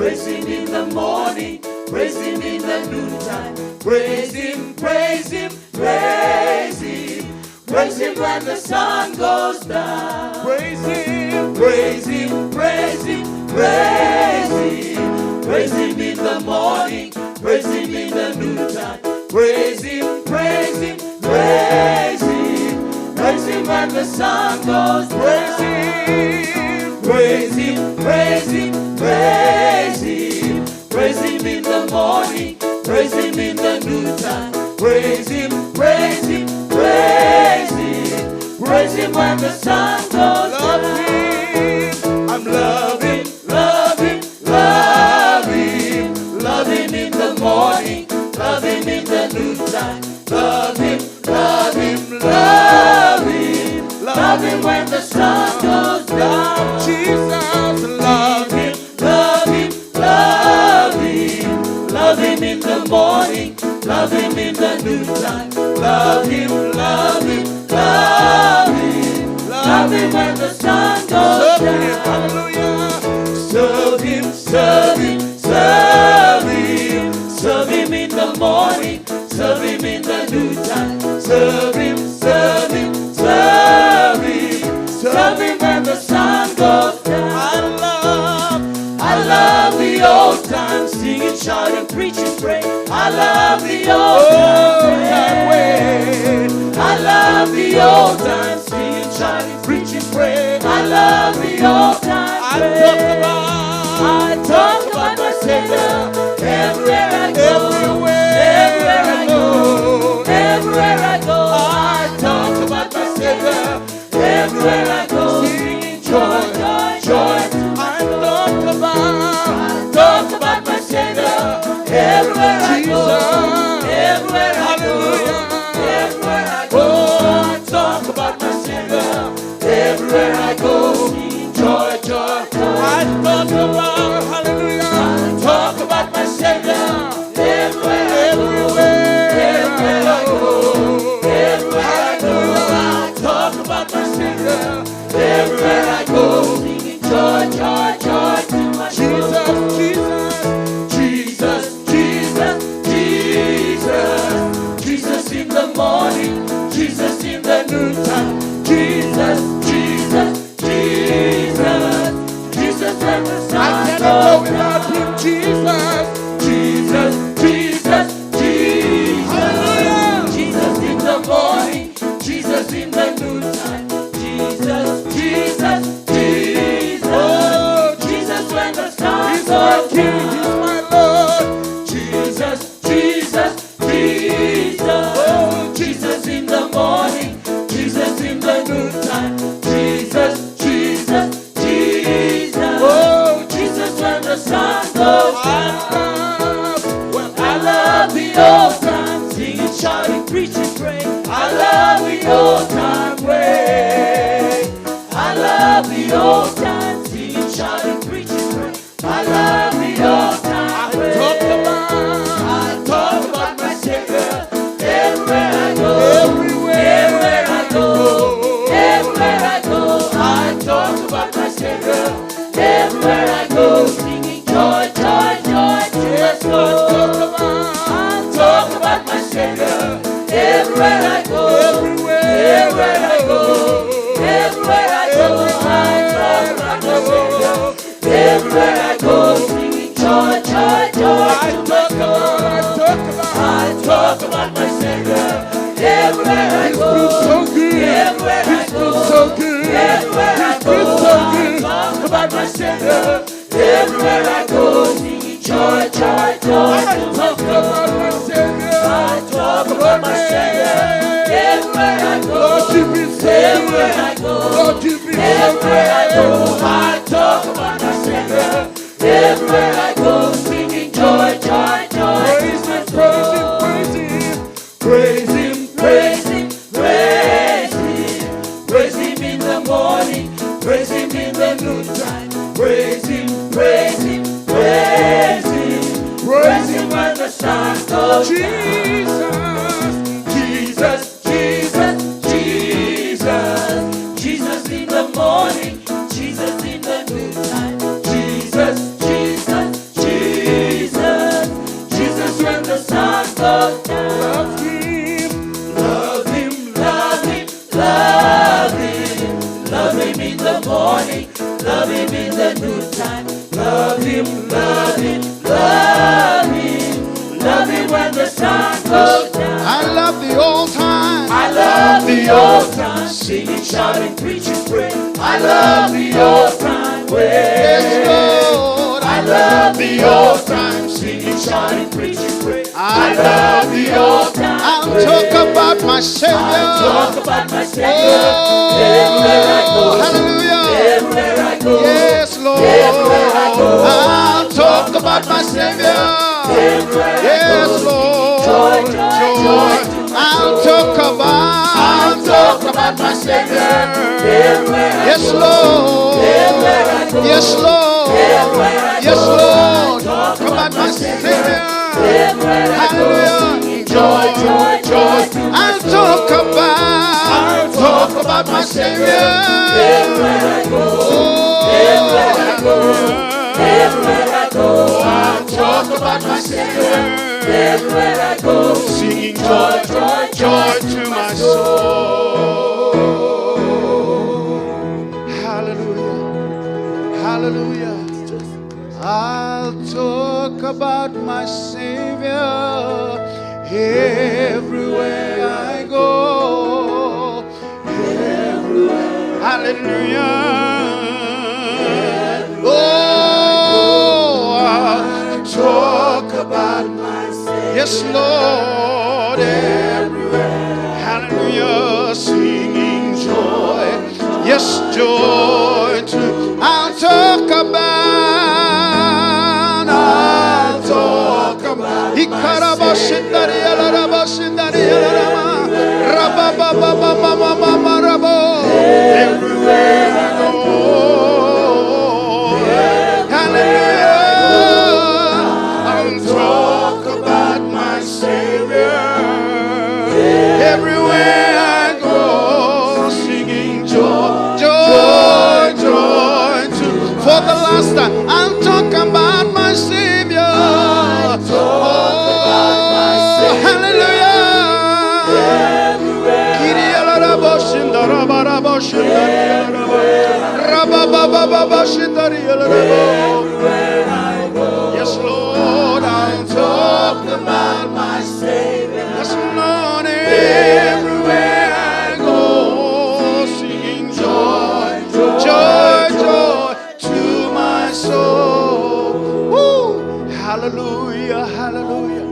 praise Him in the morning, praise Him in the noontime. Praise Him, praise Him, praise Him. Praise Him when the sun goes down. Praise Him, praise Him, praise Him, praise Him. Praise Him in the morning, praise Him in the noontime. Praise Him, praise Him, praise Him. Praise Him when the sun goes down. Praise Him, praise Him, praise Him. Praise Him in the morning, praise Him in the noontime. Praise Him, praise Him, praise Him. Praise Him when the sun goes down. I'm loving, loving, loving. Love Him in the morning, love Him in the noontime. Love Him, love Him, love Him. Love Him when the sun goes down. Jesus, love Him, love Him, love Him. Love Him in the morning, love Him in the noontime. Love Him, love Him, love Him. Love Him when the sun goes down. Hallelujah. Serve Him, serve Him, serve Him. Serve Him in the morning, serve Him in the noontime. Serve Him, serve Him, serve Him. Serve Him when the sun goes down. I love the old times, singing, shouting, preaching, praying. I love the old time way. I love the old times, singing, shouting, preaching, praying. I love the old time way. I talk about my Savior everywhere I go. Everywhere I go. Everywhere I go. I talk about my Savior everywhere I go. Singing joy, joy, joy. I talk about my Savior everywhere I go. Everywhere I go. Everywhere I go. I talk about my Savior everywhere I go. Singing joy, joy, joy. I talk about, hallelujah. I talk about my Savior everywhere I go. Everywhere I go. Everywhere I go. I talk about my Savior everywhere I go. Singing joy, joy, joy to my Jesus, Jesus, Jesus, Jesus. Jesus in the morning, Jesus in the noontime. Jesus, Jesus, Jesus. Jesus when the sun I cannot go without Him, Jesus. Jesus, Jesus, Jesus. Hallelujah. Jesus in the morning, Jesus in the noontime. Jesus, Jesus, Jesus. Oh, Jesus when the sun He's my goes King, down. He's my Lord. Jesus, Jesus, Jesus. Oh, Jesus in the morning, Jesus in the noontime. Jesus, Jesus, Jesus. Oh, Jesus when the sun goes down. I love the old time, singing, shouting, preaching, praying. I love the old time way. I love the old time, singing, shouting, preaching, praying. I love the old time way. I talk about my Savior everywhere I go. Everywhere I go. Everywhere I go. I talk about my Savior everywhere I go. Singing joy, joy, joy to my soul. I talk about my Savior everywhere I go. Everywhere I go. Everywhere I go. I talk about my Savior everywhere I go. Singing joy, joy, joy to my soul. I talk about my Savior everywhere I go. Everywhere I go. Everywhere I go. I talk about my Savior everywhere I go. Singing joy, joy, joy to my soul. I talk about my Savior everywhere I go. Everywhere I go. Everywhere I go. I talk about my Savior everywhere I go. Singing joy, joy, joy. Praise Him, praise Him, praise Him. Praise Him in the morning, praise Him in the noontime. Praise Him, praise Him, praise Him. Praise Him when the sun goes down. Jesus, Jesus, Jesus. Jesus in the morning, Jesus in the noontime. Jesus, Jesus, Him, love Him, love Him. Love Him when the sun goes down. I love the old time. I love the old time, singing, shouting, preaching, praying. I love the old time way. Yes, Lord. I love the old time, singing, shouting, preaching, praying. I love the old time. I'll talk about my Savior. I'll talk about my Savior. Oh, Everywhere I go. hallelujah. Everywhere I go. Yes, Lord. Everywhere I go. I'll talk about my Savior. Everywhere I Yes, go. Lord. Joy, joy, joy. I'll talk about my Savior. Everywhere I yes, go. Lord. Everywhere I go. Yes, Lord. Everywhere I Yes, go. Lord. Talk About my Savior. Everywhere I go. Hallelujah. Joy, joy, joy. I'll talk about my Savior. Everywhere I go. Everywhere I go. Everywhere I go. I'll talk about my Savior. Everywhere I go. Singing Joy, joy, joy to my soul. Hallelujah. Hallelujah. I'll talk about my Savior everywhere I go. Everywhere. Hallelujah. Oh, I'll talk about my Savior. Yes, Lord, everywhere. Hallelujah. Singing joy. Yes, joy too. I'll talk about. Ikarabashindari alarabashindari alarama. Rababababababababo. Everywhere I go. Hallelujah. I'll talk about my Savior. Everywhere I go, singing joy, joy, joy too. For the last time, I'll talk about my Savior. Yes, Lord, I'll talk about my Savior. Yes, Lord, everywhere I go, singing joy, joy, joy to my soul. Woo! Hallelujah, hallelujah.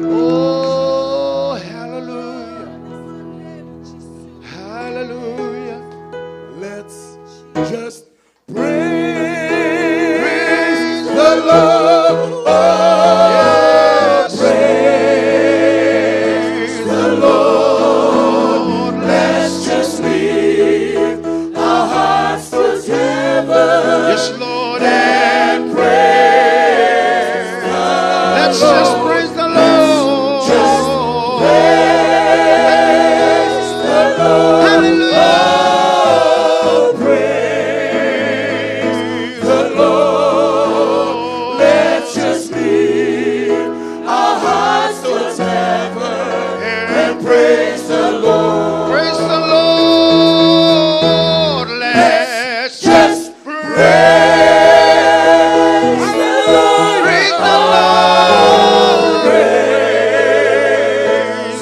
Oh, hallelujah. Hallelujah. Let's just praise the Lord. Yes. Praise the Lord. Let's just lift our hearts to heaven. Yes, Lord. And praise the Let's Lord. just praise the Lord. Just praise the Lord. Hallelujah. Oh, praise the Lord. Let's just lift our hearts towards heaven and praise the Lord. Praise the Lord. Let's Just praise the Lord. praise the Lord. Praise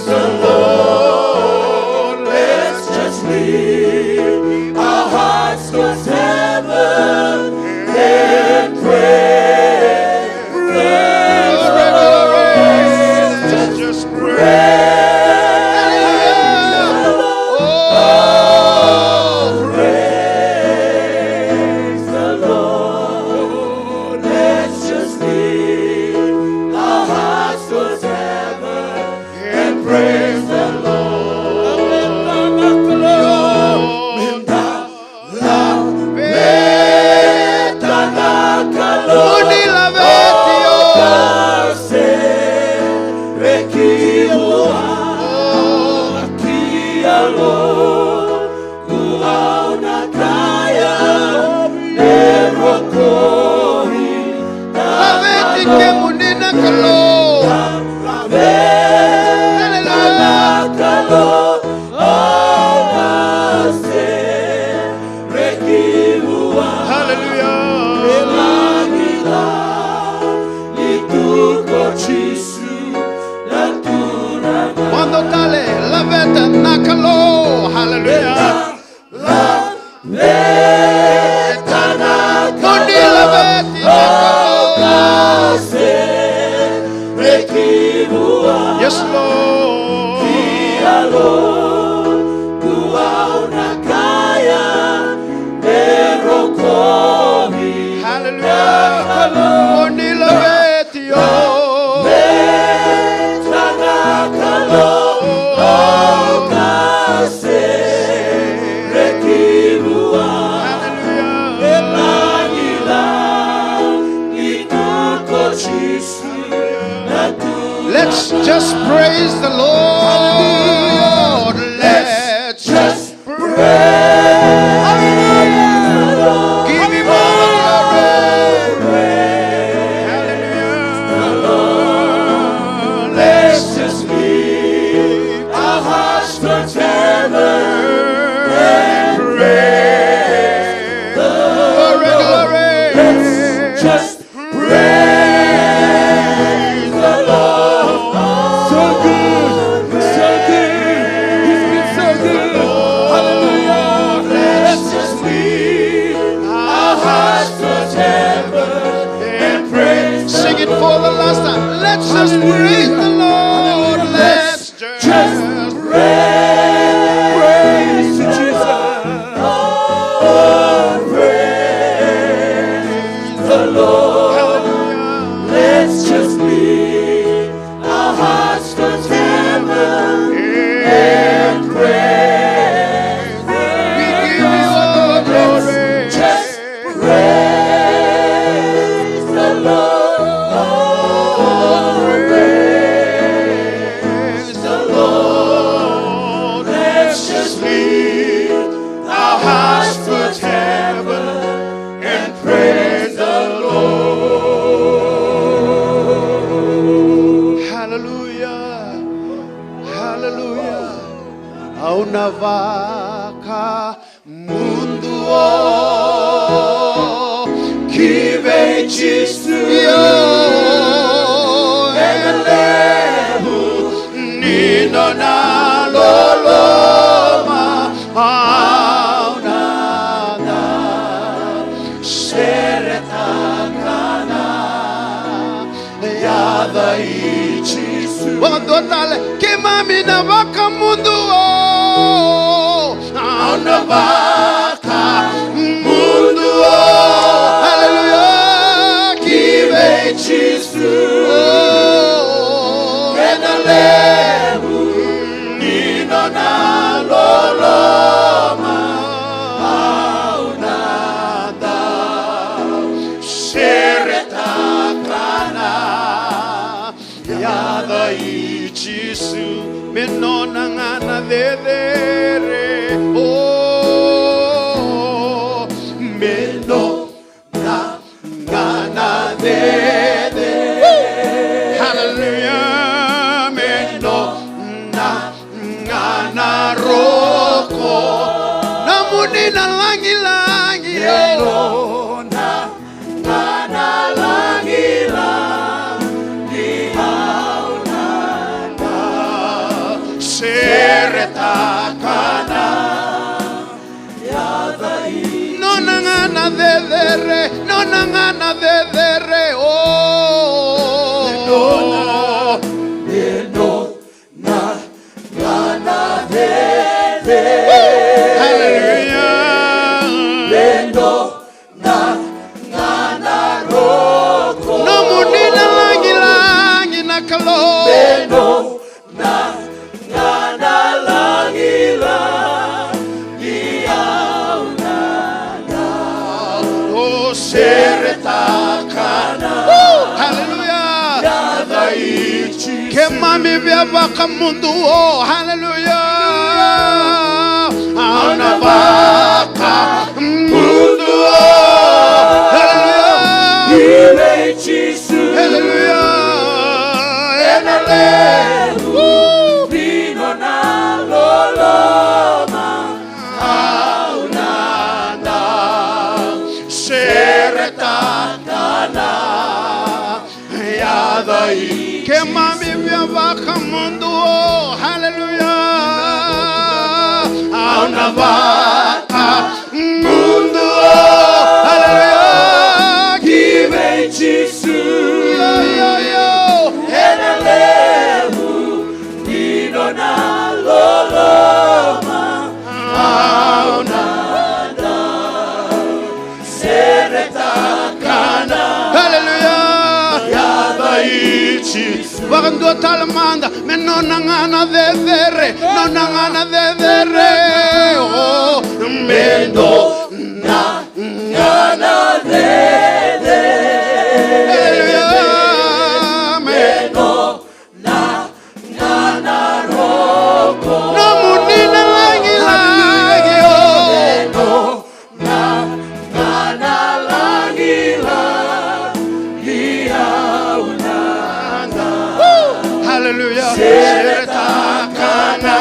the Lord. Let's just lift our hearts towards heaven and praise the Lord. Let's just praise. Praise the Lord. Let's just lift our hearts towards heaven and praise the lift our hearts towards heaven and praise the Lord. Hallelujah. Hallelujah. Aunavaka mundo que vem te Nino na loloma aunada seretakana yada ichisu Wandotale kimami na waka mundu auna waka mundu hallelujah kive chisu enalebu nino na loloma aunada seretakana yada ichisu menona ngana dedere oh meno na ngana dedere hallelujah meno na ngana roko namuni na langi langi meno na ngana langi langi seretakana nonangana dedere oh no na gana dedere hallelujah no na gana roko no munina langi langi na kalo no na gana langi langi aunada oh seretakana hallelujah yada ichi kemami vya vaka mundu oh hallelujah auna vaka mundu oh hallelujah ibe chisu hallelujah enalebu vino na loloma aunada seretakana yada que mami via vaca mundo oh hallelujah auna vaca mundo oh hallelujah que vem te enalebu nino na loloma aunada seretakana hallelujah yada ichi Wagando talamanda me nonangana dedere oh mendo na ngana dedere mendo na ngana roko no munina langi langi oh na ngana langi langi hallelujah seretakana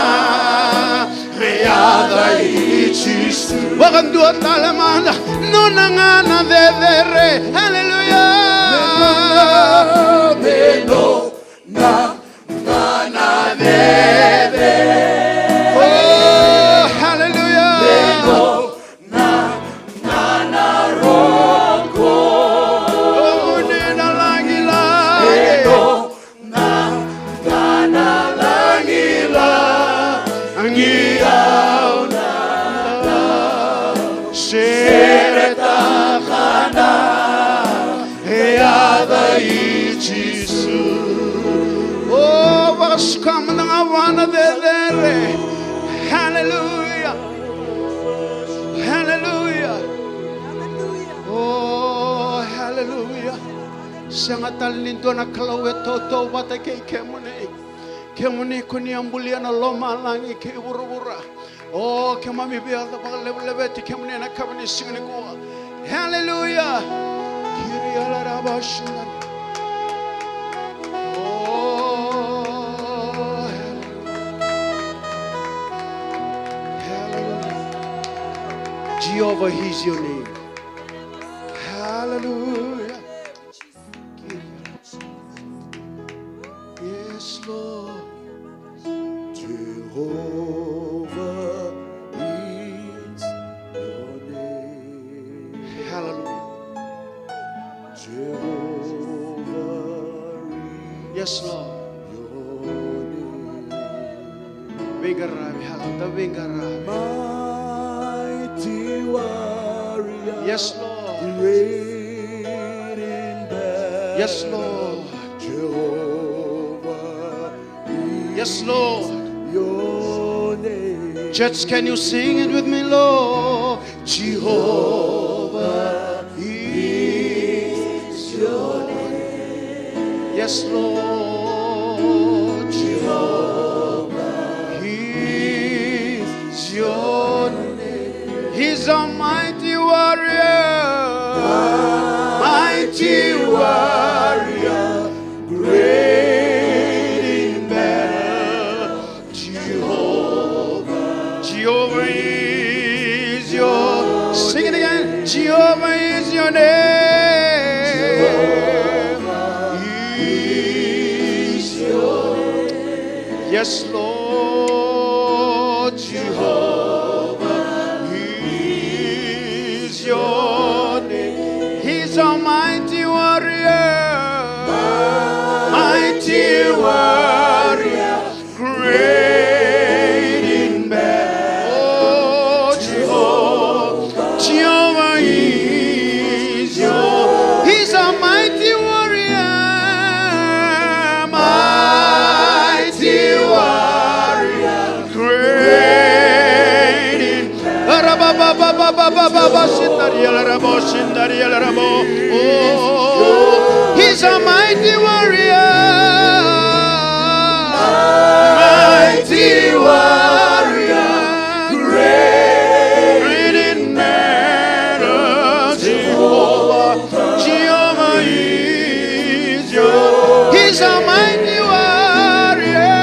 yada ichisu wagando talamanda nonangana dedere hallelujah meno na ngana dedere oh hallelujah meno na ngana roko oh nina langi langi na ngana langi langi aunada seretakana yada ichisu oh vaskamna wana dedere hallelujah hallelujah oh hallelujah sangatal ninto na kalawe toto wata ke kemune kuni ambulia na loma langi ke urura Oh, come on, maybe I'll level to come in and come and sing and go. Hallelujah. Oh, hallelujah. Jehovah, He's your name. Hallelujah. Yes, Lord. Jehovah is your name. Hallelujah. Jehovah is Yes, Lord. your name. Vingaravi, hallelujah. Vingaravi. Mighty warrior. Yes, Lord. Great in battle. Yes, Lord. Jehovah is Yes, Lord. your name. Church, can you sing it with me, Lord? Jehovah Is your name. yes, Lord. Jehovah is your name. He's a mighty warrior. Mighty warrior. Great in battle. Jehovah. Jehovah is your. Sing it again. Jehovah is your name. Is your name. Yes, Lord. Jehovah is your name. He's a mighty warrior. Mighty warrior. Great in battle. Oh, Jehovah. Jehovah is your. He's a mighty warrior. Mighty warrior. Great in oh, he's a mighty warrior. Mighty warrior. Great in battle. Jehovah. Jehovah is your. He's a mighty warrior.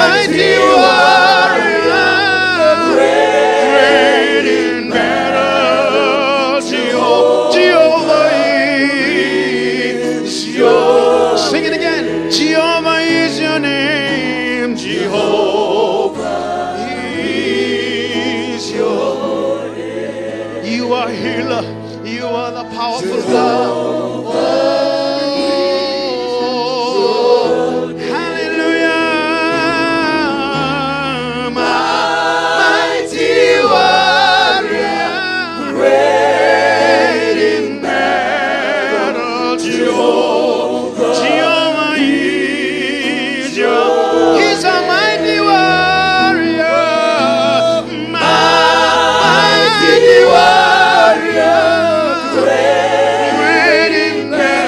Mighty warrior. Great in battle. Jehovah is your. Sing it again. Jehovah is your name. Jehovah is your name. You are healer. You are the powerful God. Oh, hallelujah. Mighty warrior. Great in battle. Jehovah. Jehovah is your. He's a mighty warrior. Mighty warrior. Great in battle.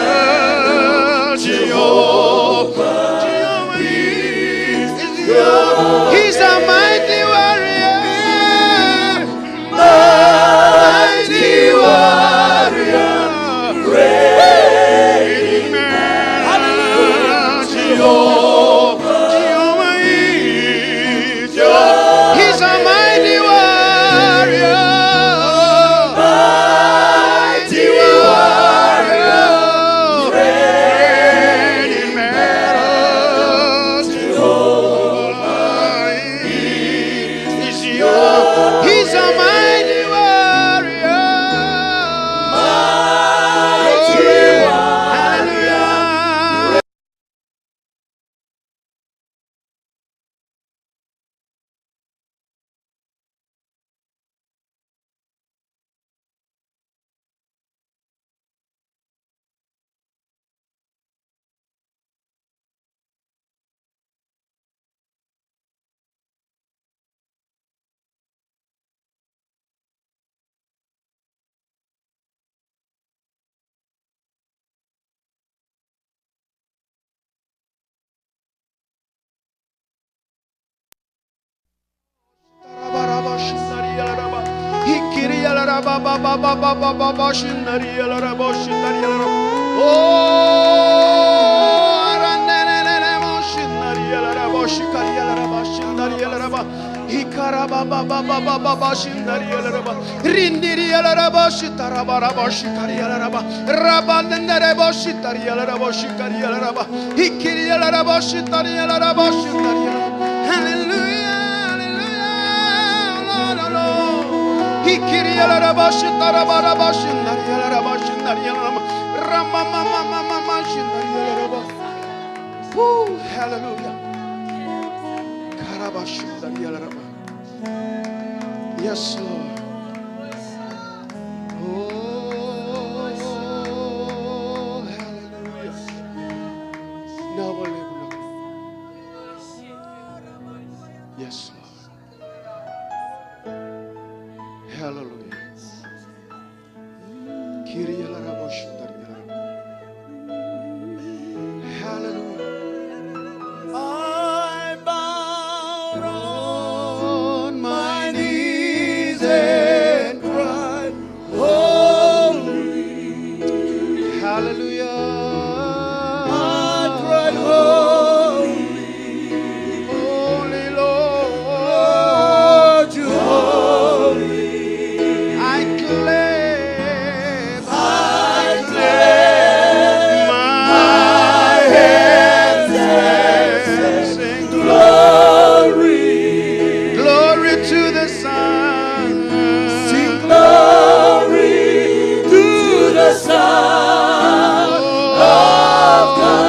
Hallelujah. Yes, Lord. Oh, hallelujah. Now we'll live. Yes, Lord. Hallelujah. Hallelujah. I bowed on my knees and cried, holy. Hallelujah. I cried, holy, holy Lord, you holy. I claim my hands and sing glory, glory to the Son. Sing glory to the Son of God.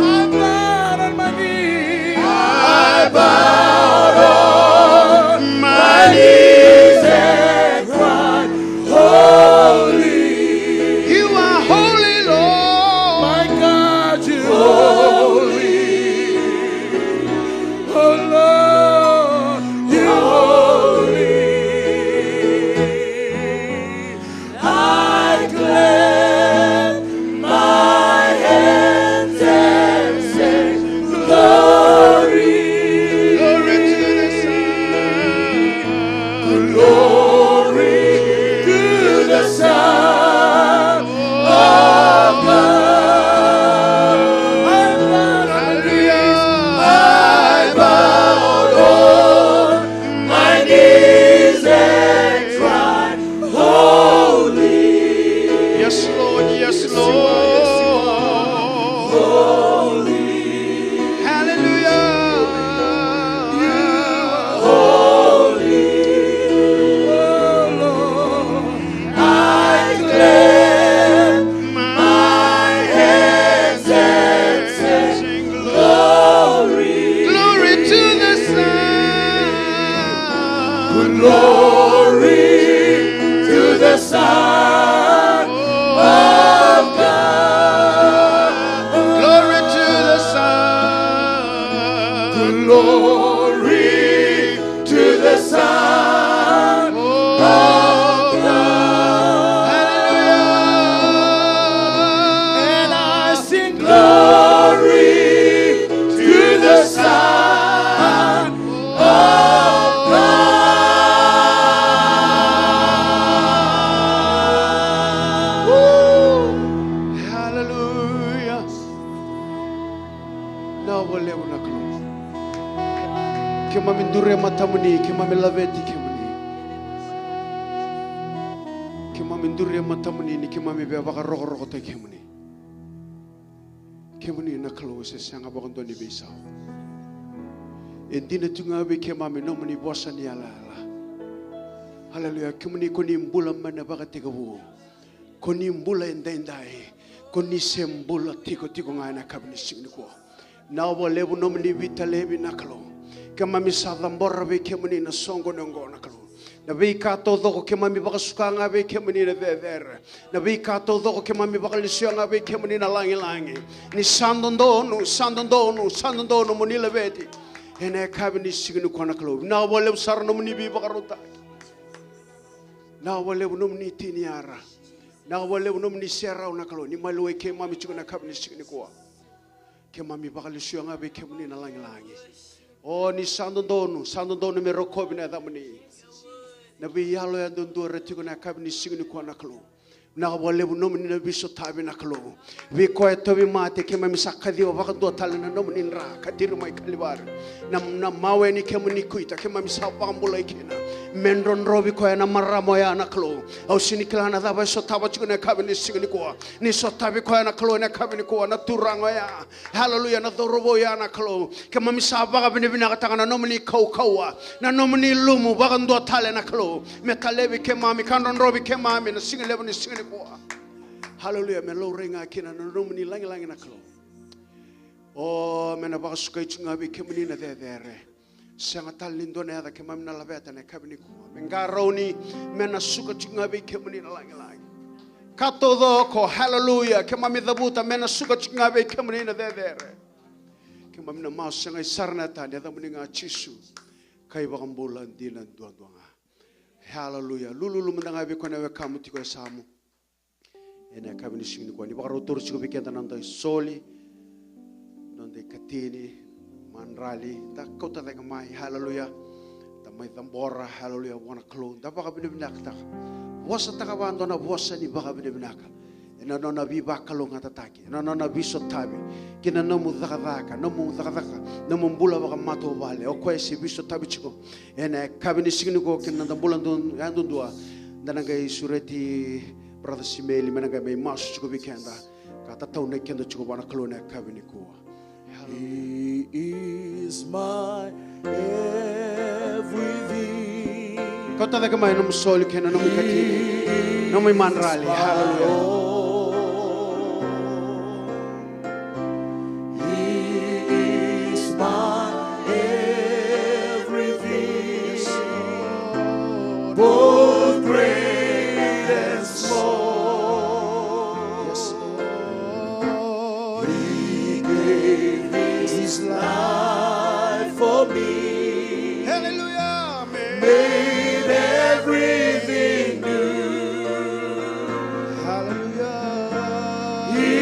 I bowed on my knees. I bowed on my knees and cried, holy. You are holy, Lord. My God, you holy. Oh Lord, you holy. I clap my hands and say, glory, glory to the Son, glory to the Son of God. I bowed on my knees and cried, holy. Yes, Lord, yes, Lord. Holy. Hallelujah. You are holy. Oh Lord, I clap my hands and sing glory, glory to the Son, glory to the Son of God, glory to the Son, glory to the Son of God. Hallelujah. And I sing glory to the Son of God. Woo. Hallelujah. Now we'll live on a close. Kema mindure matamuni, kema milaveti kemuni. Kema mindure matamuni, ni kema mibeba rogo rogo te kemuni. Kemuni na close sanga bagondo ni bisa. Endina tunga be kema minomuni bosa ni ala. Hallelujah. Kemuni koni mbula mana bagate gabu. Koni mbula endendai. Koni sembula tiko tiko ngana kabni singni ko. Now we'll live nomini vita levi nakalo. Kema misadambora be kemuni na songo nongo nakalo. Na be kato doko kema mi bakasuka nga be kemuni na vever. Na be kato doko kema mi bakalisyo nga be kemuni na langi langi. Ni sandondo no munila veti. Ene kabini signu ko nakalo. Now we'll live sar nomini bi bakaruta. Now we'll live nomini tiniara. Now we'll live nomini serra nakalo. Ni malue kema mi chukuna kabini signu ko. Kema mi bakalisyo nga be kemuni na langi langi. Oh, ni sandondo me rokobi na damuni. na bi yalo ya dondo retiko na kabini signi ko naklo na wale bu nomni na biso tabi naklo bi ko to bi mate ke mami sakadi wa bakdo talna nomni ra kadir mai kalibar na mawe ni ke muni kuita ke mami sa pambulo ikena mendron robi ko na marra moya naklo au sini klana da ba so tawa chikuna kabini signi ko ni so tabi ko na klo na kabini ko na turango ya hallelujah na dorobo ya naklo ke mami sa ba bini bina katanga nomni kaukawa na nomni lumu bakdo tale naklo me kalebi ke mami kandron robi ke mami na signi lebu ni signi hallelujah me lo renga kina no nomni langi naklo oh me na ba sukai chunga bi ke muni na there Sangatal lindo na ke mami na laveta na kabini ko mengaroni me na suka chunga bi ke muni na langi katodo ko hallelujah ke mami dabuta me na suka chunga bi ke muni na there ke mami na ma sanga sarna ta ne da muni nga chisu kai ba kambulan dinan duanga hallelujah lulu mendanga bi ko na we kamuti ko samu ena kabini singni ko ni ba rotor chiko bi kenta nanda soli nonde katini manrali ta kota da mai hallelujah ta mai tambora hallelujah wana klo da ba kabini binakta wasa ta ka bando na wasa ni ba kabini binaka ena nona bi ba kalo ngata taki ena nona bi sotabi kina no mudaka no mbula ba mato vale o kwesi bi sotabi chiko ena kabini singni ko kina da bulandun yandundua dananga sureti brother Simi menanga me mas chiko bi kenda kata tau ne kenda chiko bana kalo ne kabini ko He is my everything. Kota da kamay no musoli kena no mikati no may manrali hallelujah. Both great and small, yes, Lord. He gave His life for me. Hallelujah, made everything new. Hallelujah. He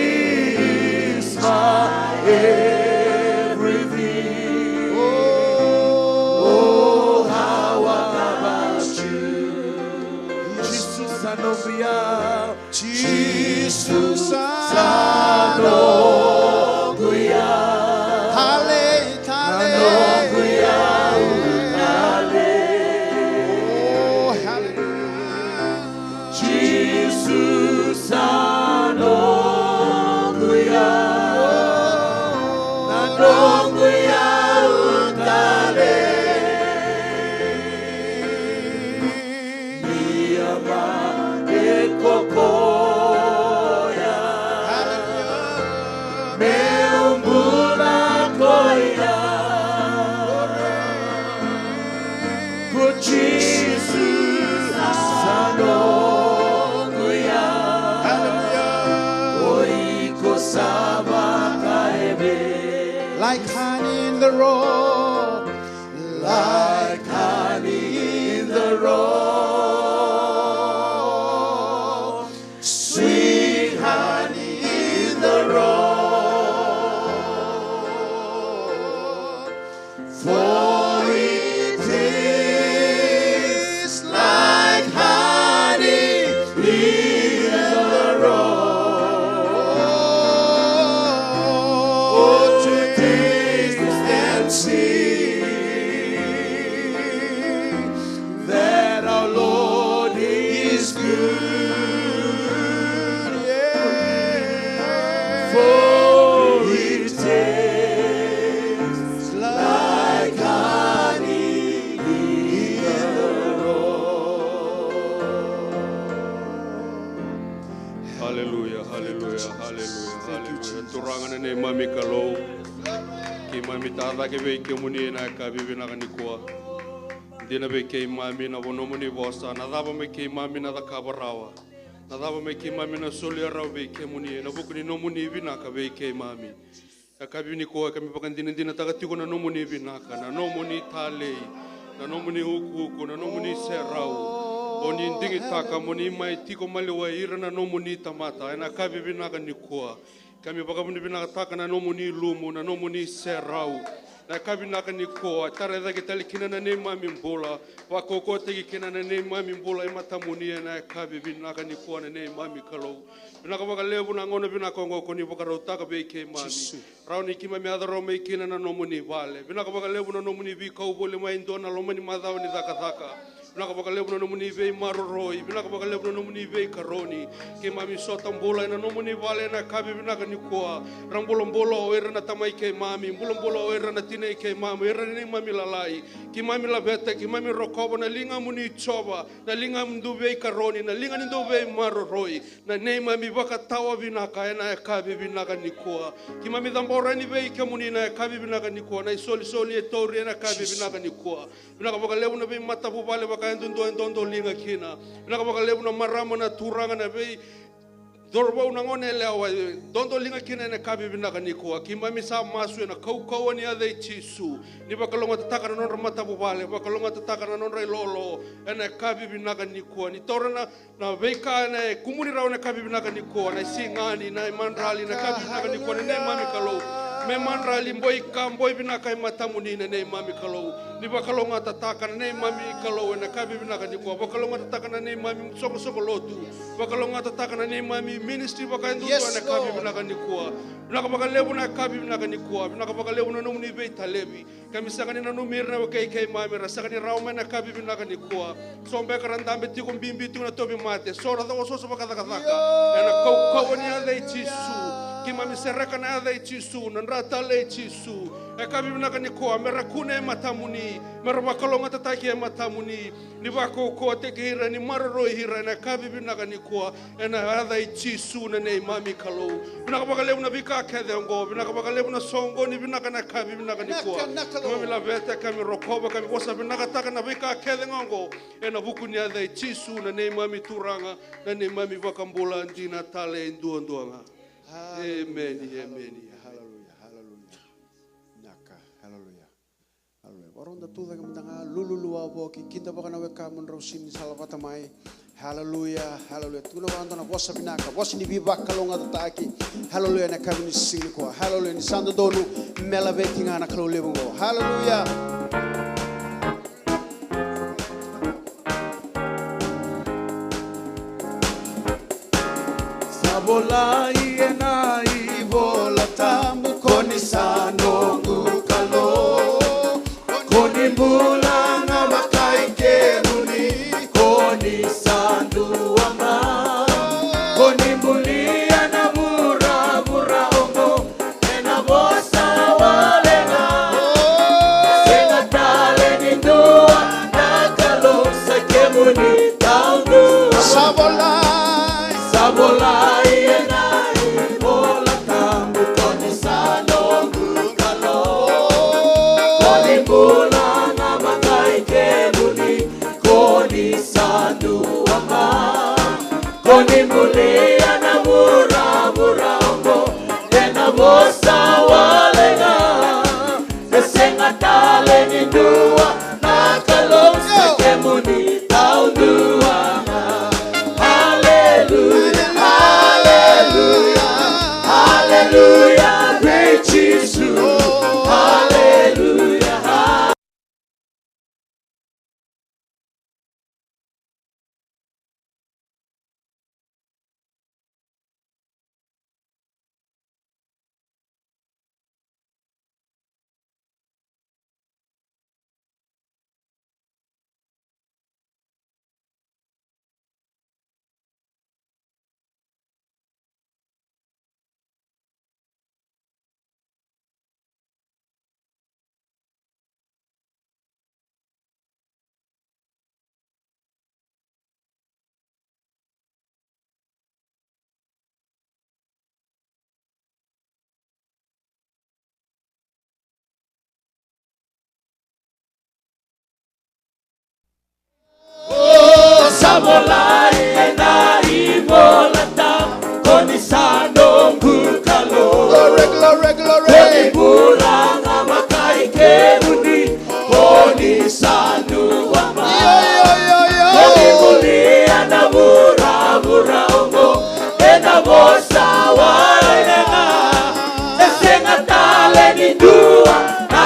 is my everything. Oh, how I love you. Jesus Sanoria, Jesus Sanoria, Hallelujah, oh hallelujah, Jesus Sanoria, Sanoria, like honey in the road, like honey in the road, sweet honey in the road, for it is like honey in the road. See that our Lord is good, yeah. For it tastes like honey in the road. Hallelujah, hallelujah, hallelujah, hallelujah. Turangan na mami kalo. Ki mami tata ke be ke muni na ka bibi na kanikuwa dina be ke mami na wono muni bosa na daba me ke mami na da kabarawa na daba me ke mami na soli raw be ke muni na bukuni no muni bina ka be ke mami ka ka bibi ni ko ka mi pakan dina taga tiko na no muni bina ka na no muni tale na no muni huku na no muni serau oni ndingi taka muni mai tiko maliwa ira na no muni tamata na ka bibi na kanikuwa kami baka muni bina taka na no muni lumu na no muni serau na kabinaka ni ko tareda kitali kinana ne mami mbola wa koko te kinana ne mami mbola imatamunia na kabinaka ni ko ne mami kalo binaka baka lebu na ngono binaka ngo ko ni baka rota ka be ke mami rauni kima me adaro me kinana no muni vale binaka baka lebu no muni vi ka ubole mai ndona lo mani madhawa ni zaka binaka baka lebu no muni ve maroroi binaka baka lebu no muni ve karoni ke mami sota mbola na no muni vale na kabi binaka ni ko rambolo mbolo era na tamai ke mami mbolo era na tine ke mami era ni mami lalai ki mami laveta ki mami rokoba na linga muni choba na linga mduve karoni na linga nduve maroroi na nei mami baka tawa binaka na kabi binaka ni ko ki mami dambora ni ve ke muni na kabi binaka ni ko na soli e tori na kabi binaka ni ko binaka baka lebu na be matabu vale baka ndondo linga kina binaka baka lebu na marama na turanga na be dorbo una ngone lewa dondo linga kina na kabi binaka ni ko ki mami sa masu na kau ni ade chisu ni bakalonga tataka na non mata bubale bakalonga tataka na non lolo na kabi binaka ni ko ni torana na veka na kumuni rauna kabi binaka ni ko na singani na mandrali na kabi binaka ni ko ne mami kalo me mandrali boy binaka matamuni ne mami kalo ni bakalonga tataka na ne mami kalo na kabi binaka ni ko bakalonga tataka na ne mami soko lotu bakalonga tataka na ne mami ministry baka ndu na kabi binaka ni ko binaka baka lebu na kabi binaka ni ko binaka baka lebu na numuni be talebi kami sakani na numir na kai mami rasakani rauma na kabi binaka ni ko sombe karandambe ti ko bimbi tu na tobi mate sora da oso baka taka na kau ni ade chisu ki mami sereka na ade chisu na rata le chisu e kabi binaka ni ko merakune matamuni merabakalonga tataki matamuni ni bako ko te hira ni maroro hira na kabi binaka ni ko na ade chisu na ne mami kalo binaka baka lebu na bika kede ngo binaka baka lebu na songo ni binaka na kabi binaka ni ko mami la vete kami rokoba kami bosa binaka taka na bika kede ngo na buku ni ade chisu na ne mami turanga na ne mami vakambola ndina tale nduanga amen hallelujah naka hallelujah waronda tuda kamtanga lululua boki kinda baka nawe kamun rosin salapata mai hallelujah tuna wanda na bosa binaka bosa ni biba kalonga tataki hallelujah na kabini singni ko hallelujah ni sando donu mela betinga na kalo lebungo hallelujah Sabola iena ibola tamu koni sanongu kalo koni bula na makai keruni koni sandu ama koni bulia na mura ongo ena bosa walenga senga tale ni dua na kalo sakemuni taungu sabola Koni mulia na mura ongo ena bosa walenga esenga tale ni dua na kalonsa kemuni taundua hallelujah hallelujah hallelujah great Jesus hallelujah Sabola ena ibola ta koni sanongu kalo glory koni bula na makai keruni koni sandu ama koni bulia na mura ongo ena bosa walenga esenga tale ni dua na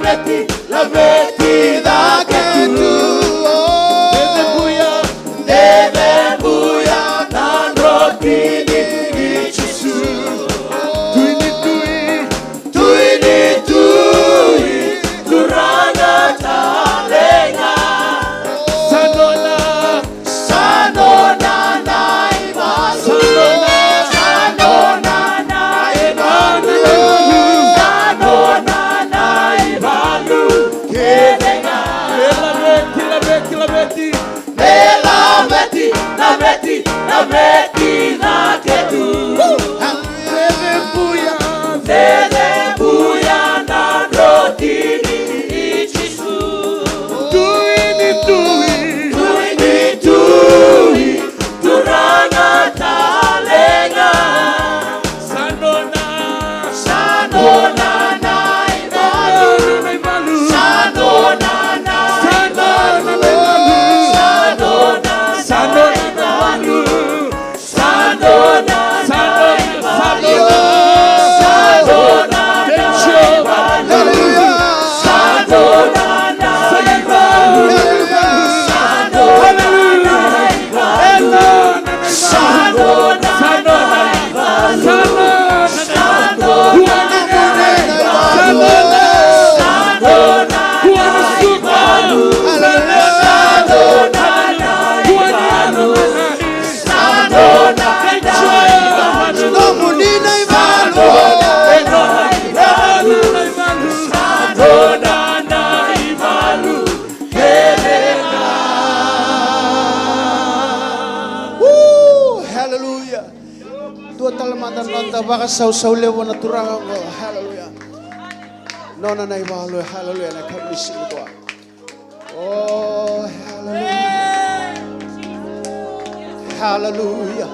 la veti da che tu deve buia nan rotini Gesù tui turanga talenga sanona naiva la veti da che tu deve buia na rotini Gesù tui turanga talenga sanona baka sausaw lewo na turanga ko. Hallelujah. Nona na ibalo. Hallelujah. Na kabisi ko. Oh, hallelujah. Hallelujah.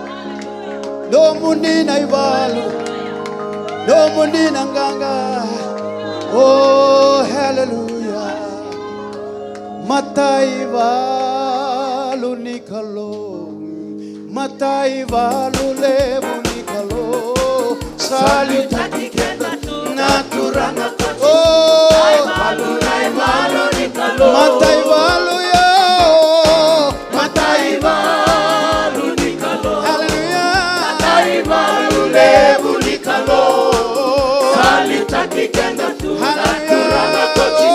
No mundi na ibalo. No mundi na nganga. Oh, hallelujah. Mata ibalo nikalo. Mata ibalo lewo nikalo. Salutati kenda naturanga koti Aivalu nikalo Matai valu yo Matai valu nikalo Hallelujah Matai valu levu nikalo Salutati kenda naturanga koti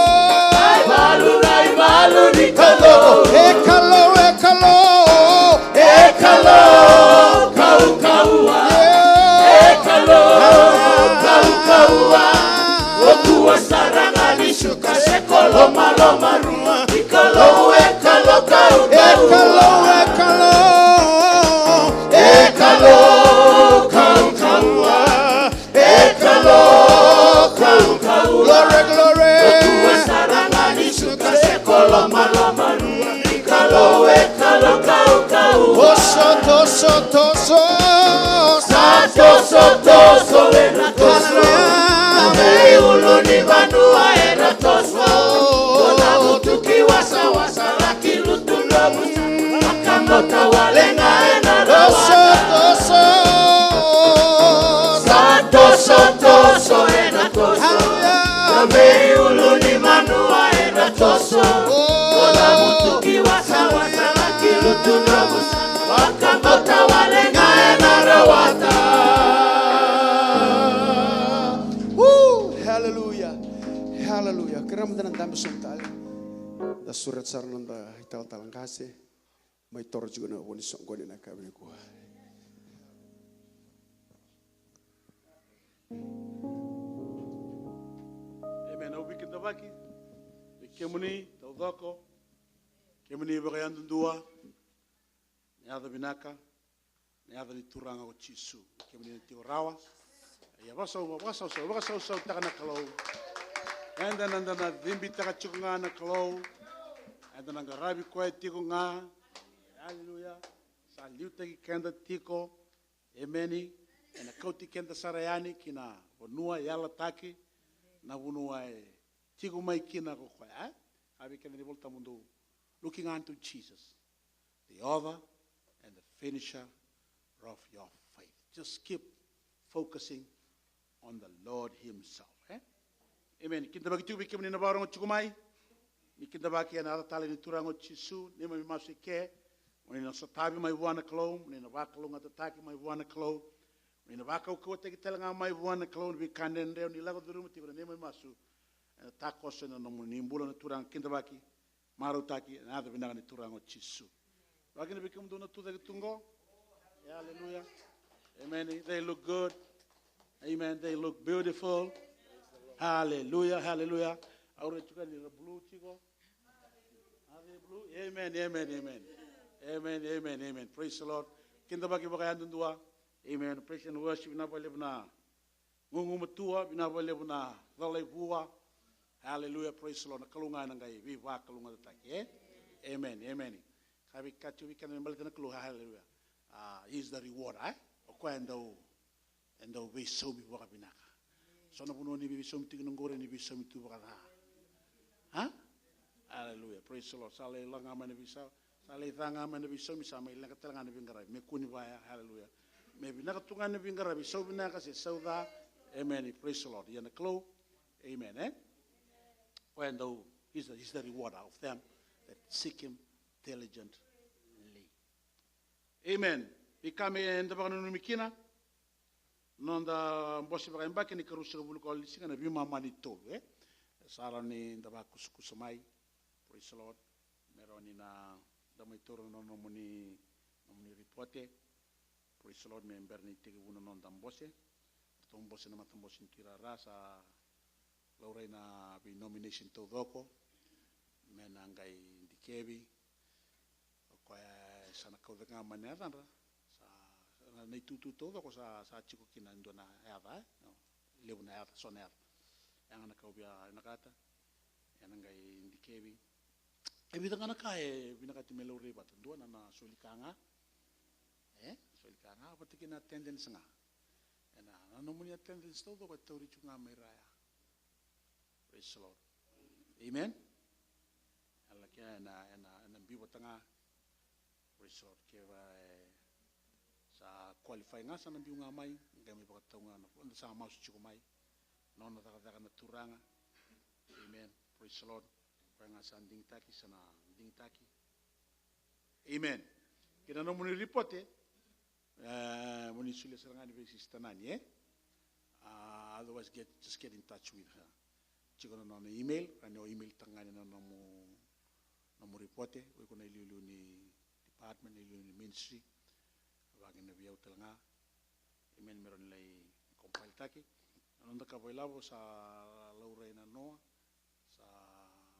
Aivalu nikalo Ekalo kau Okua saranga lishuka sekolo maloma ruma Ekalo Glory Okua saranga lishuka sekolo maloma ruma Ekalo Toso Amei uluni vanua era toso Kona mutuki wasa laki lutundabu Makamota walenga ena rawata Toso ena toso Amei uluni vanua era toso Kona mutuki wasa laki lutundabu Makamota walenga ena rawata Hallelujah. Keramdan ang dami sumtal. Da surat sarnan da hital talang kasi. May toro juga na woni song goni na kabi ko. Amen. Au bikin tabaki. Kemuni taudako. Kemuni bagayan dua. Niada binaka. Niada ni turanga o chisu. Kemuni tio rawa. Ya basau takana kalau. And then na dimbi taka chukunga na kalau. And then nga rabi koe tiko nga. Hallelujah. Saluta ki kenda tiko. Emeni. And a kauti kenda sarayani kina onua yala taki. Na unua tiko mai kina ko koe. Abi kena ni volta mundo. Looking unto Jesus. The author and the finisher of your faith. Just keep focusing on the Lord himself. Amen. Kinta bagi tubi kemuni na barang chukumai. Ni kinta bagi ana tali ni turango chisu. Ni mai masu ke. Muni na satabi mai buana klo. Muni na baka lunga tataki mai buana klo. Muni na baka ukau teki telanga mai buana klo. Ni kanden reo ni lago durumu tibra ni mai masu. Na takose na muni imbula na turang kinta bagi. Maru taki na ada binaga ni turango chisu. Bagi ni bikim duna tu dagi tungo. Hallelujah. Amen. They look good. Amen. They look beautiful. Hallelujah. Hallelujah. Aure chuka ni blue chico. Are they blue? Amen. Amen. Amen. Amen. Amen. Amen. Praise the Lord. Kinta bagi bakayan dundua. Amen. Praise and worship. Binabale buna. Ngungu matua. Binabale buna. Dalai bua. Hallelujah. Praise the Lord. Nakalunga nangai. Viva kalunga tataki. Amen. Amen. Kabi kachu we can remember the clue. Hallelujah. He's the reward. And the way so be wakabinaka. So na puno ni be something ngore ni be something wakada. Huh? Hallelujah. Praise the Lord. Sale langa man be sa. Sale thanga man be so mi sa mai langa telanga ni bingara. Me kuni baya. Hallelujah. Maybe nakatunga ni bingara be so binaka se so da. Amen. Praise the Lord. Yana clue. Amen. Eh? When though he's the rewarder of them that seek him diligently. Amen. Ikame enda baka nunu mikina. Nonda mbosi baka mbaki ni karusa bulu ko lisinga na bima mani to. Sara ni enda baka kusamai. Praise the Lord. Meroni na damai toro nono muni ripote. Praise the Lord. Member ni tegi wuna nonda mbosi. Tom mbosi na matambosi kira rasa. Laurai na bi nomination to doko. Mena ngai ndikebi. Koe sana kau dengar mana ada sa nei tutu todo ko sa chico kina ndona ava lebu na ava sona yang ana kau bia nakata yang ngai ndikebi e bida kana kae binakati melore bat ndona na solikanga solikanga patikina attendance nga ena no muni attendance todo ko tori chunga meraya. Praise the Lord. Amen. Alla kia na bibo tanga. Praise the Lord. Kira sa qualify nga sa nambiyo nga may nga may pakataw nga na sa maus chiko may no na taka na turanga. Amen. Praise the Lord. Kaya nga sa anding taki sa na anding taki. Amen. Kina no muni report muni sulia sa nga ni basis tanani otherwise just get in touch with her. Chiko na no email kanya email tangani na no mo report we ko na iliulu ni department ni ministry wagin na biyaw talanga imen meron lay compile taki anong nakabay labo sa lauray na noa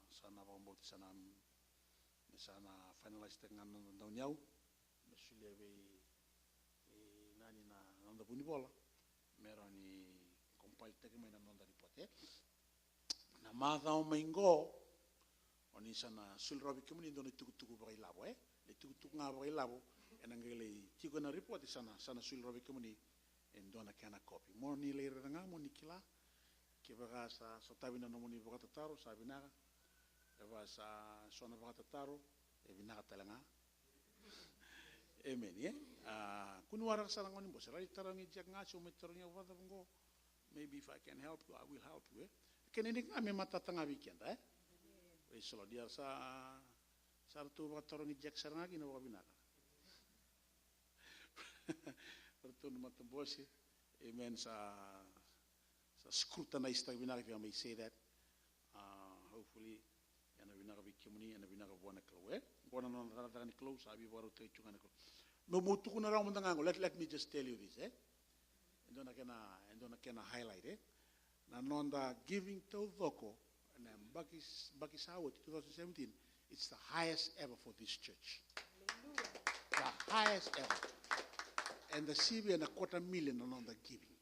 sa napakamboti sa finalize tangan ng daw niyaw masulia nani na nanda puni bola meron ni compile taki may nanonda report na mathaw maingo oni sana sulrobi kemuni dono tuku bakay labo le tuku nga bakay labo enangele tiko na report sana sulrobi kemuni endona kana copy mo ni le nga mo ni kila ke baka sa tabi na no ni baka tataro sabi na eba sa sona baka tataro e binaka talanga amen kunwara sa ngoni bo sa tarangi jak nga so metronya wada ngo maybe if I can help you I will help you kenenik na me matatanga weekend Praise the Lord. Dia sa tu baka tarangi jak saranga gina baka binaka Pertun matambosi amen sa scrutinize tag binaka if I may say that hopefully yana binaka bikimuni yana binaka buana kloe buana non rata ni close sabi baru te chunga ko no mutu kuna ramu ndangango let me just tell you this endona kena highlight na nonda giving to voko and bakis Howard 2017 it's the highest ever for this church. Hallelujah. The highest ever. And the CB and $250,000 on the giving.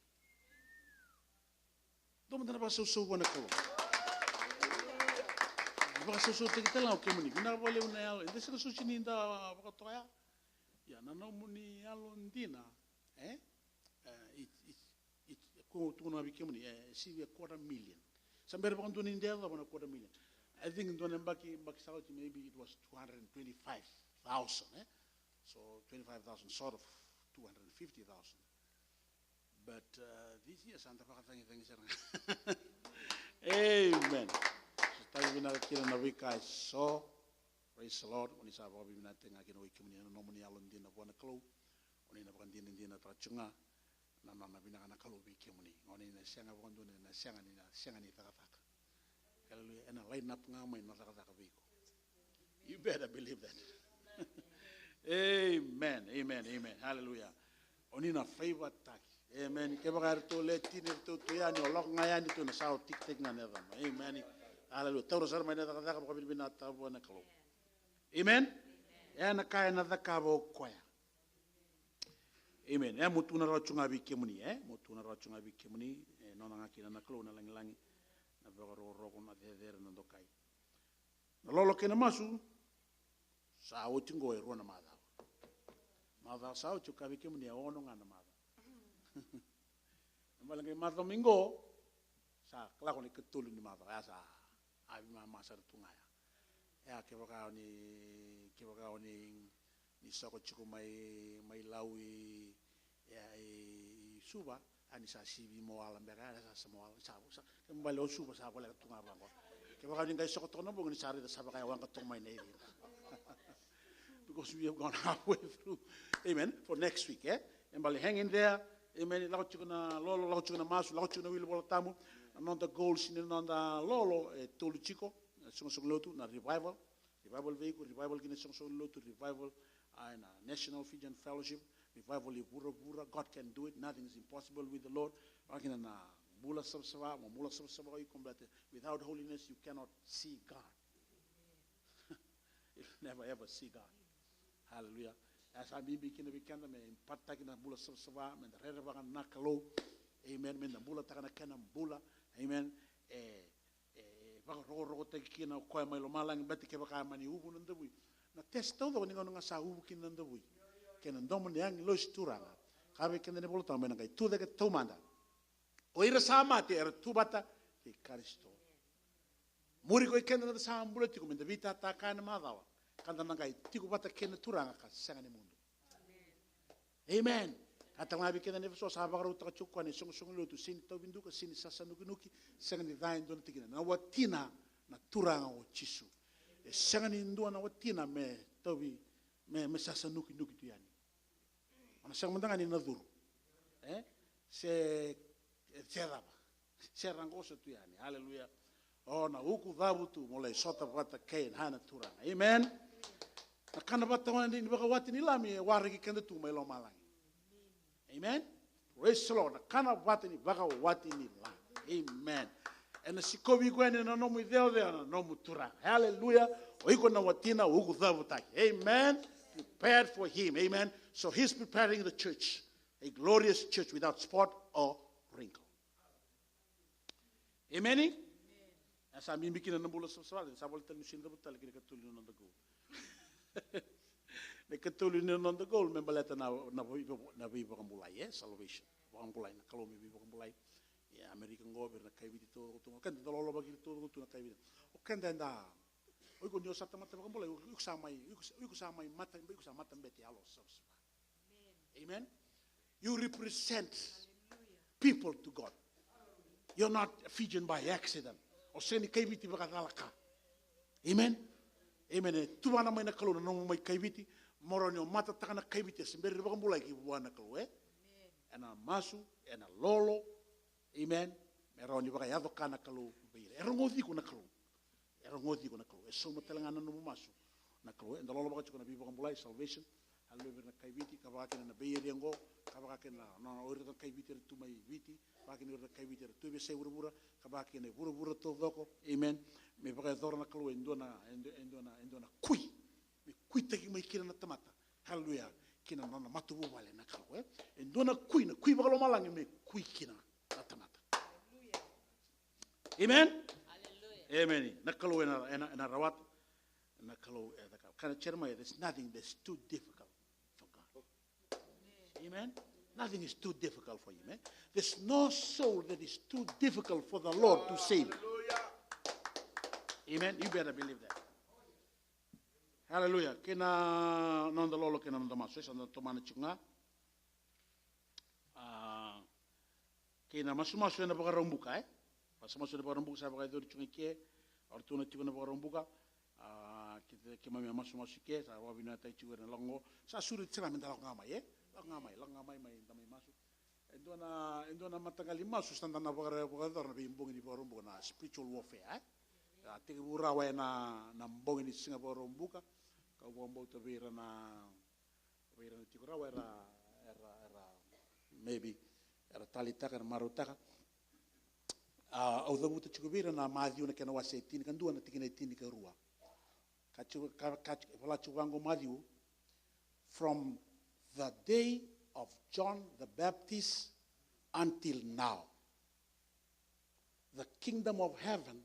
Don't know about so one o'clock. Because so take tell okay money. We never will now. And this is so in the Batoya. Yeah, no money alondina. It's go to no become CB $250,000. Somebody want to in there $250,000. I think when I'm back out maybe it was 225,000. So 25,000 sort of 250,000. But this year Santa Fe things you guys saw. Praise the Lord. Oni sa ba bibina tenga kino ikimuni no moni alon din na bona klo. Oni na brandin din na trachunga. Na bina kana klo bi ikimuni. Oni na senga bondo na senga ni takataka. Hallelujah. And a line up nga mai na takataka biko. You better believe that. Amen. Amen. Amen. Hallelujah. Oni na favor taki. Amen. Kebagar to le tinir to yani olok ngayani to na sao tik na nedam. Amen. Hallelujah. Tawra sar mai na takataka ko bina ta bona klo. Amen. Ena kaya na dakabo kwaya. Amen. Mutuna rachunga bikemuni, mutuna rachunga bikemuni, nona ngakina na klo na langi na bogoro roko na der na dokai. Na lolo kena masu sa utingo e rona mada. Mada sa uchuka bikemuni ono ngana mada. Malangi mada mingo sa klako ni ketulu ni mada ya sa abi mama sa tungaya. Ya kebaka ni sako chiku mai laui ya suba ani sa sibi mo ala mbera sa mo sa kembali suba sa bola tunga bango kebaka ni ngai soko tono bo ni sari da sabaka wanga tong mai nei because we have gone halfway through. Amen. For next week, embali hang in there. Amen. Lau chiku na lolo lau chiku na masu lau chiku na wili bola tamu anonda goals ni anonda lolo tolu chico song lotu na revival vehicle revival gina song lotu revival and national Fijian fellowship revival bura God can do it, nothing is impossible with the Lord. Na mula sabsaba without holiness you cannot see God. You'll never ever see God. Hallelujah. As I be kina bikanda me impata kina mula sabsaba men rere bagan nakalo. Amen. Men mula takana kana mula. Amen. Rogo te kina koe mai lo malang beti ke baka mani ubu nanda bui na test todo ni ngona sa ubu kin nanda bui kena ndomo ni ang lo sturanga kabe kena ne bolo tama na kai tu de ke tomanda o ira sama te era tu bata ke Kristo muri ko kena na sa ambule ti ko menda vita ta kana madawa kanda na kai ti ko bata kena turanga ka sanga ni mundo amen ata ngabi kena ne so sa bagaro ta chukwa ni song lo tu sin to bindu ka sin sasa nuki sanga ni vain don tikina na watina na turanga o chisu e sanga ni ndo na watina me tobi me sasa nuki tu yani ana sanga mandanga ni naduru se rango so tu yani hallelujah oh na uku vabu tu mole sota bata kain hana turanga amen na kana bata wani ni baka watini lami warigi kenda tu mai lo malang. Amen. Praise the Lord. Kana watini baka watini la. Amen. And the sikobi kwene na nomu ideo na nomu tura. Hallelujah. Oiko na watina ugu dhavu taki. Amen. Prepared for him. Amen. So he's preparing the church. A glorious church without spot or wrinkle. Amen. As I'm making a number of sawali. Sabal telu shinda butal kiri katuli no go. Ne katuli no the goal membaleta na vivo kambulai salvation kambulai na kalomi vivo kambulai ya American gover na kaibiti to kan to lolo bagi to na kaibiti o kan da o ko nyo sata mata kambulai u sa mai mata mbeti alo sabs amen you represent people to God. You're not Fijian by accident o seni kaibiti bagalaka amen amen tu wana mai na kalo no mai kaibiti moronyo mata takana kaibiti semberi baka mulai ki buana kalo ena masu ena lolo amen meroni baka yado kana kalo beire erongodi kuna kalo eso matelangana no masu na kalo enda lolo baka chukuna baka mulai salvation hallelujah na kaibiti kabaka na beire ngo kabaka na no ori to kaibiti tu mai viti baka ni ori kaibiti tu be se burubura kabaka ne burubura to doko amen me baka dorna kalo endona kui kuita ki mai kina na tamata hallelujah kina na matubu wale na kalo endona kui bakalo malangi me kui kina na tamata hallelujah amen hallelujah amen na kalo na rawat na kalo kana cherma there's nothing that's too difficult for God amen nothing is too difficult for him there's no soul that is too difficult for the Lord to save amen you better believe that. Hallelujah. Kena non lolo kena non maso sa tomana chunga. Kena masu na baka rombuka Masu na baka rombuka sa baka dori chunga ke Ortuna tikuna borombuka. Kita kemami masuk ke, sa wabina tai juga na longo. Sa suri tsira minta ngamai, langamai mai tamai masuk. Endona matagali masuk standar na bogara na bimbong di borombuka na spiritual warfare. Tiga burawa na mbong di singa borombuka. Kau bombo tabira na tikurawa era maybe era talitaka na marutaka. Au dhabuta chikubira na Matthew na kena wase 18 kan dua na tikina 18 ka rua. Kachu wango Matthew, from the day of John the Baptist until now, the kingdom of heaven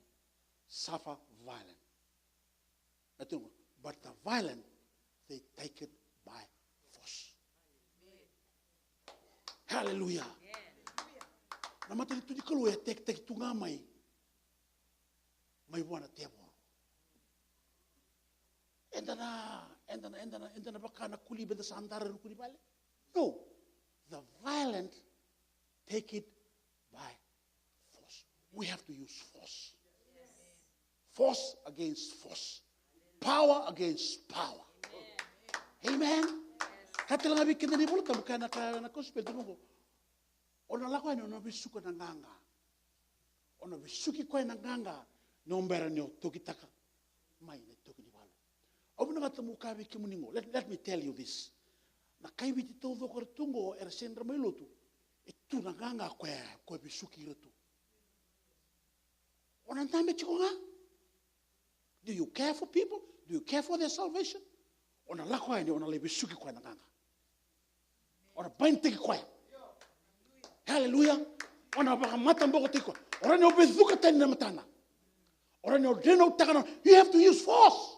suffer violence. But the violent, they take it by force. Hallelujah. Namata itu dikalu ya tek tunga mai wana tebo. Endana bakana kuli benda santara kuli bale. No, the violent take it by force. We have to use force. Force against force. Power against power. Amen. Kata lang bikin ni bulu tamu kana gospel tu. Ona lakwa ni ona bisuka na nganga. Ona bisuki kwa na nganga. Nombera ni tokitaka. Mai ni tokini balo. Obuna kata muka bikin muningo. Let me tell you this. Na kai biti todo kortungo era sendra mai lotu. Itu na nganga kwa bisuki rotu. Ona ntambe chikonga. Do you care for people? Do you care for their salvation? Ona lakwa ni ona lebisuki kwa na nganga. Ona baintiki kwa. Hallelujah. Ona baka mata mboko tiko. Ora ni obezuka tani na matana. Ora ni odeno takana. You have to use force.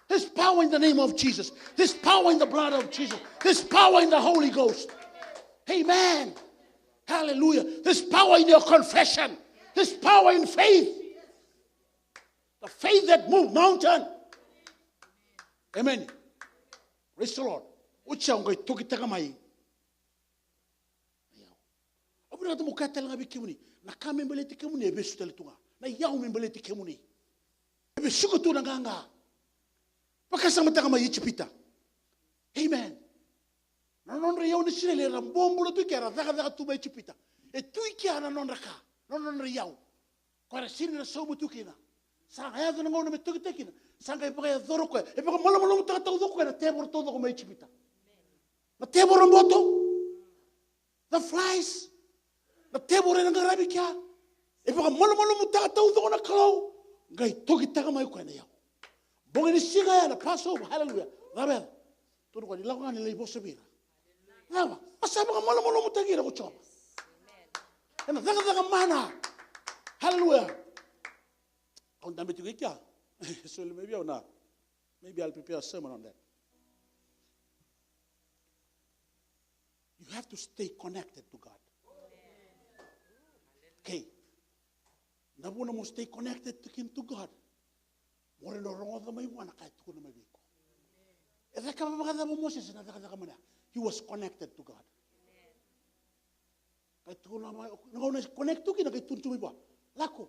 There's power in the name of Jesus. There's power in the blood of Jesus. There's power in the Holy Ghost. Amen. Hallelujah. There's power in your confession. There's power in faith. The faith that moves mountain. Amen. Praise the Lord. Ucha ngai tokitaka mai. Obuna tu mukata nga bikimuni. Na kame mbele tikimuni ebesu talitunga. Na yao mbele tikimuni. Ebesu ko tu nganga. Pakasa mataka mai chipita. Amen. Na nonre yao ni sile rambombo tu kera daga tu mai chipita. E tu ikia na nonra ka. Nonre yao. Kwa sini na sobu tu kina. Sanga ya zona ngona metukitekina. Sanga ipa ya zoro kwa. Ipa malo taka tau zoko na tebor todo ko mai chipita. Na tebor mboto. The flies. Na tebor na ngarabi kya. Ipa malo taka tau zoko na kalau. Ngai toki taka mai kwa na yao. Bonga ni singa ya na Passover. Hallelujah. Rabel. Todo kwa ni lako ngani leibo sabira. Nama. Asaba malo mutagira ko choba. Ena daga mana. Hallelujah. On dambe tu kya. So maybe I'll prepare a sermon on that. You have to stay connected to God. Okay. Nabuna mo stay connected to God. More no wrong than my one kay tukuna may biko. Esa ka maganda mo Moses na daga mana. He was connected to God. Kay tukuna may no connect to kina kay tuntumi ba. Lako.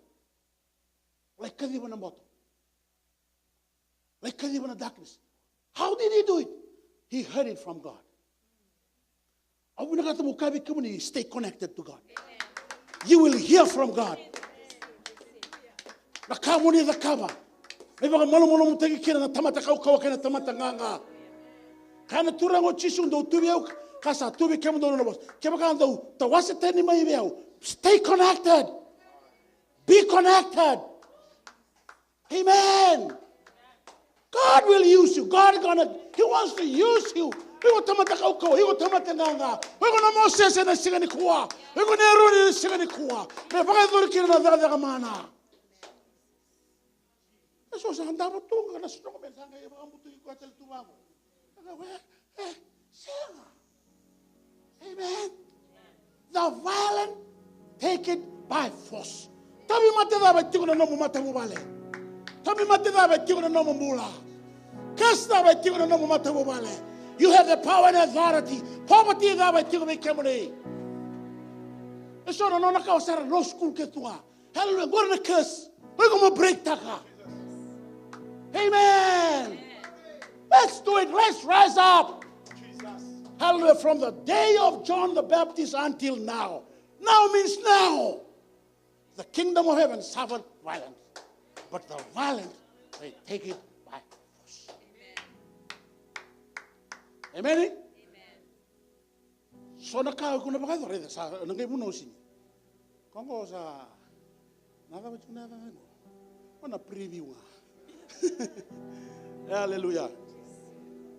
Like kadiba na moto. Like kadiba na darkness. How did he do it? He heard it from God. Abu nakata mo kabi kumuni, stay connected to God. You will hear from God. Nakamuni the kaba. May baka malo mo tagi kina na tamata kawa kina tamata nganga. Kana turango chisung do tubiao kasa tubi kemo do no bos. Kema kan do tawase tani mai biao. Stay connected. Be connected. Amen. God will use you. He wants to use you. He will tamata kauko. He will tamata nganga. We gonna Moses na sigani kuwa. We gonna Aaron na sigani kuwa. Me baka dori kina na daga mana. Eso sa handa mo tunga na sino ko mensanga e baka mutu ko atel tumago. Amen. The violent take it by force. Tabi mate da ba tiko na mo mate mo bale. Tabi mate da ba tiko na mo mula. Kasta ba tiko na mo mate mo bale. You have the power and authority. Poverty da ba tiko me kemone. Eso no na ka usara no school ke tua. Hallelujah. Go to the curse. We're going to break taka. Amen. Let's do it. Let's rise up. Hallelujah. From the day of John the Baptist until now. Now means now. The kingdom of heaven suffered violence. But the violent, they take it by force. Amen. Amen. So nakao ko na ba kayo rin sa nangay mo nosin. Kongo sa nada ba tuna na mo. Ona preview nga. Hallelujah.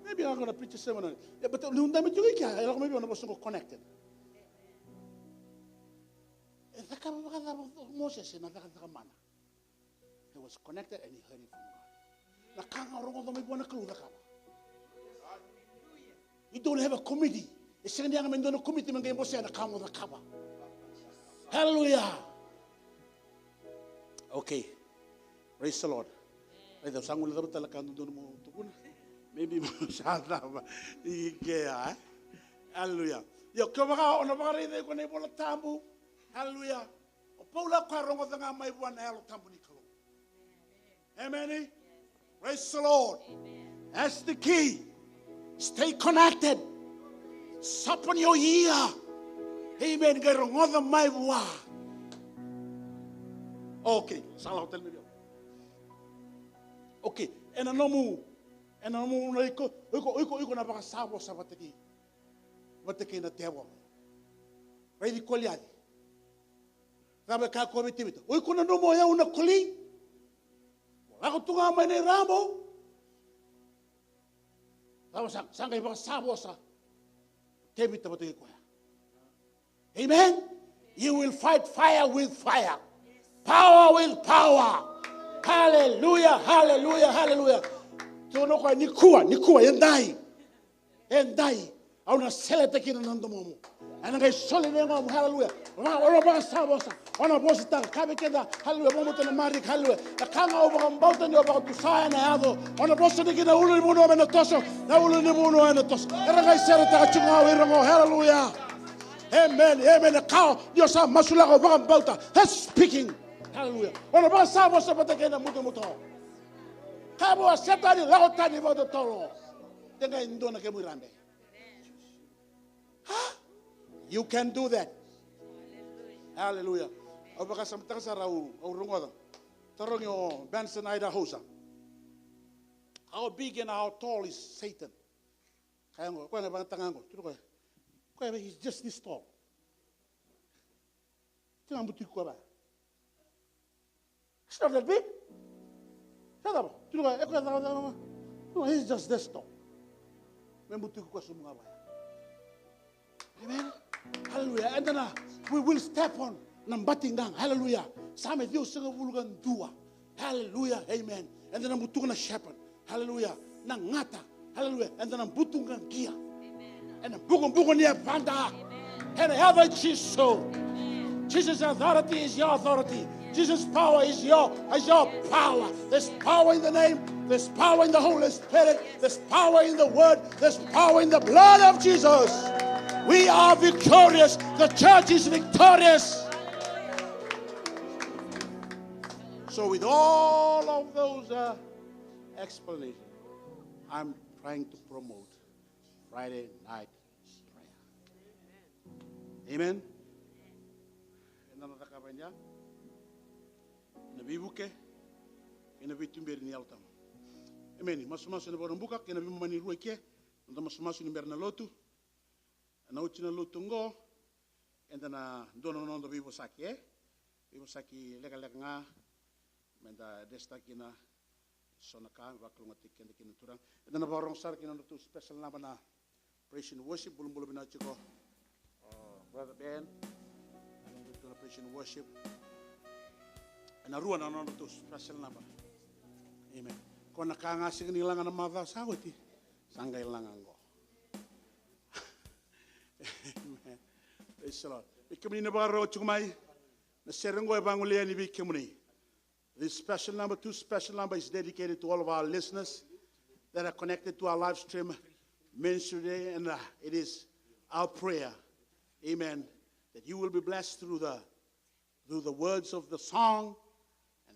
Maybe I'm going to preach a sermon on it. Yeah, but maybe I'm also connected. Moses he was connected and he heard it from God. You don't have a committee. Hallelujah. Okay. Praise the Lord. Maybe hallelujah. Yo kama ona bagare ko ne bola tambu. Hallelujah. Paula kwarongo nga mai buana elo tambu ni kalo. Amen. Praise the Lord. That's the key. Stay connected. Sapon yo ia. Amen. Garongo the mai bua. Okay. Salah hotel me. Okay. And anomu na iko na baka sabo sa bataki. Bataki na devil. Ready koliadi. Rabe ka ko bitimito. Iko na no mo ya una koli. Ako tunga mai ne rambo. Rabe sangay baka sabo sa tebita bataki ko. Amen. You will fight fire with fire. Power with power. Hallelujah, hallelujah, hallelujah. Tono kwa nikuwa endai au na selete kina nando momo ana ngai sole nengo hallelujah ona ba sabosa ona bosita kabe kenda hallelujah momo tona mari hallelujah na kanga oba mbauta ni oba kusaya na yado ona bosita kina ulu ni muno mena toso na ulu ni muno mena toso era ngai sere ta chunga wirango hallelujah amen amen ka yosa masula ko ba mbauta that's speaking hallelujah ona ba sabosa patakena muto Kabo setani lautani modo toro. Tenga indona ke murambe. You can do that. Hallelujah. Obaka samtang sarau urungoda. Torongyo Benson Ida Hosa. How big and how tall is Satan? Kayango, ko na bang tangango. Tulo ko. He's just this tall. Tinga buti ko ba. It's not that big. No, he's just this tall. Amen. Hallelujah. And then we will step on nambating down. Hallelujah. Same Dios sing vulgan dua. Hallelujah. Amen. And then I'm butungan shepherd. Hallelujah. Nangata. Hallelujah. And then I'm butungan kia. And I'm bugun niya panda. And ever Jesus. Jesus' authority is your authority. Jesus' power is your power. There's power in the name. There's power in the Holy Spirit. There's power in the Word. There's power in the blood of Jesus. We are victorious. The church is victorious. So with all of those explanations, I'm trying to promote Friday night prayer. Amen. Bibuke ina bitumberi ni altam amen masumasu na borombuka kina bimani rueke ndo masumasu ni berna lotu na uchina lotu ngo enda na dono ndo bibosaki bibosaki lega nga menda desta kina sonaka waklungati kina turang enda na borong sar kina tu special na bana praise and worship bulum bina chiko brother Ben to praise and worship. Na ruan na to special number. Amen. Kona kanga sing nilangan na mava sawati sangay langan go. Amen. Praise the Lord. Ikemni na bagaro chumay na serengo evangelia ni bikemni. This special number 2 special number is dedicated to all of our listeners that are connected to our live stream ministry today, and it is our prayer, amen, that you will be blessed through the words of the song,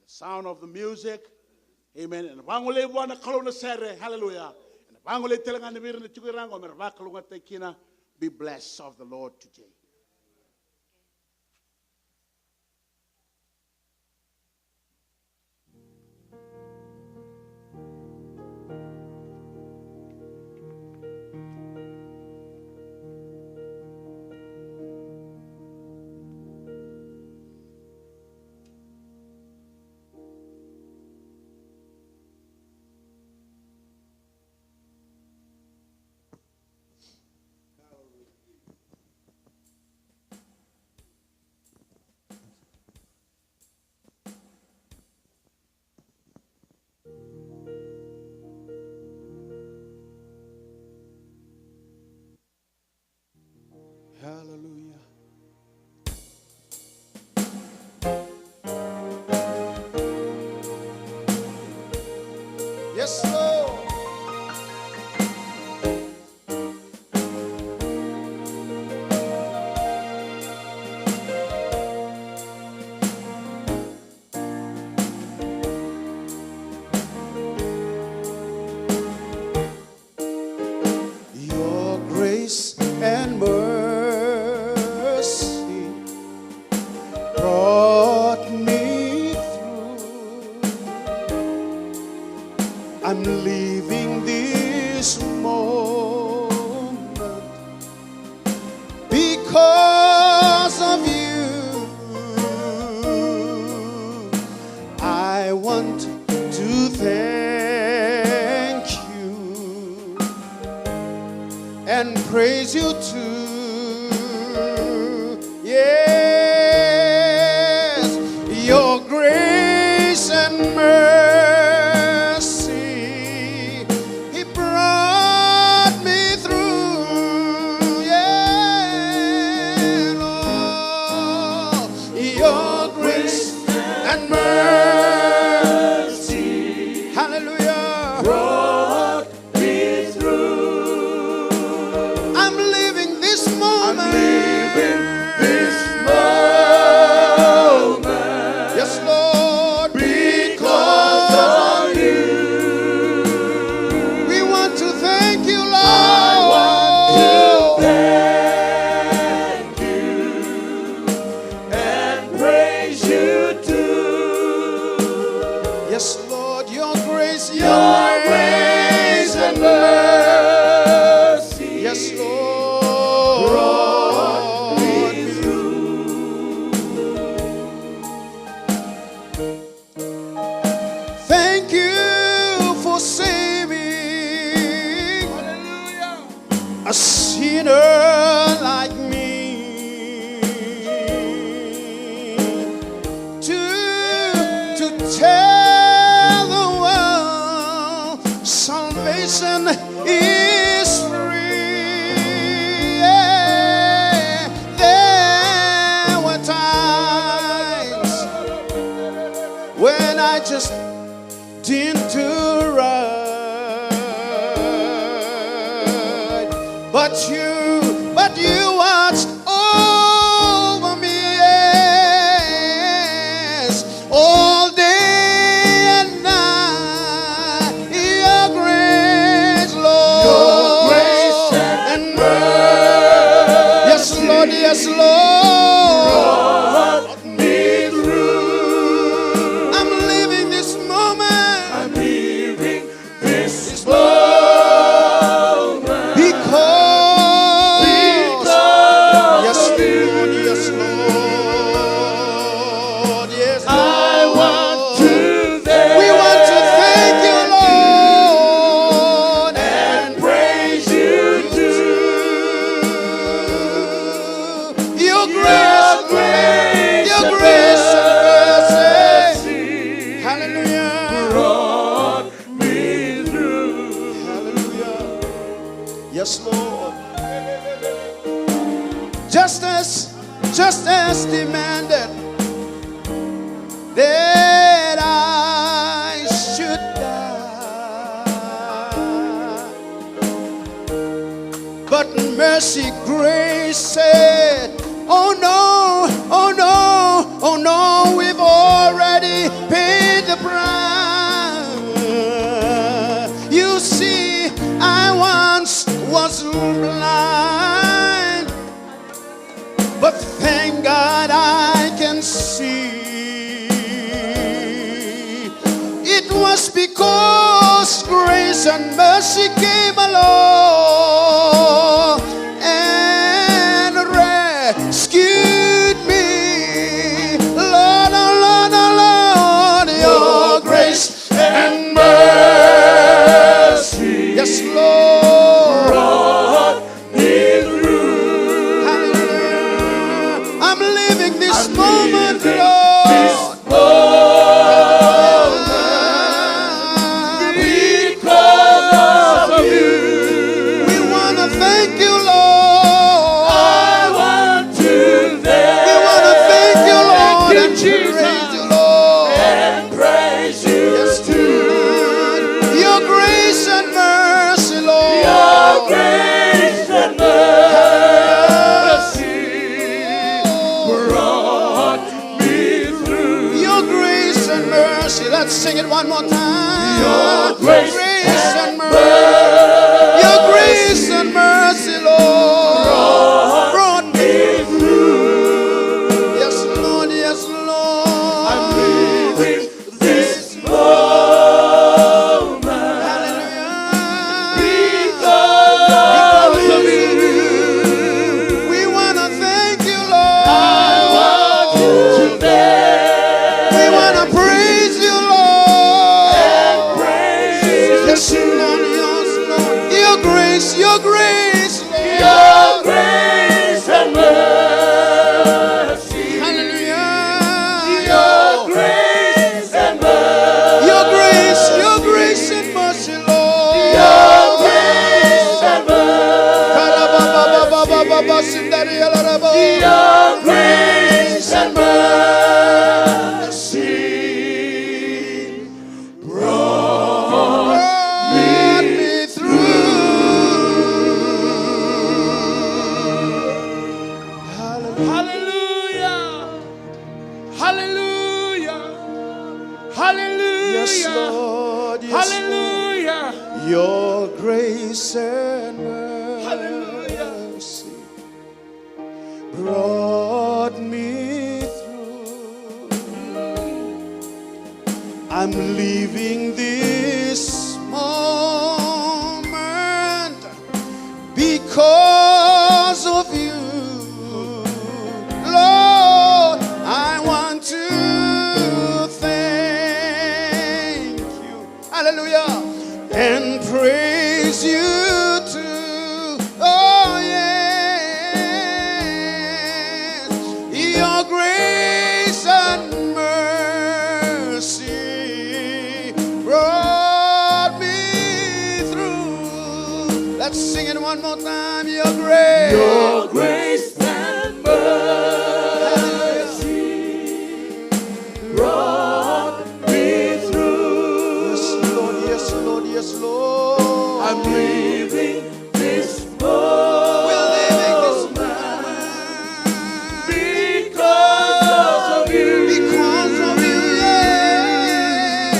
sound of the music. Amen. And bangole buana kalona sere. Hallelujah. And bangole telangani birne chukirango mervakalunga tekina. Be blessed of the Lord today. Hallelujah. Yes, Lord. Your grace and mercy brought me through. I'm leaving this moment because of you. I want to thank you and praise you too. Yes, your grace and mercy, He brought me through. Yeah, Lord, your grace and mercy, hallelujah, brought me through. I'm leaving this moment. I'm leaving this moment. Yes, Lord, Because of you. we want to thank you, Lord. I want to thank you and praise you too. Yes, Lord, your grace, Your grace and mercy, yes, Lord, brought me through. thank you for saving a sinner like me to tell the world salvation is free. Yeah. There were times when I just didn't do right, but you watched over me, yes, all day and night. Your grace, Lord, Your grace and mercy, yes, Lord, yes, Lord, brought me through. I'm leaving this moment. I'm leaving this moment Because yes, of you. Lord, yes, Lord, yes, Lord. I want to thank We want to thank you, Lord, and praise you too. your Your grace, grace your and grace and mercy. mercy Hallelujah, brought me through. hallelujah. Yes, Lord. Just as demanded that I should die, but mercy, grace said, oh no, oh no, oh no, we've already paid Just because grace and mercy came along and rescued me, Lord, oh Lord, oh Lord, your grace and mercy, yes, Lord, brought me through. hallelujah. I'm living this I'm moment, living Lord. this because of you. We want to thank you, Lord. I want to We want to thank you, Lord, you, and Jesus. praise you, Lord. and praise you Yes, too. your grace and mercy, Lord. Your grace and mercy brought me through. Your grace and mercy. Let's sing it one more time. Your grace and mercy. Your grace and mercy, Lord, brought me through. Yes, Lord. Yes, Lord. I'm living this moment Hallelujah. because of you. We want to thank you, Lord. I want to thank We want to praise you, Lord. praise Yes, Lord, yes, Lord. Your grace, Lord. your grace and mercy. Hallelujah. Your grace and mercy. Your grace and mercy, Lord. Your grace and mercy. Your grace and mercy brought me through. Hallelujah. Hallelujah. Hallelujah. Yes, Lord. Yes, Hallelujah. Lord. Your grace and Hallelujah. mercy brought me through. I'm leaving this moment because of you, Lord. I want to thank you, hallelujah, and praise you too. Oh yes, your grace and mercy brought me through. Let's sing it one more time. Your grace. Your grace and mercy brought me through. Yes, Lord, yes, Lord, yes, Lord. I'm leaving this moment. We're living this because of you. because of you, yeah.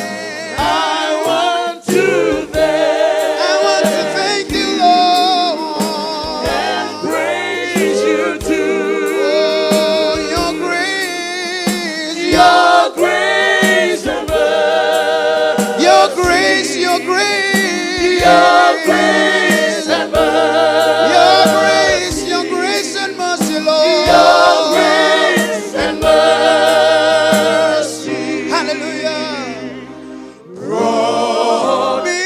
I want to I want to thank you, Lord, and praise you too. oh, your grace, Your grace and mercy. your grace, your grace, Your grace and mercy. your grace and mercy, Lord. Your grace and mercy Hallelujah. brought Me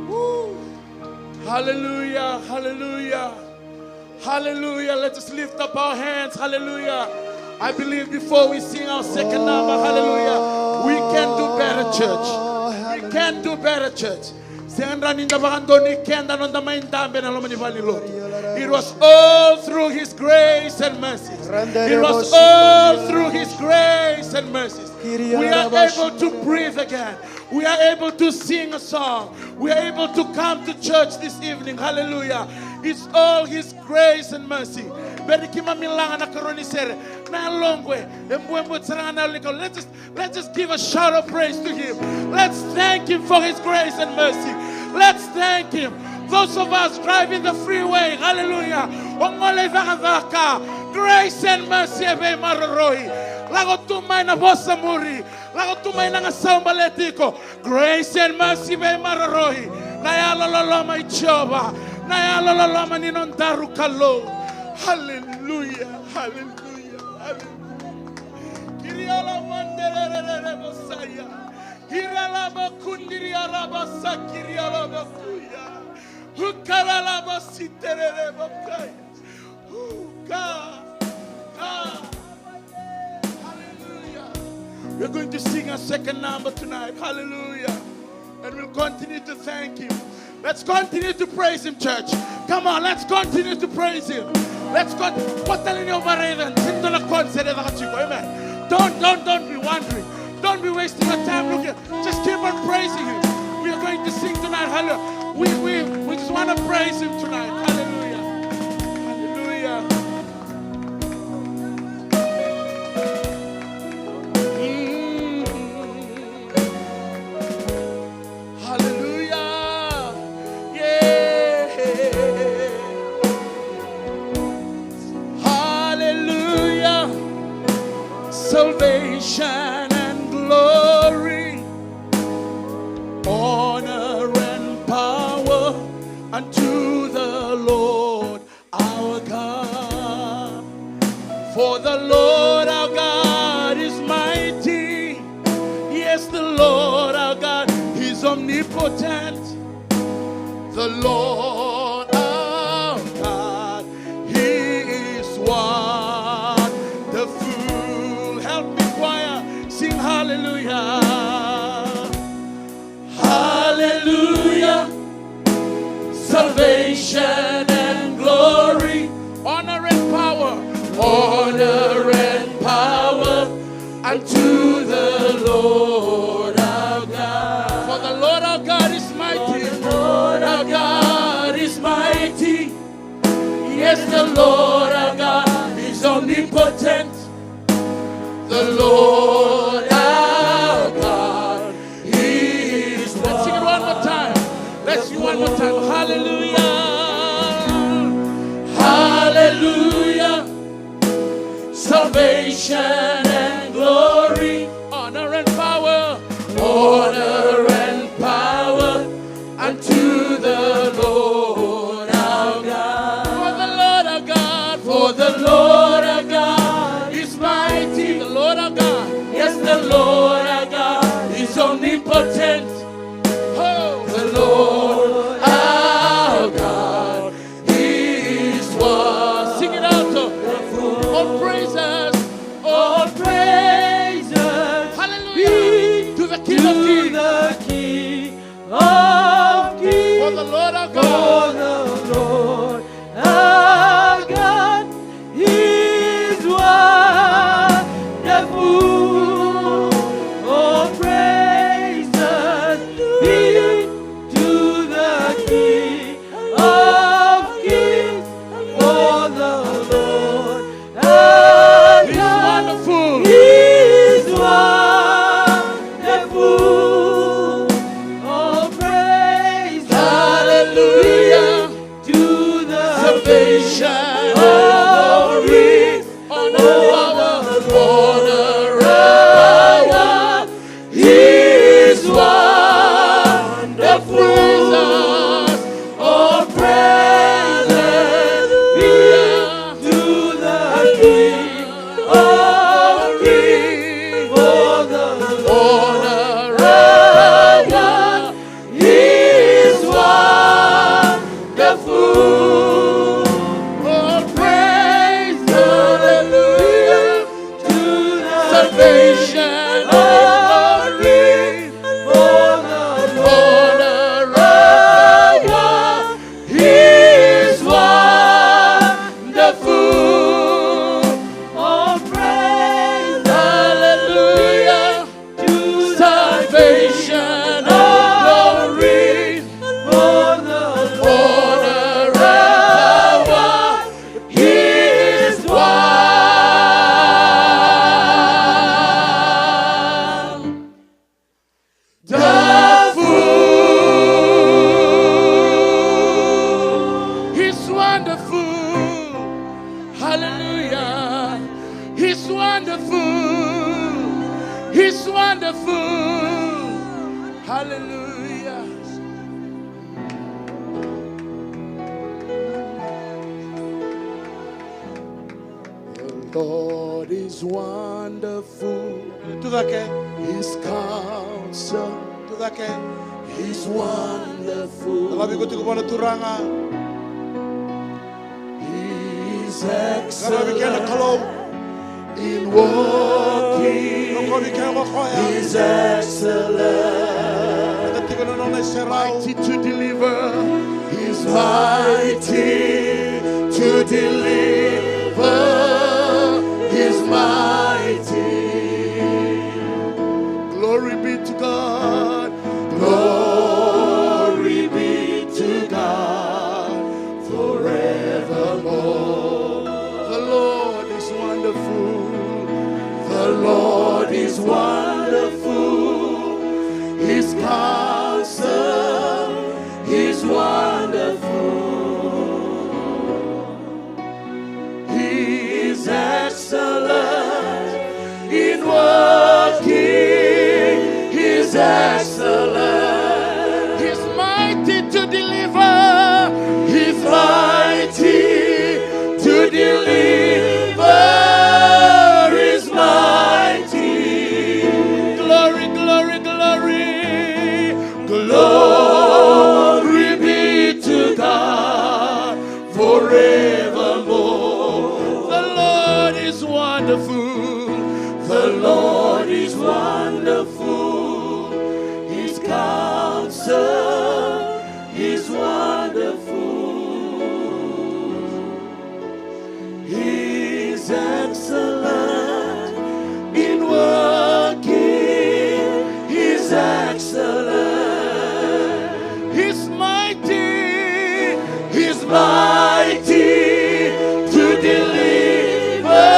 through. Hallelujah, hallelujah, hallelujah. Let us lift up our hands, hallelujah. I believe before we sing our second number, hallelujah, we can do better, church. We can do better, church. It was all through His grace and mercies. It was all through His grace and mercies. We are able to breathe again. We are able to sing a song. We are able to come to church this evening. Hallelujah. It's all His grace and mercy. Let's just give a shout of praise to Him. Let's thank Him for His grace and mercy. Let's thank Him. Those of us driving the freeway, hallelujah, Ongole vaka. Grace and mercy ave maroroi. Lago tumai na vosa muri. Lago tumai na ngasamba letiko. Grace and mercy ave maroroi. Na ya loloma Jehova. Na ya loloma ninondaru kalo. Hallelujah. Hallelujah. Hallelujah. Kiriala mandelele bosaya. Hirala bakundiria rabasa kiriala bakuya. Hukarala basiterele bakaya. God. Hallelujah. We're going to sing a second number tonight. Hallelujah. And we'll continue to thank Him. Let's continue to praise Him, church. Come on, let's continue to praise Him. Let's go. Amen. Don't be wondering. Don't be wasting your time looking. Just keep on praising Him. We are going to sing tonight. Hallelujah. We just want to praise Him tonight. Hallelujah. Hallelujah. Hallelujah. Yeah. Hallelujah. Salvation and glory, honor and power unto the Lord our God. For the Lord our God is mighty. Yes, the Lord our God is omnipotent. The Lord our God, He is wonderful. Help me, choir, sing hallelujah. Hallelujah. Salvation and glory, honor and power unto the Lord our God. For the Lord our God is mighty. The Lord our God is mighty. Yes, the Lord our God is omnipotent. The Lord our God, He is. Let's sing it one more time. Let's sing it one more time. Hallelujah. Hallelujah. Salvation and glory, honor and power unto the Lord our God. For the Lord our God is mighty. The Lord our God, yes, the Lord our God is omnipotent. Oh, the Lord our God, He is one. Sing it out. All praises, all praises. Hallelujah. He's wonderful. He's wonderful. Hallelujah. The Lord is wonderful. His counsel. He's wonderful. He's excellent in walking. He's excellent. Mighty to deliver. He's mighty to deliver. He's mighty. Glory be to God. Glory be to God forevermore. The Lord is wonderful. The Lord is wonderful. His counsel is wonderful. He is excellent in working. He's excellent. He's mighty to deliver. He's mighty to deliver. He's mighty. Glory, glory, glory. Glory be to God forevermore. The Lord is wonderful. The Lord is wonderful. His counsel is wonderful. He's excellent in working. He's excellent. He's mighty. He's mighty to deliver.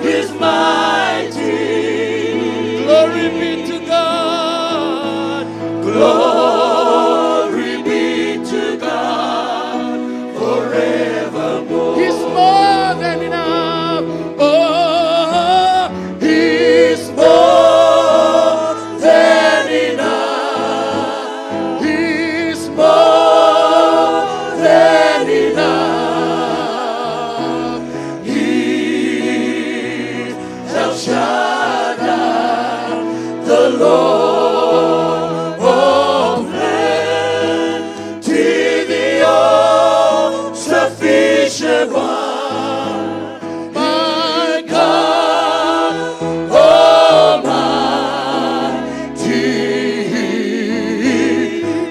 He's mighty. Glory be to God. Glory be to God forevermore. He's more than enough. Oh, He's more than enough. He's more than enough. He's El Shaddai, the Lord of plenty, the all-sufficient one. My God Almighty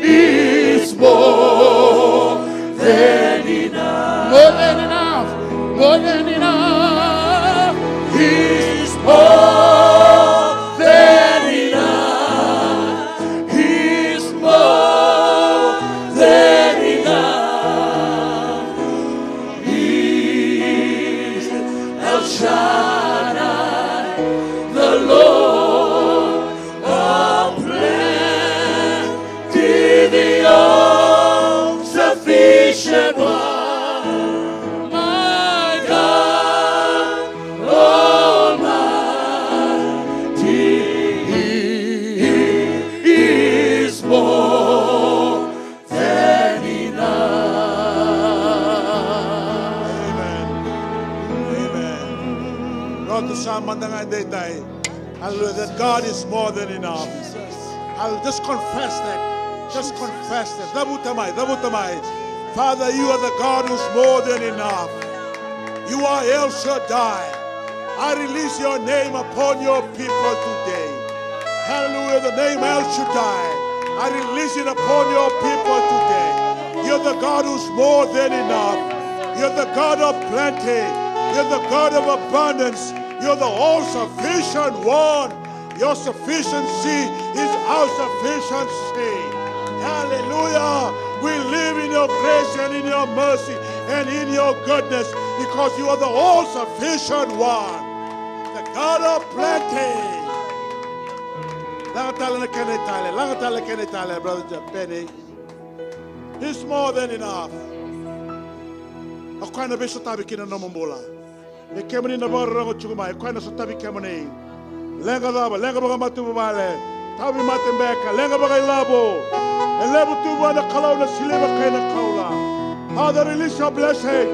is more than enough. More than enough. More than enough. He's more than enough. He's more than enough. He's El Shaddai, the Lord of plenty, the all-sufficient one. My God Almighty is more than enough. Amen. God to Samandanga Daytay. Hallelujah. That God is more than enough. I'll just confess that. Just confess that. Dabutamai, dabutamai. Father, you are the God who's more than enough. You are El Shaddai. I release your name upon your people today. Hallelujah. The name El Shaddai. I release it upon your people today. You're the God who's more than enough. You're the God of plenty. You're the God of abundance. You're the all-sufficient one. Your sufficiency is our sufficiency. Hallelujah. We live in your grace and in your mercy and in your goodness because you are the all-sufficient one. The God of plenty. Langatala kenetale, brother Penny. He's more than enough. Ako na beso tabi kina no mambola. E kemani na barango chukuma. Ako na so tabi kemani. Lenga daba, lenga baga matu bale. Tabi matu beka, lenga baga ilabo. Elebo tu wana kalau na sileba kaina kaula. Father, release your blessing.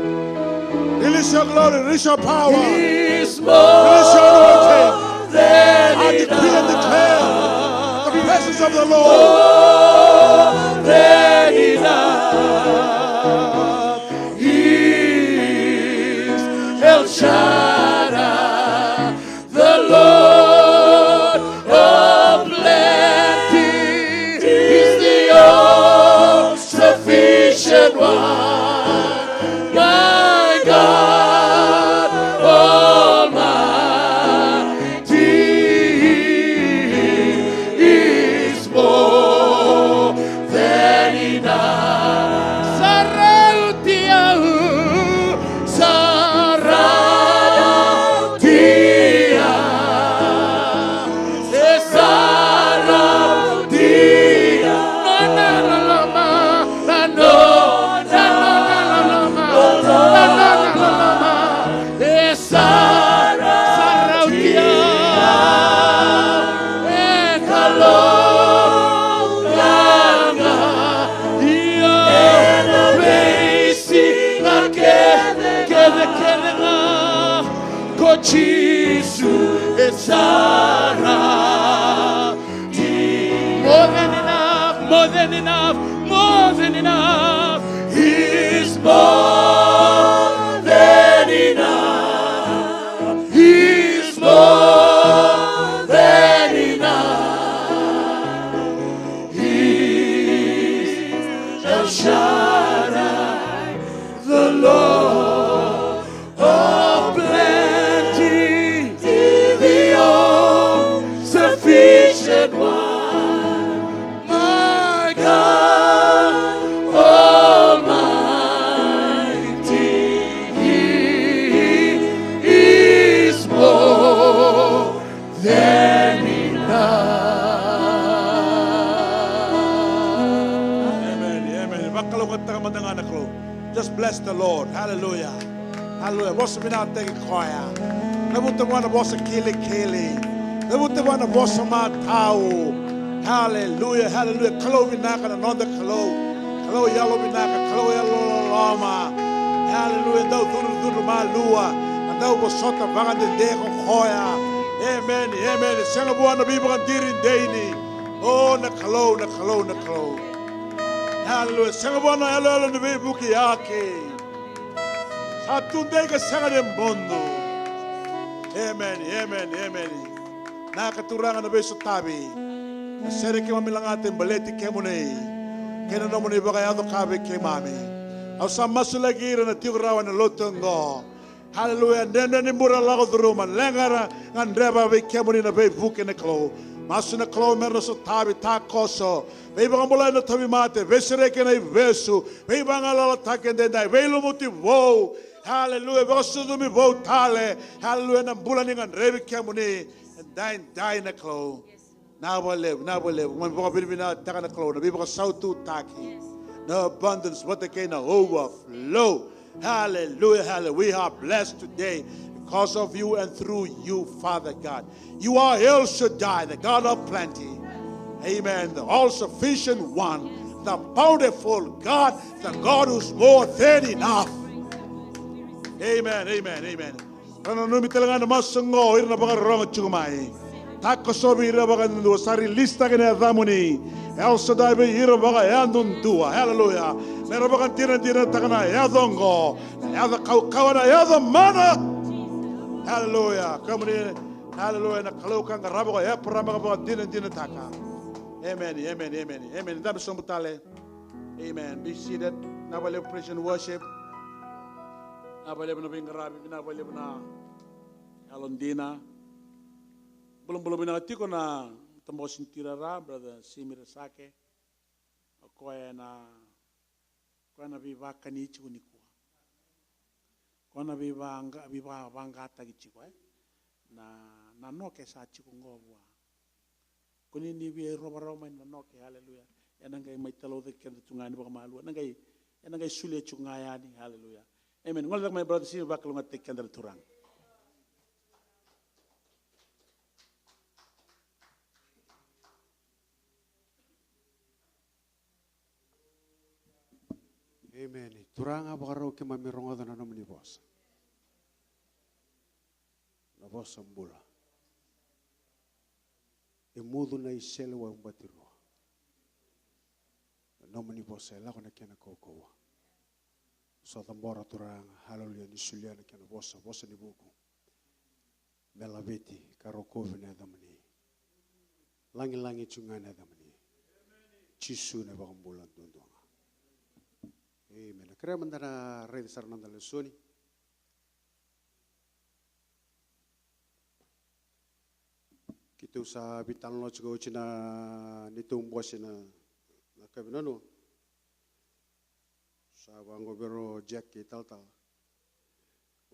Release your glory, release your power. He's Release your anointing. more than I decree and declare the presence of the Lord. more than enough. He's El Shaddai, the Lord of plenty. He's the all-sufficient one, my God Almighty. Is more than enough. Sarautia, Sarautia, Sarautia. Na na na na na no, na na na na na na na. Sarautia, Ekalo. Jesus is Sarah. More than enough, more than enough, more than enough. He's more than enough. He's more than enough. He's El Shaddai, the Lord of plenty, the all-sufficient one, my God Almighty. He is more than enough. Amen. Amen. Just bless the Lord. Hallelujah. Hallelujah. Bossa binateng koya. Nabutawan bossa kili. Nabutawan bossa matao. Hallelujah. Hallelujah. Kalo binaka na nonda kalo. Kalo yalo binaka. Kalo yalo lama. Hallelujah. Dau duru malua. Dau bosota bangan de deko koya. Amen. Amen. Senga buana bibukan diri deini. Oh na kalo. Hallelujah. Senga buana yalo na bibuki yake. Atundega sanga de mundo. Amen. Nakaturangan na beso tabi. Sere ke mamilang atin baleti ke mune. Kena no mune bagayado kabe ke mami. Au sa masulagira na tiurawa na lotongo. Hallelujah. Nenda ni mura lago druma. Lengara ngandreba be ke mune na be buke na klo. Masu na klo merno so tabi ta koso. Be bagambula na tabi mate. Vesere ke na vesu. Be bangala takende dai. Be lumuti wo. Hallelujah. Vosudumi votale. Hallelujah. Na mbula ningan revi kemuni. And dine na klo. Now we live. When we believe in our taka na klo. Na biba ka sautu taki. No abundance. What they can overflow. Hallelujah. We are blessed today because of you and through you, Father God. You are El Shaddai, the God of plenty. Amen. The all-sufficient one. The bountiful God. The God who's more than enough. Amen. Karena numi talaga na masungo ira na baka rongo chumai. Tako sobi ira baka ndu sari lista kene adamuni. El Shaddai be ira baka yandun tua. Hallelujah. Mera baka tira takana yadongo. Yada kawana yada mana. Hallelujah. Kamuni hallelujah na kalau kang rabo ya perama baka tira taka. Amen. Dami sombutale. Amen. Be seated. Now we live praise and worship. Nabalib na bingarabi, nabalib na Alondina. Belum binatiko na tambosin tirara, brother Simi Rasake. Ako ay na viva kanichi unikwa. Ko na viva vangata gichiko na noke sa chiko ngobwa. Kuni ni vi roba na noke hallelujah. Yanangay may talo de kenda tungani baka malu. Yanangay sule chungayani hallelujah. Amen. Ngol dak my brother Simi bakal ngatik kandal turang. Amen. Turang apa karo ke mami rongo dan anam ni bos. Na bos sambula. Emudu na isele wa umbatiru. Anam ni bos ela kona kena kokowa. So tambora turang haleluya ni sulia na kena bosa ni buku. Melaveti karo kovene damani. Langi-langi cungana damani. Cisu na bakambulan tunduang. Amen. Kaya mandana rey sarnanda lesoni. Kita usah bitan lo juga ucina nitung bosina na kabinano. Sa bango bero jack tal.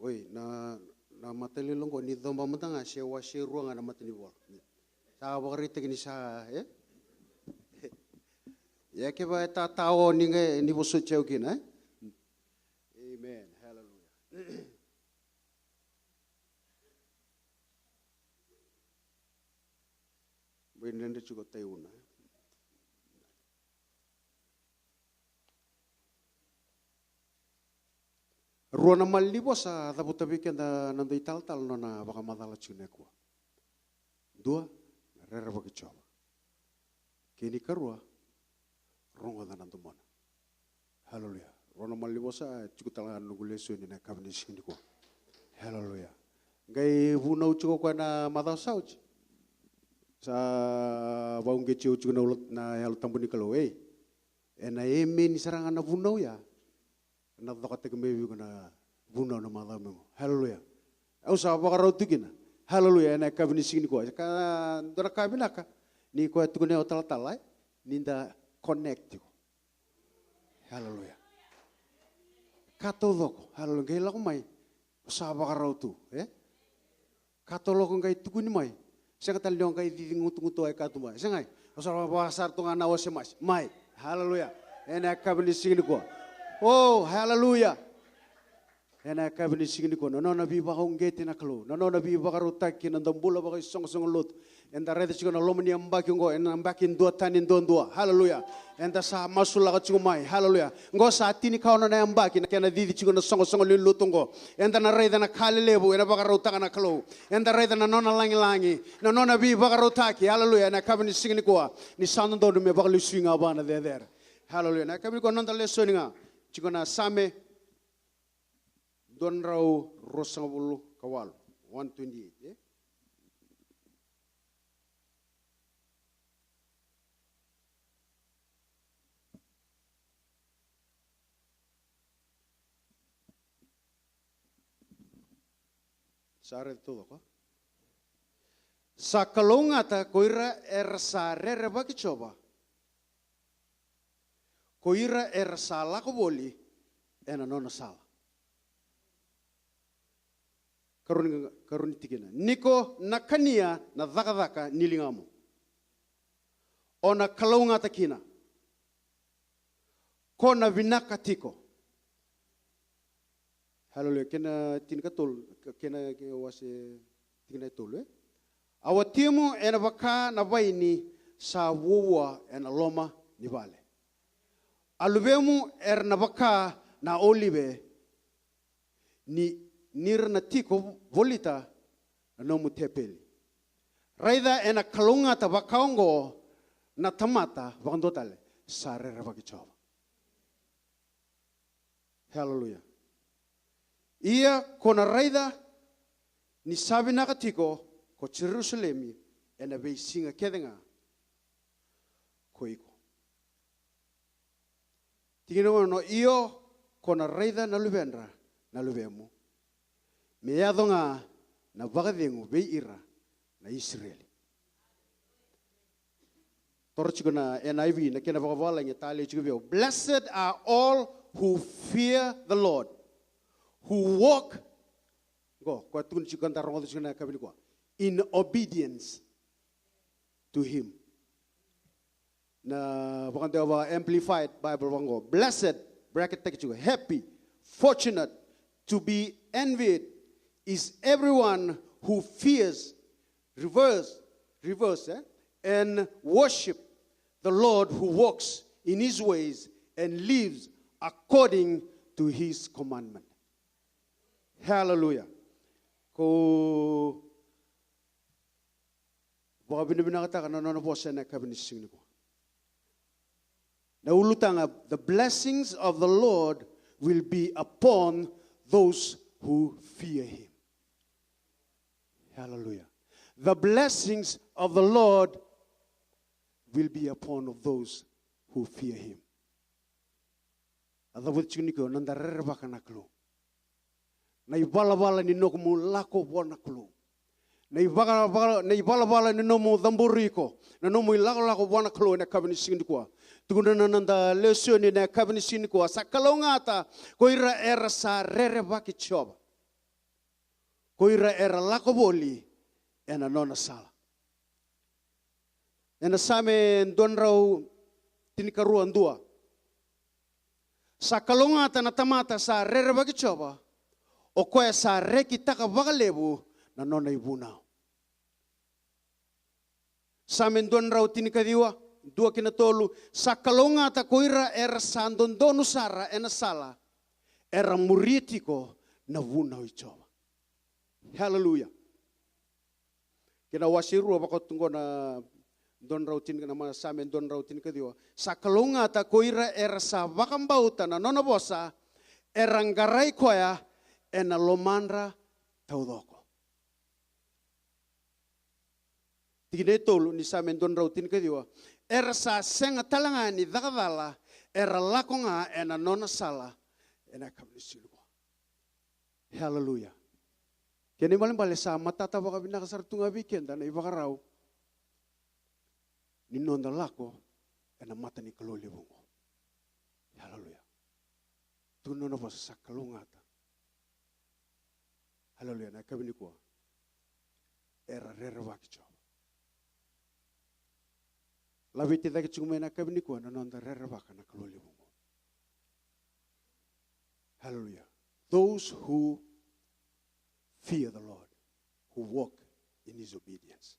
Oi na mateli longo ni domba matanga sewa ruang na mateni bol. Sa bagari tegini sa ya ke ba ta tao ni nge ni bosu cheu kina. Amen. Hallelujah. Benende chuko tayuna. Ruana malli bosa da butabi kenda nando tal nona baka madala chune ko. Dua rera baki choba. Kini karua rongo dan antumona. Haleluya. Rono malibosa cukutala nugulesu ni na kabini sini ko. Haleluya. Gai vunau cuko ko na madau sauj. Sa baung kecil cuko na ulat na halu tambuni kalau ena ni serangan na vunau ya. Na dokate kemewi ko na vunau na madau mengo. Haleluya. Au sa bakarau tukina. Haleluya na kabini sini ko. Ka dora kabinaka ni ko tukune otal talai ninda connect ko. Haleluya. Katoloko, haleluya. Gay lako may usaba ka raw tu, Katoloko ngay tukuni may. Siya kataliong kay didingutunguto ay katumay. Siya ngay, usaba bakasar to nga nawa siya mas. May, haleluya. Ena kabilising ko. Oh, haleluya. Ena kabilising ko. Nono na biba kong gete na kalo. Nono na biba ka rutak kinandambula ba kayo song lot. And the rest is going to lomani ambaking go and I'm back in dua tanin dua. Hallelujah. And the sa masula kachumai. Hallelujah. Go sa tini kauna na ambaking kaya na didi chigo na songo lutungo. And the nareda na kalelebu and bagarota na kalo. And the reda na nona langi. Na nona bi bagarotaki. Hallelujah. Na kabini singini ko ni sanando me bagalu swinga bana there. Hallelujah. Na kabini ko nanda lesoni nga chigo na same don raw rosangabulu kawal 128. Sare todo ko. Sa kalongata koira sa rere baki choba. Koira sa lako boli ena nona sala. Karuni tikina. Niko nakania na dhaka nilingamo. Ona kalongata kina. Kona vinaka tiko. Haleluya, kena tinkatul, kena wase tingna tulu. Awatimu ena baka na baini sa wuwa ena loma ni vale. Alubemu na baka na olive ni nirna tiko volita na nomu tepeli. Raida ena kalunga ta bakaongo na tamata bakandotale sa rera bakichawa. Hallelujah. Ia kona raida ni sabi nakatiko ko Jerusalemi ena bei singa kedenga ko iko. Tingino no io kona raida na lubendra na lubemu. Meado nga na bagadengu bei ira na Israeli. Torchiko na NIV na kena bagavala nga tali chiko. Blessed are all who fear the Lord, who walk in obedience to Him. Na Amplified Bible, blessed, bracket text, happy, fortunate, to be envied is everyone who fears, reverse, and worship the Lord, who walks in his ways and lives according to his commandment. Hallelujah. Ko baka binibinakata ka na po siya na kabinising ko. Naulutang, the blessings of the Lord will be upon those who fear him. Hallelujah. The blessings of the Lord will be upon those who fear him. Adawit chuniko nandarerba kanaklo. Na ibala-bala ni nokumu lako wanaklo. Na ibala-bala ni nomu damburiko. Na nomu lako wanaklo na kabini sindikwa. Tuguna nanda lesio ni na kabini sindikwa. Sa kalongata koira era sa rereba kichoba. Koira era lako boli ena nona sala. Ena same donrau tinikaruan dua. Sa kalongata na tamata sa rereba kichoba. O koe sa reki taka wakalebu na nona ibunao. Sa mendon rau tinikadiwa, dua kinatolu, sa kalongata koira era sa andondonu sara ena sala, era muritiko na vunao ichoba. Hallelujah. Kina wasiru bako tunggo na don rau tin kana sa mendon rau tinikadiwa. Sa kalongata koira era sa wakambauta na nona bosa, erangarai koya, ena lomandra taudoko. Tigine tolu ni sa mendon rautin kadiwa. Era sa senga talangani dakadala era lakonga ena nona sala ena kabnisilwa. Hallelujah. Kini malam bale sa matata baka binakasar tunga weekend na ibakarau. Ni nonda lako ena mata ni kaloli bungo. Hallelujah. Tunono basa sa kalungata. Hallelujah, na kabini kuwa. Era rerwa kichoba. Labiti daki chungume na kabini kuwa na nonda rerwa kana kaloli bungo. Hallelujah. Those who fear the Lord, who walk in his obedience.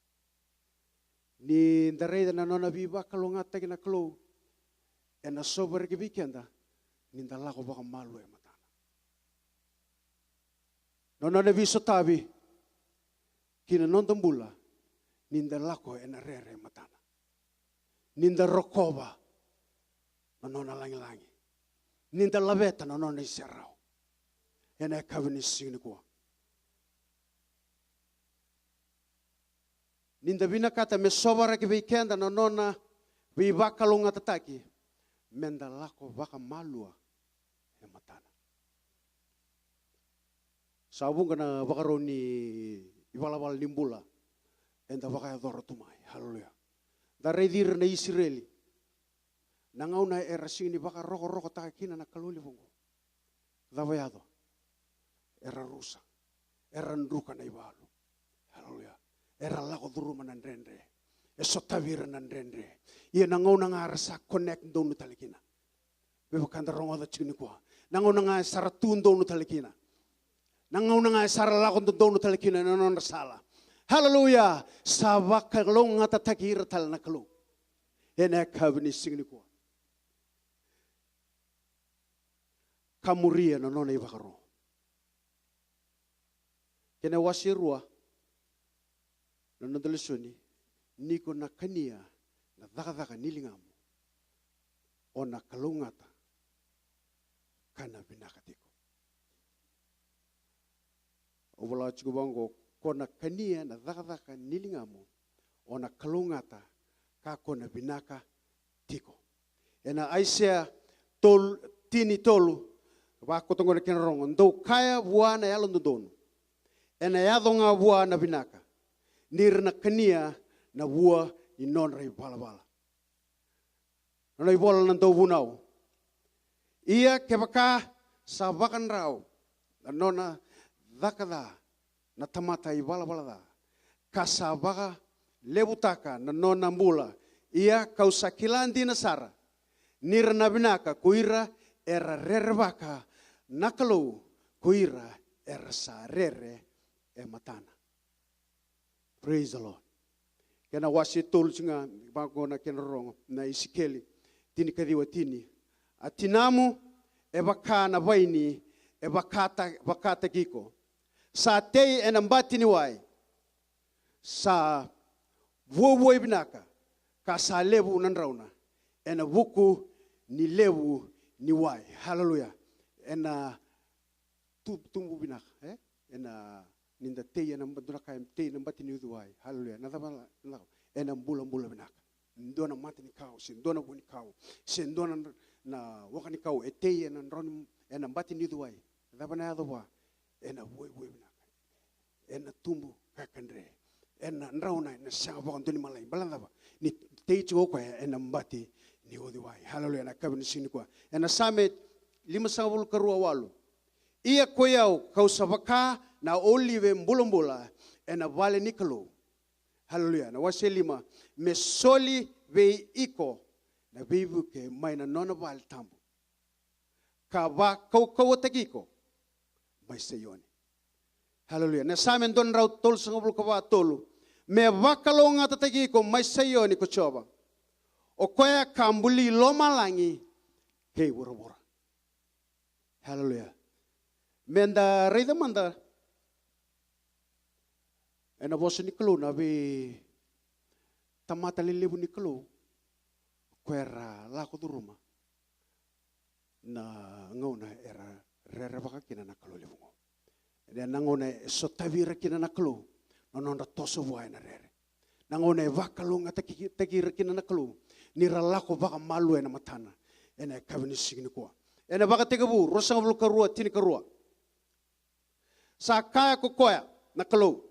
Ni ndarei na nona biba kalongata kina klo. Ena sober kibikenda. Ni ndalako baka malu ema. Nona na viso tabi, kina nonton bula, ninda lako ena rere matana. Ninda rokoba, nona langi-langi. Ninda labeta, nona iserao. Ena kavini sini kuwa. Ninda binakata me sobara ki weekenda, nona vivakalunga tataki, menda lako baka malua e matana. Sabung kana bakaro ni ibalabal nimbula enda bakaya doro tumai. Haleluya. Dari dir na Israeli. Nangau na era sini baka roko taka kina na kaluli bungo. Davayado. Era rusa. Era nduka na ibalu. Haleluya. Era lako duruma na ndrendre. Esotavira na ndrendre. Ia nangau na nga rasa connect donu talikina. Bebo kanda rongo da chini kwa. Nangau na nga saratun donu talikina. Nangaw na nga sara lakon dono talikina na non sala. Hallelujah. Sa kalong nga tatakira tal na kalong. Ena kabini singni ko. Kamuria na non ibakaro. Kena wasirua na nondalusoni niko na kania na daka nilingamu. O na kalongata kana binakatiko. Wala chikubango kona kania na daka nilingamu ona kalungata ka kona binaka tiko. Ena Aisea tini tolu wa kotongo na kinarong ndo kaya bua na yalo ndodonu. Ena yadonga bua na binaka. Nir na kania na bua inon rai bala. Nana ibola na ndo bunau. Ia kebaka sa bakan rao. Nona dakada na tamata ibala da kasabaka lebutaka na nona mbula ia kausakilandi na sara nira na binaka kuira era rerbaka nakalo kuira sa rere matana. Praise the Lord. Kena wasi tol singa bagona kena rongo na isikeli tini kadiwa tini atinamu baka na vaini bakata kiko sa tei enambati ni wai sa vuo binaka ka sa levu nanrauna ena vuku ni levu ni wai. Hallelujah. Ena tumbu binaka ena ninda tei enambaduna kaim tei enambati ni wai. Hallelujah. Nadabala ena mbula binaka ndona mati ni kau sindona buni kau sindona na wakani kau etei ena ron ena mbati ni wai. Nadabana adwa ena vuo binaka ena tumbu kakandre ena nrauna na sanga bakon tuni malai balanda ni tei chuo kwa ena mbati ni odiwai. Hallelujah. Na kabini sini kwa ena same 5 karua walu ia koyau kau sabaka na olive mbulambula ena vale nikalo. Hallelujah. Na wase 5 mesoli ve iko na vivu ke maina nona val tambu ka va kau takiko mai seyoni. Hallelujah. Na same don rau tol sangabul ka va tolu me vakalo ngata takiko mai seyoni ko choba o koya kambuli lomalangi ke wura. Hallelujah. Menda rida manda ena bosu niklo na be tamata lelebu niklo kwera lako tu rumah na ngona era rere baka kina na kalo lebu ena ngona sotavira kina na kalo nononda toso wa ena rere ngona vakalo ngata kira kina na kalo ni ralako baka malu ena matana ena kabini signi kwa ena baka tegabu rosang bulu karua tini karua sakaya kokoya na kalo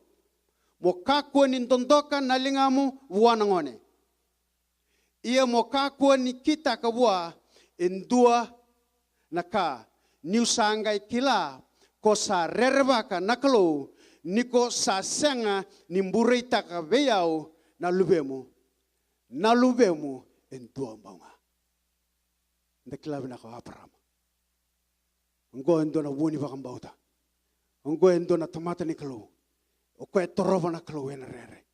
mokakua ni ntondoka na lingamu vuana ngone ia mokakua ni kita kabua endua naka niusangai kila ko sa rerebaka nakalo niko sa senga nimbureita ka veyau na lubemu endua maunga ndekla bina ko Abraham ngo endo na woni vakambauta ngo endo na tamata nikalo o ko torova na kalo ena rere.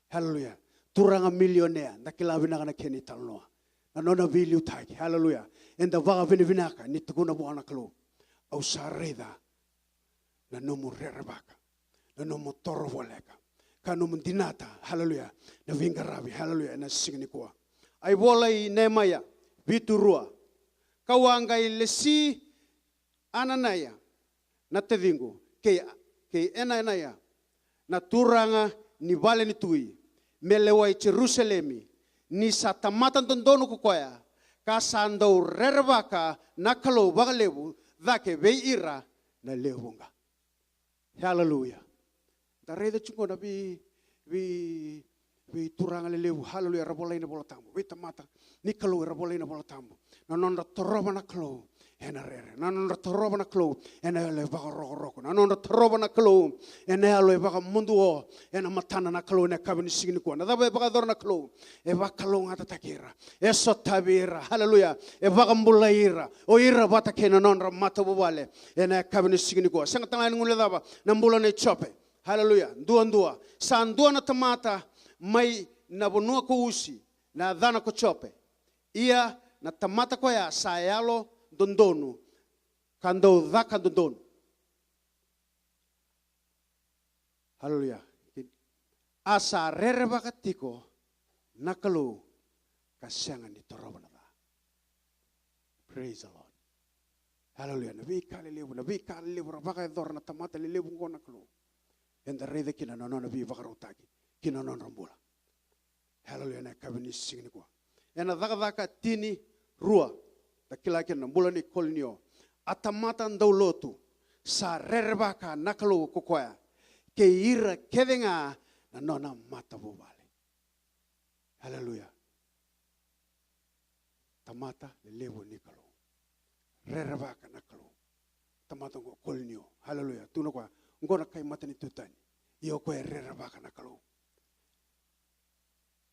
Hallelujah. Turanga milionea ndakila bina kana keni talnoa na nona vili utaki. Hallelujah. Enda vaga vinaka ni tukuna buana kalo au sareda na nomu rere baka na nomu torova leka kanomu dinata. Hallelujah. Na vingarabi. Hallelujah. Na signi kwa ai volai nemaya viturua kawangai lesi ananaya na tevingu ke enaya na turanga ni vale ni tui melewai Jerusalemi ni satamata tondono kukoya kasando rerbaka nakalo bagalebu dake veira na lewunga. Hallelujah. Dareda chungo na vi turanga lewu. Hallelujah. Rabolai na bolatambo vi tamata nikalo rabolai na bolatambo na nonda toroba nakalo ena rere nanonda toroba nakalo ena le vaga roko nanonda toroba nakalo ena le vaga munduo ena matana nakalo na kabini signi kwa na dabe vaga dor nakalo e vakalo ngata takira e sotabira. Hallelujah. E vaga mbulaira o ira bata kena nonda mata bobale ena kabini signi kwa sanga tanga ngule daba na mbula ne chope. Hallelujah. Ndua sandua na tamata mai na bonua ko usi na dana ko chope ia na tamata ko ya sayalo dondonu kando dhaka dondonu. Hallelujah. Asa rere bakatiko nakalo kasyanga ni torobana. Praise the Lord. Hallelujah. Nabi kali lebu baka dor na tamata lebu ko nakalo enda rede kina no nabi bakarotaki kina no rambula. Hallelujah. Na kabini singni kwa ena dhaka tini rua takila kina mbula ni kolnio atamata ndaulotu sa rerbaka nakalo kokoya ke ira kedenga na nona mata bobale. Hallelujah. Tamata lebu nikalo rerbaka nakalo tamata ngo kolnio. Hallelujah. Tuno kwa ngona kai mata ni tutani iyo kwa rerbaka nakalo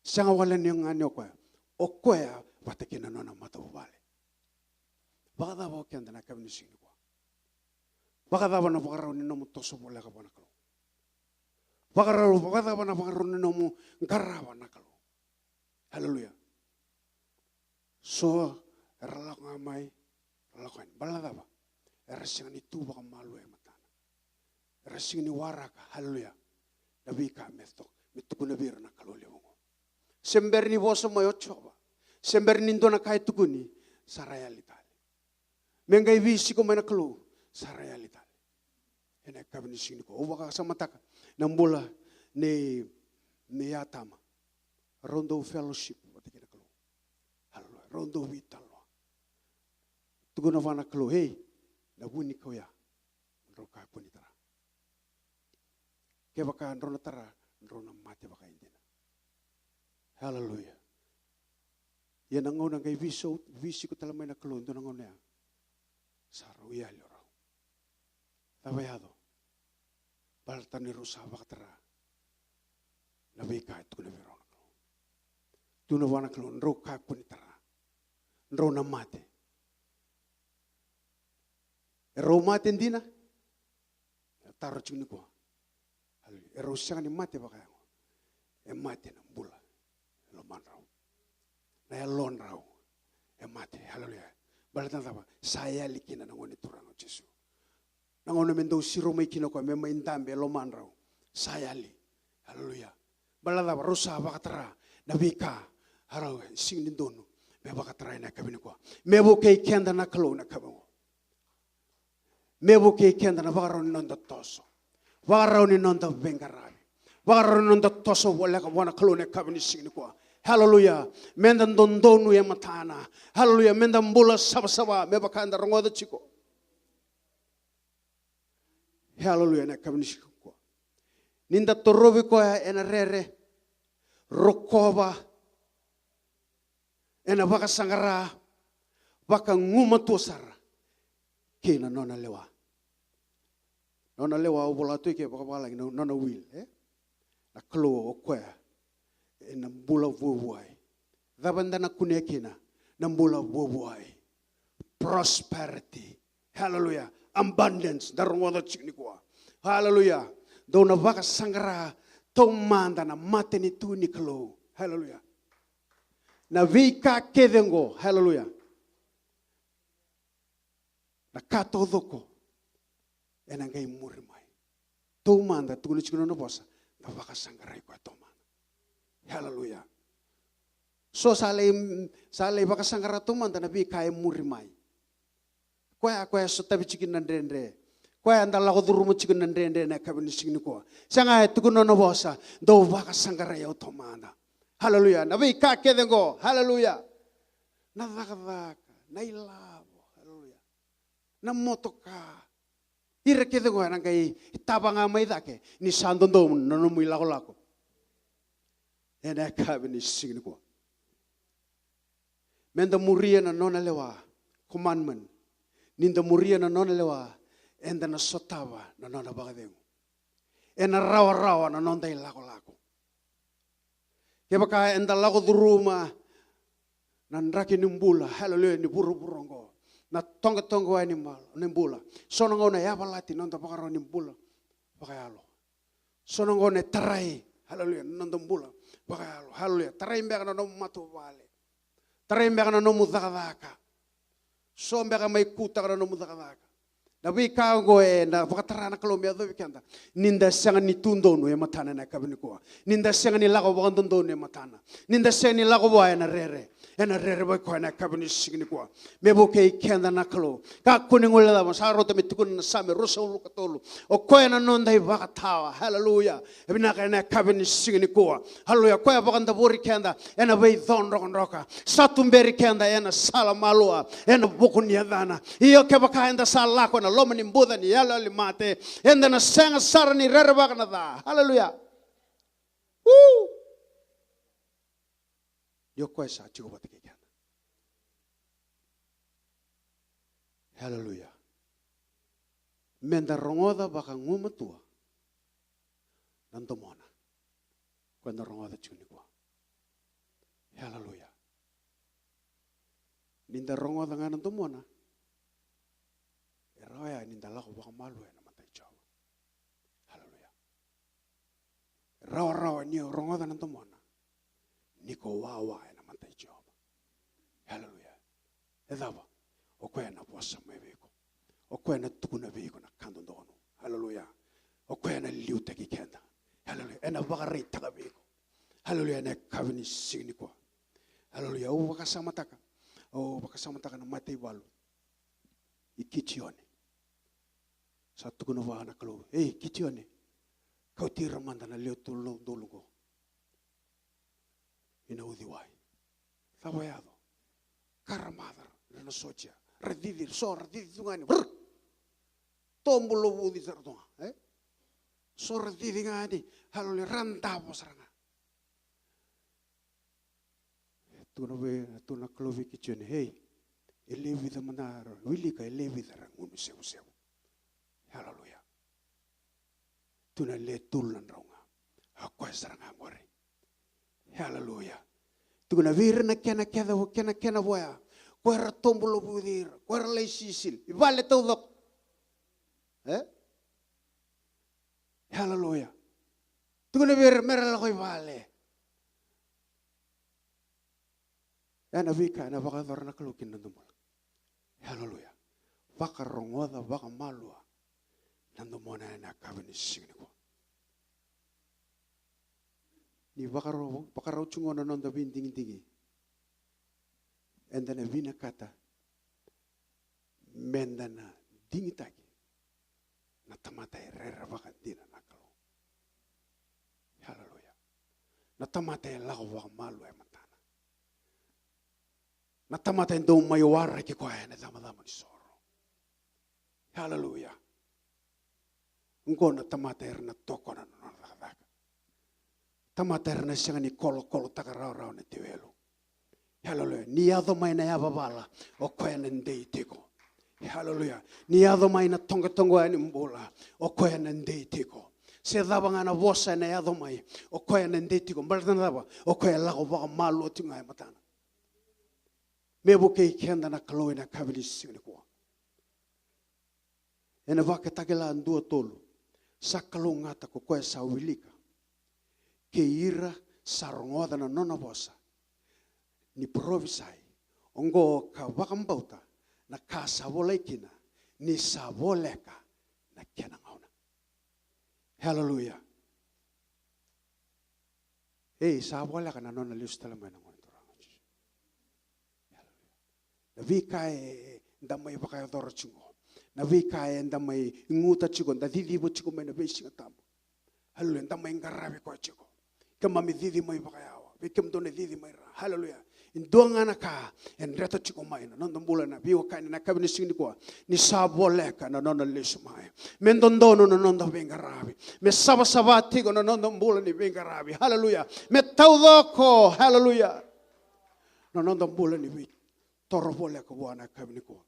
sanga wala ni ngani kwa okoya watakina nona mata bobale. Bada bo kenda na kabini sini kwa Bakadaba na bakarao ni nomu toso bola ka bana kalo. Bakadaba na bakarao ni nomu ngarawa na kalo. Haleluya. So eralak ngamai eralakan baladaba. Erasingan itu baka malu matana. Erasingan ni waraka. Haleluya. Nabi ka metok mituku nabir na kalo leongo. Sember ni boso moyo choba. Sember ni ndona kai tukuni saraya litali. Mengai visi ko mana kalo saraya litali. Ena kabini sini ko ubaka sama taka nambola ne yatama rondo fellowship watikina kalo. Haleluya. Rondo vitalo. Tuguna vana kalo hey nabuni ko ya roka puni tara. Ke baka rona tara rona mate baka indina. Haleluya. Yan ang unang kay visi ko talamay na kalo doon ang unang saruya loro. Tabayado. Balta ni Rosa baka tara. Nabi kahit ko na biro na kalo. Tunawa na kalo roka puni tara. Rona mate. Mate hindi na. Taro chuni ko. Siya ni mate baka yan. Mate ng bula. Loman raw. Nayalon raw. Mate. Haleluya. Balatan taba. Saya likin na nangon iturang o Jesu. Nangon namin daw si Romay kinoko. May maindambi. Loman raw. Saya li. Haleluya. Balatan taba. Rosa baka tara. Nabika. Haraw. Singin doon. May baka tara na kabin ko. May bukay kenda na kalo na kabin ko. Mebu ke kenda na baka non da toso. Baka ni non da bengarabi. Baka non da toso wala ka wana kalone kabini sini ko. Hallelujah. Mendan dondonu ya matana. Hallelujah. Mendan bula saba me baka anda rongoda chiko. Hallelujah na kabini sini ko. Ninda torobi ko ya ena rere rokoba ena baka sangara baka nguma tosara kina nona lewa. Nona lewa ubola tu ke baka lagi nona will na klo o kwa na bula vuai dabanda na kunekina na bula vuai prosperity hallelujah abundance darwada chikni kwa hallelujah do na baka sangara tomanda na mate ni tu ni klo hallelujah na vika kedengo hallelujah na kato doko enangai murimai to manda tu chikuno no bosa na baka sangarai kwa to manda hallelujah so sale baka sangara to manda na bi kai murimai kwa so tabi chikin nandrendre kwa anda lago durumu chikin nandrendre na kabini signi ko sanga tukuno no bosa do baka sangarai to manda hallelujah na bi ka kedengo hallelujah na daka na ilabo hallelujah na motoka ira ke dengo nang kai tabanga mai dake ni sandondo no no mui lako ena kabini signi ko menda muria na nona lewa commandment ninda muria na nona lewa enda na sotava na nona bagadengo ena rawa na nonda lako ke baka enda lako duruma nandraki nimbula hallelujah ni buru-burongo na tonga animal nimbula sono ngone ya balati nonda bakaro nimbula bakayalo sono ngone tarai hallelujah nonda mbula bakayalo hallelujah tarai mbega no matu vale tarai mbega no mudakadaka so mbega mai kuta no mudakadaka na wika go na bakatara na kolomia do wikanda ninda sanga ni tundo no ya matana na kabini ko ninda sanga ni lago bagandondo ne matana ninda sanga ni lago wa na rere ba ko na kabini signi ko mebo ke kenda na kalo ka kuningula da masaro to mitukun na same rosolu katolu o ko na nonda bakatawa hallelujah ebina ka na kabini signi ko hallelujah ko baganda bori kenda ena be thon roka satumberi kenda ena sala malua ena bokun yadana iyo ke bakanda sala ko na loma ni mbuda ni yalo limate enda na senga sara ni rerba kana da hallelujah yo kwesa chigo batike kana hallelujah menda rongoda baka nguma tua nantomona kwenda rongoda chuni kwa hallelujah ninda rongoda ngana nantomona Raya ni ndala ko baka malu na matay Jehova. Hallelujah. Rawa ni rongoda ng tumona. Niko wawa na matay Jehova. Hallelujah. Edaba. Okoya na posa mebeko. Okoya na tukuna beko na kando dono. Hallelujah. Okoya na liuta kikenda. Hallelujah. Ena baka rita ka beko. Hallelujah. Na kavini signi ko. Hallelujah. O baka samataka. O baka samataka na matay balu. Ikitione. Sa tukuna wa na kalo. Kitione. Kau tira manda na leo tulo dolugo. Ina udiwai. Tawayado. Karamadar. Na socia. Radidi tungani. Tombulo budi sartonga. So radidi ngani. Hallelujah. Randabo saranga. Tuna klovi kitchen. Elevi the manar. Wilika elevi the rangun sew. Hallelujah. Tuna le tulan ronga. Ako saranga ngore. Hallelujah. Tuna virna kena boya. Kuera tombulo budir. Kuera le sisil. Vale todo. Hallelujah. Tuna vir merala koy vale. Ana vika na baka dorna kalukin nandumol. Hallelujah. Baka rongoda baka malua. Nandumona na kabini singni ko. Ni baka raw chungona nanda binting. And then a vina kata. Mendana dingitaki. Natamata rera baka dina nakalo. Hallelujah. Natamata lawa malu matana. Natamata ndo mayawara ki kwa na dama ni soro. Hallelujah. Ngona tamata na toko na nakaka. Tamata na siya ni kolo takarao na tiwelo. Hallelujah. Ni ado mai na yababala o kwena ndeitiko. Hallelujah. Ni ado mai na tongo ani mbula o kwena ndeitiko. Se daba ngana vosa na ado mai o kwena ndeitiko. Mbalta daba o kwena lago baka malu tinga matana. Mebo kei kenda na kaloi na kabili singni ko. Ena vaka takela andua tolu. Sa kalungata ko kwe sa wilika. Ke ira sarongoda na nona vosa. Ni provisai. Ongo ka wakambauta na ka sabolekina. Ni saboleka na kenangauna. Hallelujah. Saboleka na nona lius talamay na ngon turangan. Hallelujah. Na vikae ndamay bakayo doro chingo. Na vikae ndamay nguta chigo. Na didibo chigo may na besi ngatambo. Hallelujah. Ndamay ngarabi kwa chigo. Kama mi didi may bakayawa. Vikim do na didi may ra. Hallelujah. Indonga na ka en reto chiko mai na nondon bula na biwa ka na kabini singni ko ni saboleka na nondon lesu mai mendondo no nondon bengarabi me sabati ko na nondon bula ni bengarabi. Hallelujah. Me taudoko. Hallelujah. No nondon bula ni bi toro boleka buana kabini ko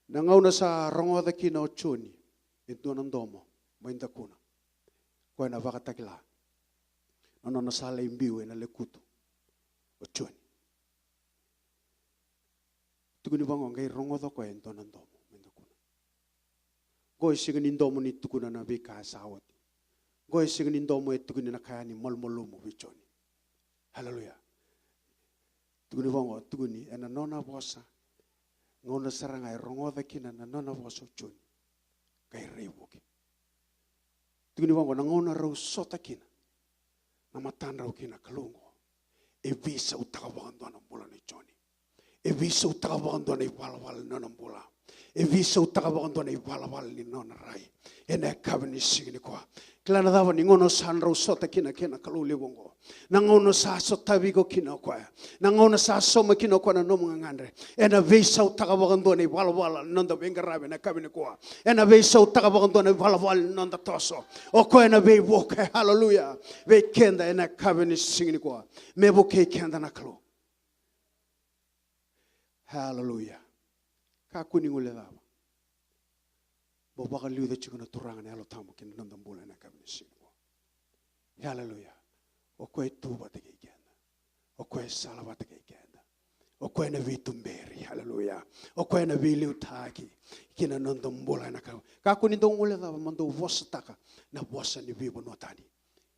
nangauna sa rongoda kina ochoni ito nandomo mainda kuna ko na vakatakila. Ano nasala imbiwe na lekutu. Ochoni. Tukuni bango ngai rongodo ko ento nandomo. Mendakuna. Go isigan indomo ni tukuna na bika sawati. Go isigan indomo tukuni na kaya ni molmolumo bichoni. Hallelujah. Tukuni bango tukuni ena nona bosa. Ngona saranga rongodo kina na nona bosa ochoni. Kai reiwoki. Tukuni bango na ngona rau sota kina. Namatan raw kina kalungo. Visa utakabangan doon ang bula ni Johnny. Visa utakabangan doon ay walawal na ng bula. Visa utakabangan doon ay walawal ni Nonaray. Ena kabini signi ko. Klana dawa ni ngono san raw sota kina kaluliwongo. Nangono sa sotabi ko kina ko. Nangono sa soma kina ko na nomong ngandre. Ena visa utakabangan doon ay walawal nanda bengarabe na kabini ko. Ena visa utakabangan doon ay walawal nanda toso. O ko ena ve woke. Hallelujah. Ve kenda ena kabini signi ko. Mebo ke kenda na kalu. Hallelujah. Kakuni ngule dawa. Bobaka liu de chikuna turangan alo tamu kin nandam bula na kabini signi. Hallelujah. O ko tuba te kenda. O ko salava te kenda. O koe na vitumberi. Hallelujah. O koe na viliutaki. Kina nondombula na ka. Kako ni dong ule dava mando vostaka na vosa ni vivo notani.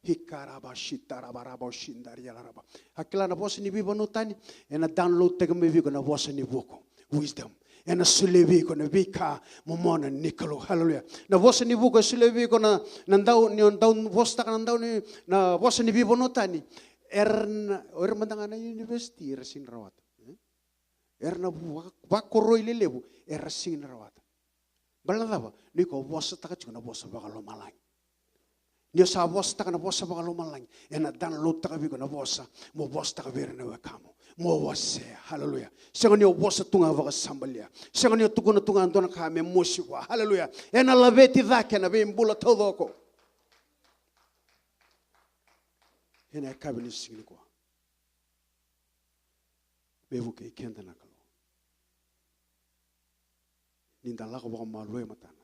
Hikaraba shitaraba raba shindari yalaraba. Hakila na vosa ni vivo notani. Ena download tega me vigo na vosa ni voko. Wisdom. Ena sulevi ko na vika momona nikolo. Hallelujah. Na vosa ni voko sulevi ko na nandau ni ondau vostaka nandau ni na vosa ni vivo notani. Erna mandanga na university rasin rawat. Erna wakoroi lelebu erasin rawat. Baladava niko vosa taka chuna vosa bagalo malang. Nio sa vosa taka na vosa bagalo malang. Ena dan lo taka vigo na vosa mo vosa taka vera na wakamo. Mo wase. Hallelujah. Senga nio vosa tunga vaga sambalia. Senga nio tukuna tunga andona kame moshikwa. Hallelujah. Ena laveti dhake na vimbula todoko. Ena kabini singini kwa. Bevu ke kenda na kalo. Ninda lako waka malwe matana.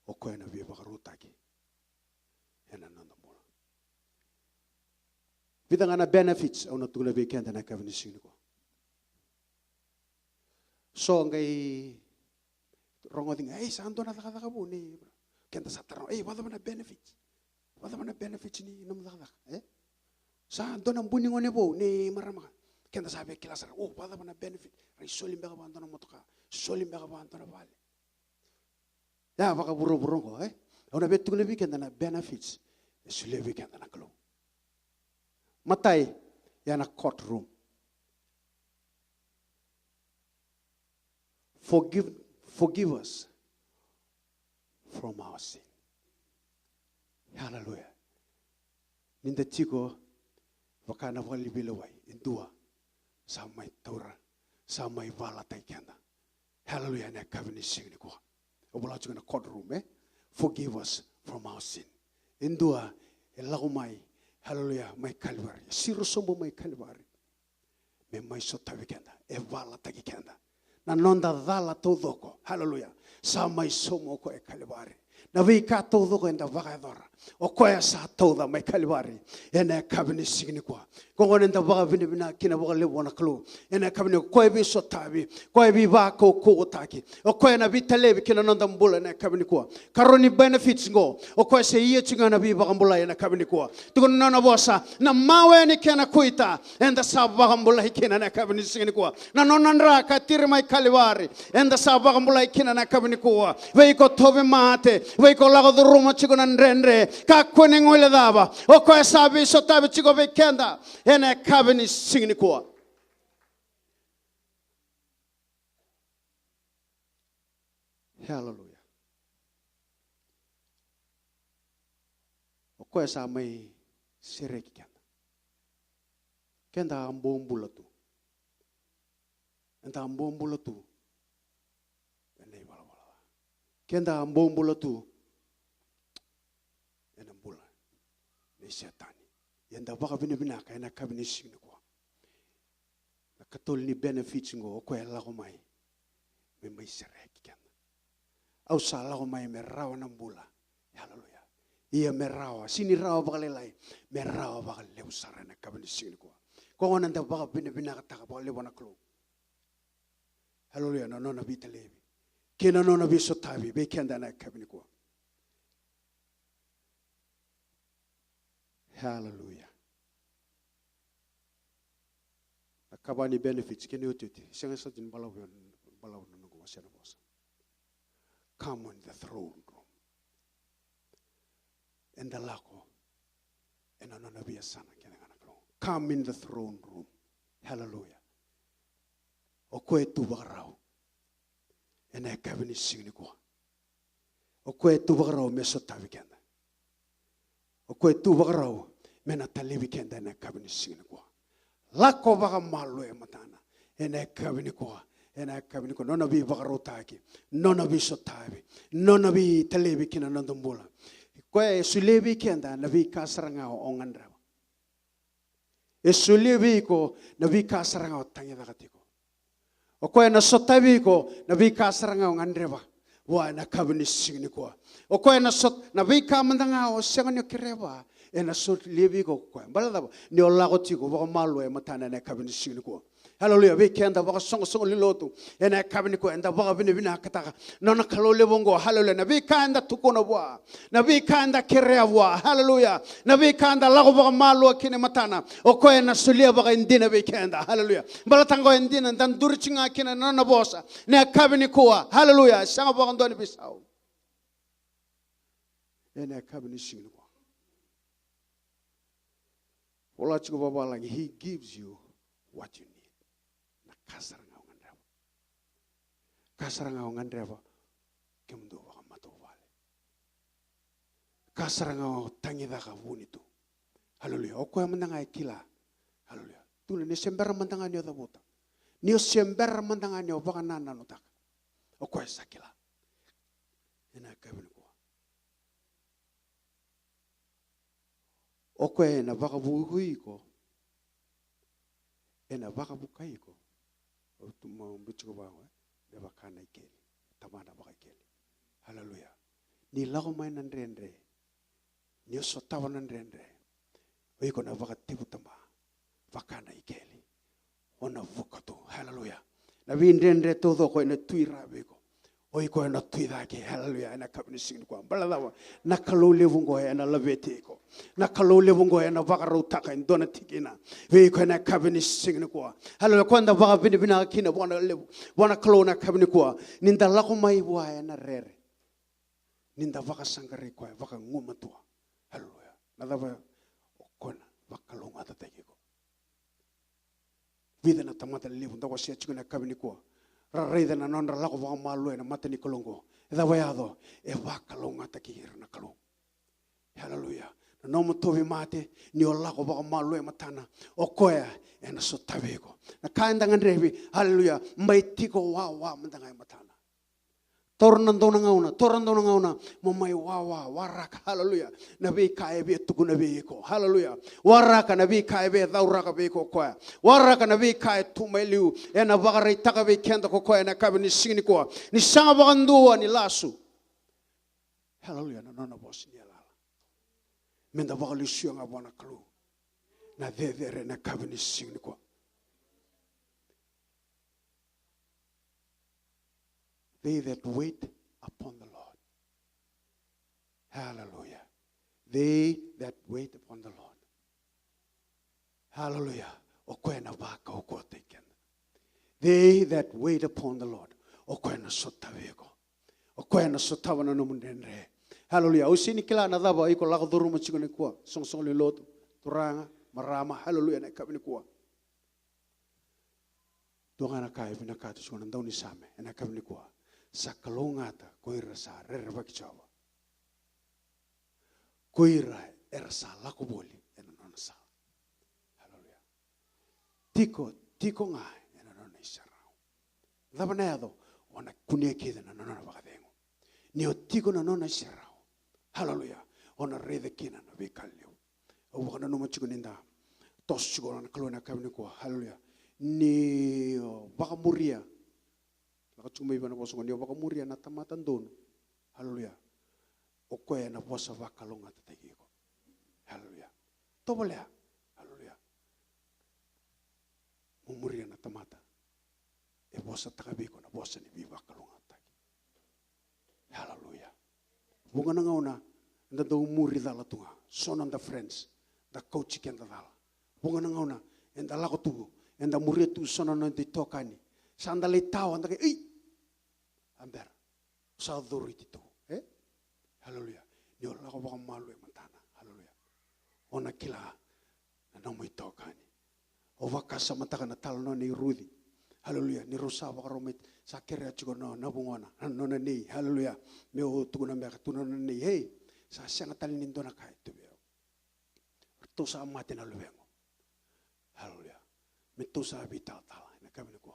O koe na viva karutaki. Ena nanda mula. Vida ngana benefits au na tula vi kenda na kabini singini kwa. So ngai rongo dinga, sa ando na taka bu ni. Kenda sa tarong, wala mana benefits. Wala mana benefits ni nam taka. Sa ando na mbuni ngone bo ni marama. Kenda sabe kilasar, wala mana benefit. Rai solim bega ba ando na motoka. Solim bega ba ando na vale. Ya baka buro ko, Ona betu lebi kenda na benefits. Sulebi kenda na kalo. Matai ya na courtroom. Forgive us from our sin. Hallelujah. Ninda chiko wakana wali bilawai indua samai taura samai vala taikenda. Hallelujah na kavini singni ko. Obula chiko na courtroom Forgive us from our sin. Indua elagumai. Hallelujah mai Calvary. Siro sombo mai Calvary. Me mai sotavi kenda. E vala takikenda. Na nonda dhala todoko. Hallelujah. Sa mai somo ko e Calvary. Na vika todoko enda vakadora. O koya sa toda mai Calvary. Ene kabini signi kwa. Kongon enda vakavini bina kina vakalebu wana klu. Ene kabini koe bi sotavi. Koe bi vako kukotaki. O koe na vitalevi kina nonda mbula ene kabini kwa. Karoni benefits ngo. O koe se iye chinga na vi vakambula ene kabini kwa. Tukun nona vosa. Na mawe ni kena kuita. Enda sa vakambula hikina ene kabini signi kwa. Na nonandra katiri mai Calvary. Enda sa vakambula hikina ene kabini kwa. Veiko tove mate. Veiko lago duruma chiko na nrendre. Kakone ngole dava. O koe sabi sotavi chiko vekenda. Ene kabini singni kwa. Hallelujah. O koe sa mai sereki kenda. Kenda ambombula tu. Enta ambombula tu. Ene wala. Kenda ambombula tu. Ene mbula. Ni setani. Yenda waka binibinaka ena kabini singni kwa. Na katol ni benefits ngo ko ela ko mai. Me mai sereki kenda. Au sala ko mai merawa na mbula. Hallelujah. Ia merawa sini rawa bakalelai. Merawa bakaleu sara na kabini singni kwa. Ko ngona nda waka binibinaka taka bakalewa na klo. Hallelujah. No na vitalevi. Kena no na bisotavi be kenda na kabini kwa. Hallelujah. Akabani benefits kini ututi. Senga sa din balaw na ko siya na bosa. Come on the throne room. And the lako. And ano na biya sana kina ngana. Come in the throne room. Hallelujah. O koe tu bakarao. And I kabini singni ko. O koe tu bakarao mesotavi kenda. O koe tu bakarao mena talevi kenda na kabini singni ko. Lako baka malo e matana. Ene kabini ko. Ene kabini ko. Nona bi bakarao taki. Nona bi sotavi. Nona bi talevi kina nandombula. Koe sulevi kenda na bi kasarangao ongandra. E sulevi ko na bi kasarangao tangi nakatiko. O koe na sotavi ko na bi kasarangao ngandreva. Wa na kabini singni ko. O koe na bi kamandangao senganyo kireva. E na sot levi ko koe. Balada ni olago tiko baka malo e matana na kabini singni ko. Hallelujah. We can the song lilotu. And I cabinico and the Vavina Kataka. Nona Kalolevongo. Hallelujah. Navika the Tukonova. Navika the Kerewa. Hallelujah. Navika the Lagova Malo Kinematana. Okoena Suliava in dinner weekend. Hallelujah. Balatango and dinner and then Durchinga Kina Nona Bosa. Ne Cabinicoa. Hallelujah. Sangabon Bisau. And I cabinico. He gives you what you need. Kasaranga ngandreva kemdo wa matovale. Kasaranga tangida ka vunitu. Hallelujah. Okoya mandanga kila. Hallelujah. Tule ni sembera mandanga nyo da bota. Ni sembera mandanga nyo baka nana no taka. Okoya sakila. Ena kabini ko. Okoya na baka buhui ko. Ena baka bukai ko. Tuma mbichiko ba deba kana ikeli tamana ba ikeli. Hallelujah. Ni lago mai nandrendre. Ni sotawa nandrendre. Oiko na baka tibu tama. Vakana ikeli. Ona vukatu. Hallelujah. Na vindrendre todo ko ina tuira beko. Oiko na tuida ke. Hallelujah. Na kabini sing ko. Baladawa na kalole vungo na lavete ko. Na kalole vungo na vakaro taka indona tikina. Veiko na kabini sing ko. Hallelujah. Kwanda vaka bini bina kina wana levu. Wana kalona kabini ko. Ninda lako mai wa na rere. Ninda vaka sangare ko. Vaka nguma tua. Hallelujah. Nadava okona vakalonga tateki ko. Vida na tamata levu ndawa sia chikuna kabini ko. Rarida na non ralako vaka malu na mata ni kolongo. Eda wayado e vakalonga takihira na kalong. Hallelujah. Na nomo tovi mate ni olako vaka malu e matana. Okoya e na sotavego. Na kaenda ngandrevi. Hallelujah. Maitiko wa mandanga e matana. Tornandona ngauna. Mamai wa waraka. Hallelujah. Nabi kaebe tukuna beko. Hallelujah. Waraka nabi kaebe dauraka beko koya. Waraka nabi kae tumeliu. Ena vagare takabe kenda kokoya na kabe ni singini koa. Ni sanga vakandua ni lasu. Hallelujah. Na nona bosi ni alala. Menda vakali suanga wana kalu. Na dedere na kabe ni singini koa. They that wait upon the Lord. Hallelujah. They that wait upon the Lord. Hallelujah. Okwena baka okoteken. They that wait upon the Lord. Okwena sotavego. Okwena sotavana no mundendre. Hallelujah. Usini kila na daba iko lako duruma chikone kwa. Song liloto. Turanga. Marama. Hallelujah. Na kabini kwa. Tuangana kai binakatu chikone ndauni same. Na kabini kwa. Sa kalongata koira sa rerva kichawa koira ersa lakoboli ena nona sa. Hallelujah. Tiko nga ena nona isarao dabanado ona kunia kida na nona bagadengo ni tiko na nona isarao. Hallelujah. Ona rede kina na bikalio o wana no machiko ninda tos chigo na kalona kabini ko. Hallelujah. Ni bagamuria Cuma iba na poso ndio baka muria na tamata ndono. Hallelujah. Okoya na posa vakalonga tategiko. Hallelujah. Tobolea. Hallelujah. Mumuria na tamata. E posa takabiko na posa ni biba kalonga tagi. Hallelujah. Bunga na ngauna nda do muri dala tunga. Sonon da friends. Da coach kenda dala. Bunga na ngauna enda lako tu enda muria tu sonon na di tokani. Sandali tao anda ke Amber, sa authority to, Hallelujah. Ni ola ko baka malu e matana. Hallelujah. Ona kila na namo itokani. O vakasa mataka na talo no ni Rudi. Hallelujah. Ni rosa baka romit sa kere chiko no nabungona. No na ni. Hallelujah. Me o tuguna me katuna na ni. Hey, sa sanga tali nindo na kai tu beo. To sa mate na lubengo. Hallelujah. Me to sa habita tala na kami ko.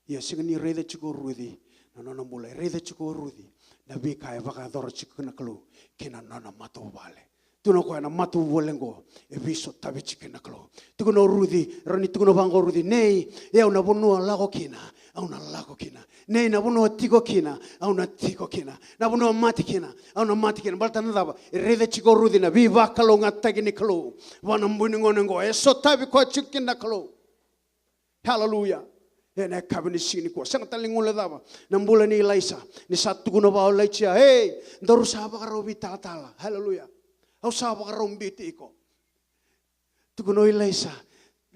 Ya singa ni rede chiko Rudi. Nona mulai rede chiko Rudi. Na bika e vaka dora chiko na kalu. Kena nona mato vale. Tuno ko na mato volengo. E viso tabi chiko na kalu. Tuko no Rudi. Rani tuko no vango Rudi. Nei. E una bonua lago kina. Auna lago kina. Nei na bonua tiko kina. Auna tiko kina. Na bonua mati kina. Auna mati kina. Balta na daba. E rede chiko Rudi na viva kalu ngatagi ni kalu. Wana mbuni ngonengo. E so tabi ko chiko na kalu. Hallelujah. Ene kabini sini ko. Sang taling ula daba. Nambula ni Elisa. Ni satu guna ba Elisa. Hey, daru saba karo bitatala. Hallelujah. Au saba karo biti ko. Tuguno Elisa.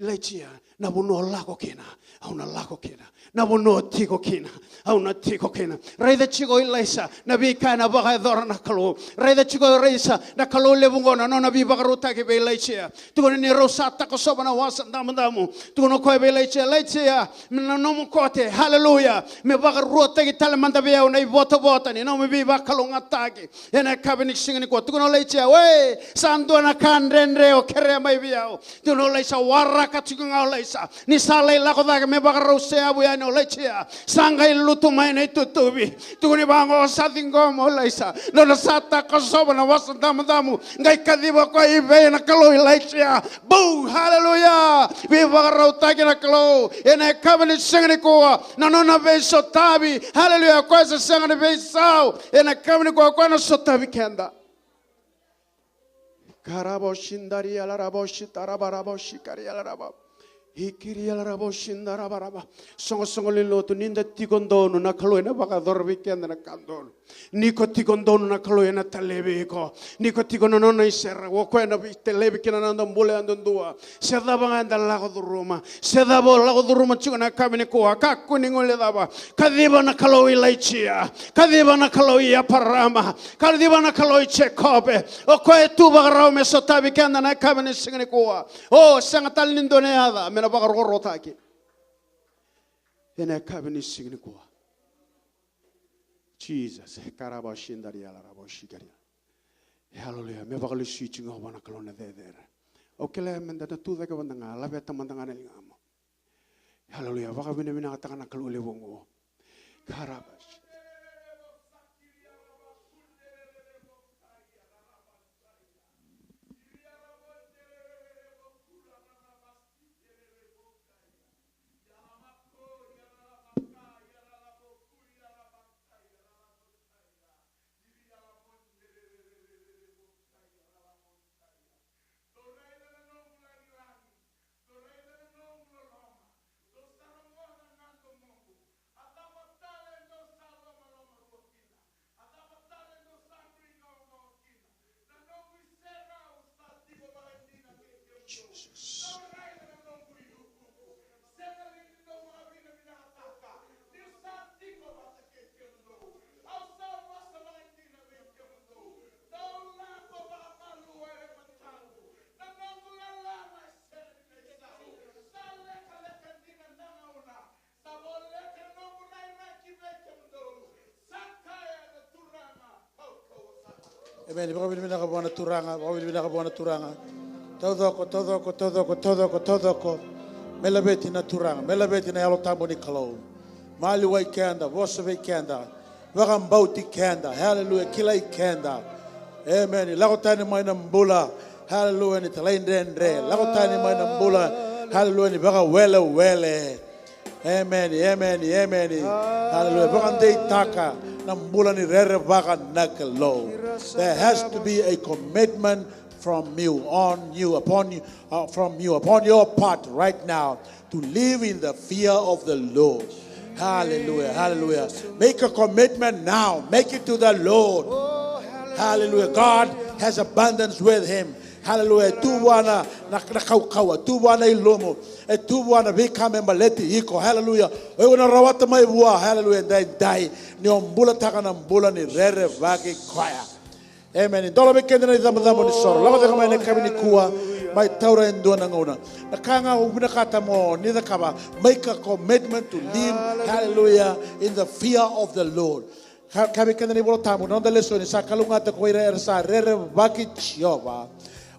Elisa. Nabuno lako kina. Au na lako kina. Nabuno tiko kina. Au na tiko kina. Raida chigo Elisa. Nabi kana baka dora na kalo. Raida chigo Elisa. Na kalo lebungona. No nabi baka ruta ke be Elisa. Tuguno ni rosata ko soba na wasan damu. Tuguno ko be Elisa. Elisa. Mina nomu kote. Hallelujah. Me baka ruta ke talemanda be au na bota ni. No me bi baka lo ngataki. Ena kabini singini ko. Tuguno Elisa. We sandu na kandrenre o kere mai biao. Tuguno Elisa waraka tuguno Elisa. Ni sale lako daga me baka rose abu ya no Elisa. Sangai lutu mai na tutubi. Tuguno bango satingo mo Elisa. No sata ko soba na wasan damu. Ngai kadiba ko ibe na kalo Elisa. Boo, hallelujah. We baka ruta ke na kalo. Ena kabini singini ko. No na be sotabi. Hallelujah. Ko sa singini be sao. Ena kabini ko na sotabi kenda. Karabo shindari alarabo shitarabarabo shikari alarabo. Hikiri alarabo shindarabaraba. Songo lilo tu ninda tikondono na kaloena baka dorbi kenda na kandono. Niko tikondono na kaloena talebe ko. Niko tikono na isera. Wokwena telebe kina nanda mbule andondua. Sedaba nganda lago duruma. Sedaba lago duruma chukuna kabine ko akaku ningole daba. Kadiba na kaloi laichia. Kadiba na kaloi aparama. Kadiba na kaloi chekobe. Okwe tu bagarao mesotabi kenda na kabine singene ko. Oh sangatal nindoneada. Mena baka rota ki. Ena kabine singene ko. Jesus, karabashindari alarabashikari. Hallelujah. Me bakal switching over na kalona there. Okela menda tu daga bandanga labe tamandanga nelingamo. Hallelujah. Baka bina katakan na kalule wongo. Karabash. Amen. Baka bilibina ka buwana turanga, baka bilibina ka buwana turanga. Todoko. Melabeti na turanga, melabeti na yalo tambo ni kalo. Mali wai kenda, wasave kenda, wakambauti kenda. Hallelujah, kilai kenda. Amen. Lakotani maina mbula. Hallelujah, ni talaindendre. Lakotani maina mbula. Hallelujah, ni baka wele. Amen. Hallelujah. Baka ndei taka. Nambula ni rere baka nakalo. There has to be a commitment from you, upon your part right now to live in the fear of the Lord. Hallelujah. Make a commitment now. Make it to the Lord. Hallelujah. God has abundance with him. Hallelujah. Tuwana nakaukawa, tuwana ilomo, tuwana become maleti iko. Hallelujah. Wewe na rawata mai bua. Hallelujah. Dai ni ombula taka na mbula ni rere vaki kwaya. Amen. Dola bekende na damu ni soro. Lawa de kama ne kabini kuwa mai taura endo na ngona. Nakanga ubina kata mo ni da kaba. Make a commitment to live, hallelujah, in the fear of the Lord. Kabi kende ni bolo tamu. Nonda leso ni sa kalunga te koira ersa rere vaki chiova.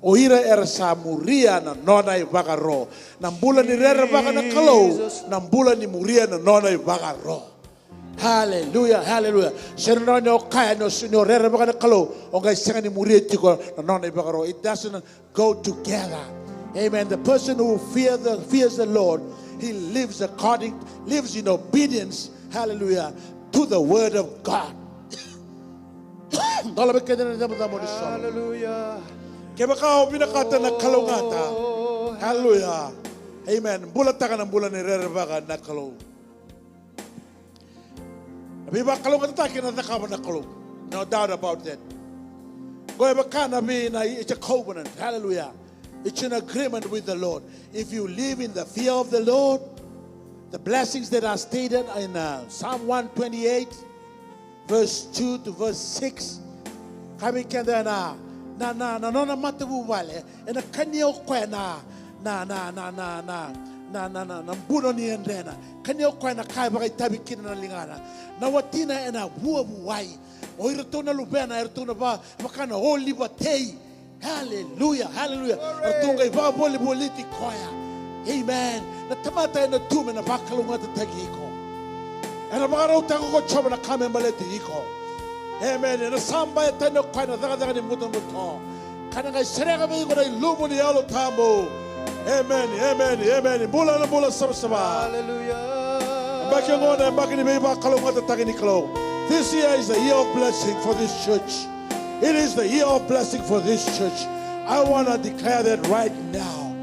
Oira ersa muria na nona ibaga ro. Nambula ni rere vaga na kalau. Nambula ni muria na nona ibaga ro. Hallelujah. It doesn't go together. Amen. The person who fears the Lord, he lives in obedience, hallelujah, to the word of God. Hallelujah. Hallelujah. Amen. Mbula taka ng mbula ni Rervaga na kalo. Biba kalo ka taki na nakama na kalo. No doubt about that. Go bakana be na it's a covenant. Hallelujah. It's an agreement with the Lord. If you live in the fear of the Lord, the blessings that are stated in Psalm 128, verse 2 to verse 6. Kami kanda na matabu wale na kanyo kwa na mbuno ni endena kanyo kwa na kai bagay tabi kina na lingana na watina na buwa buwai o irto na lubena irto na ba makana holy batei. Hallelujah, hallelujah. Irto ngai ba boli boliti koya. Amen. Na tamata na tume na bakalunga ta tagiko. Era magaraw tago ko choba na kame maleti iko. Amen. Na samba ta no kwa na daga ni muto muto. Kana ngai serega be ko na lumu ni alo tambo. Amen, amen, amen. Bula na bula sabsaba. Hallelujah. Bakingo na bakini be bakalunga ta tagini klo. This year is the year of blessing for this church. It is the year of blessing for this church. I want to declare that right now.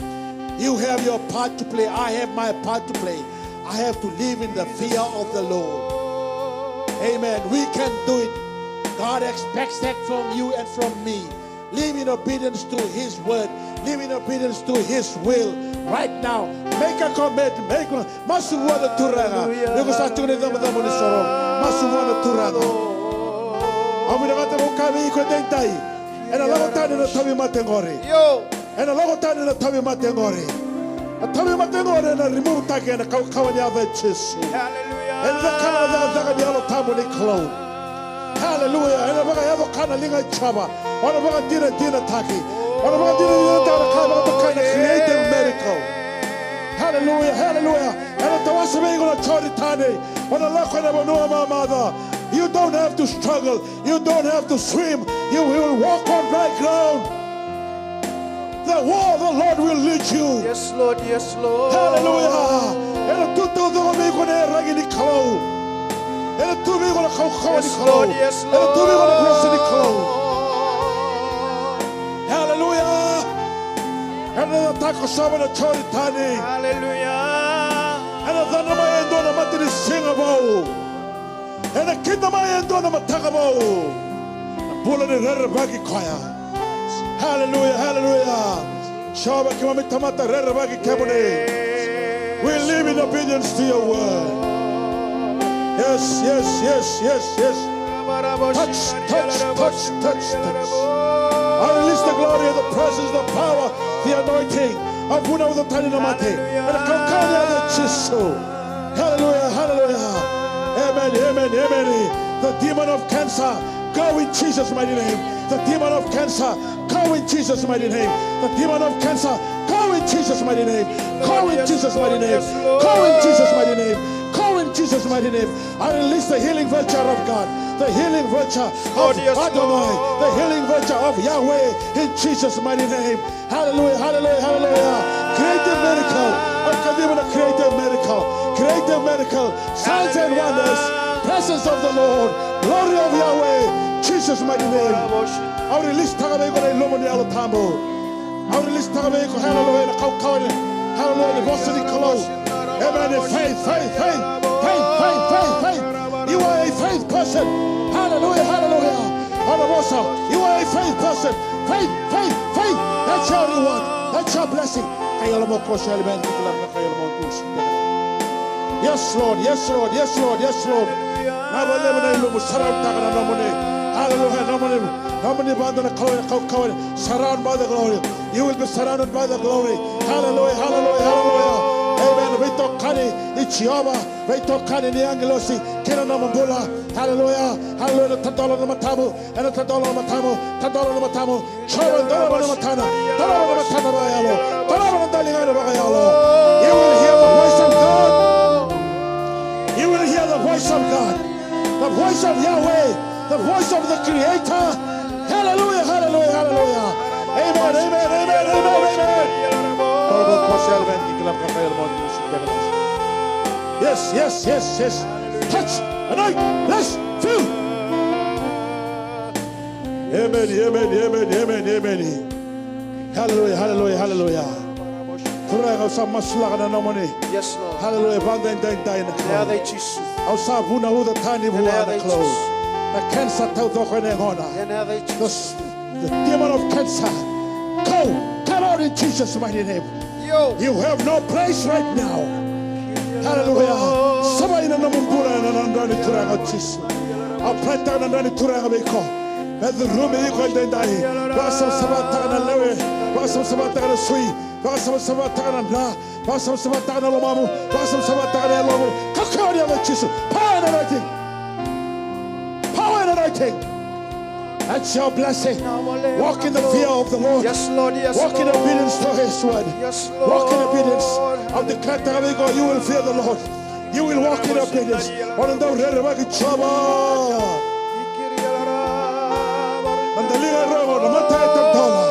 You have your part to play. I have my part to play. I have to live in the fear of the Lord. Amen. We can do it. God expects that from you and from me. Live in obedience to His word. Live in obedience to His will. Right now, make a commitment. Make one. Masuwana turanga. Neko sa tune dama dama ni soro. Masuwana turanga. Amina kata mo kami iko dentai. Ena lago tani na tabi matengori. Ena lago tani na tabi matengori. Na tabi matengori na remove take na kawanya veches. Hallelujah. Ena kana daga ni alo tamu ni cloud. Hallelujah. Ena baga yabo kana linga chaba. Wana baga dina taki. Wana baga dina taka kana baga create a miracle. Hallelujah. Hallelujah. Ena tawasa bego na chori tani. Wana lako na bonua mamada. You don't have to struggle. You don't have to swim. You will walk on dry ground. The wall, the Lord will lead you. Yes, Lord. Yes, Lord. Hallelujah. And the two of me going to rag in the cloud. And the two going to come in the cloud. Yes, And the two Lord. going to bless in the cloud. Hallelujah. And the taco shop and the chori tani. Hallelujah. And the Zanama and Dona Matini sing about. And the kid of my end on the Matagabo. Pull the Rerabagi choir. Hallelujah, hallelujah. Shaba Kimatamata Rerabagi Kabune. We live in obedience to your word. Yes, yes, yes, yes, yes. Touch, touch, touch, touch, touch. I release the glory of the presence, the power, the anointing of Buna with the Taninamate. And the Kankania the Chiso. Hallelujah, hallelujah. Amen, amen, amen. The demon of cancer, go in Jesus' mighty name. The demon of cancer, go in Jesus' mighty name. The demon of cancer, go in Jesus' mighty name. Go in Jesus' mighty name. Go in Jesus' mighty name. Go in Jesus' mighty name. I release the healing virtue of God. The healing virtue of Adonai. The healing virtue of Yahweh in Jesus' mighty name. Hallelujah, hallelujah, hallelujah. Creative miracle. I'm giving a creative miracle. Creative miracle. Signs and wonders. Presence of the Lord. Glory of Yahweh. Jesus' mighty name. I release Tagabeko and Lomoni Alatambo. I release Tagabeko. Hallelujah. Hallelujah. Velocity close. Amen. Faith, faith, faith. Faith, faith, faith, faith. You are a faith person. Hallelujah, hallelujah. Hallelujah. You are a faith person. Faith, faith, faith. That's your reward. That's your blessing. Yes, Lord, yes, Lord, yes, Lord, yes, Lord. Hallelujah. Surrounded by the glory. You will be surrounded by the glory. Hallelujah, hallelujah, hallelujah. Amen. Vitokani, Ichioma, Vitokani, Niangelosi, Kinanamabula. Hallelujah, hallelujah. Tadolo Matamu, and a Tadolo Matamu, Tadolo Matamu, Choran Dolo Matana, Dolo Matana Bayalo, Dolo Dalina Bayalo. You will hear the voice of God. You will hear the voice of God, the voice of Yahweh, the voice of the Creator. Hallelujah, hallelujah, hallelujah. Amen, amen, amen, amen, amen. Yes, yes, yes, yes. Touch, anoint, bless, fill. Amen, amen, amen, amen, amen. Hallelujah, hallelujah, hallelujah. turanga sa maslaga na namani. Yes, Lord. Hallelujah. Banda dai dai na. Nada Jesus. Au sa vuna uda tani bua na close. Na cancer tau doko ne hona. Nada Jesus. The demon of cancer. Come out in Jesus' mighty name. Yo. You have no place right now. Hallelujah. Somebody na namumbura na nandani turanga Jesus. Au prata na nandani turanga beko. As the room is equal to die. Basam sabatana lewe. Basam sabatana sui. Basam sabatana na. Basam sabatana lomamu. Basam sabatana lomamu. Kakao ya Jesus. Power and anointing. Power and anointing. That's your blessing. Walk in the fear of the Lord. Yes, Lord. Yes, Walk in obedience to His word. Yes, Lord. Walk in obedience. Of the character, you will fear the Lord. You will walk in obedience. On the road of trouble. And the little road, the Matata Dollar.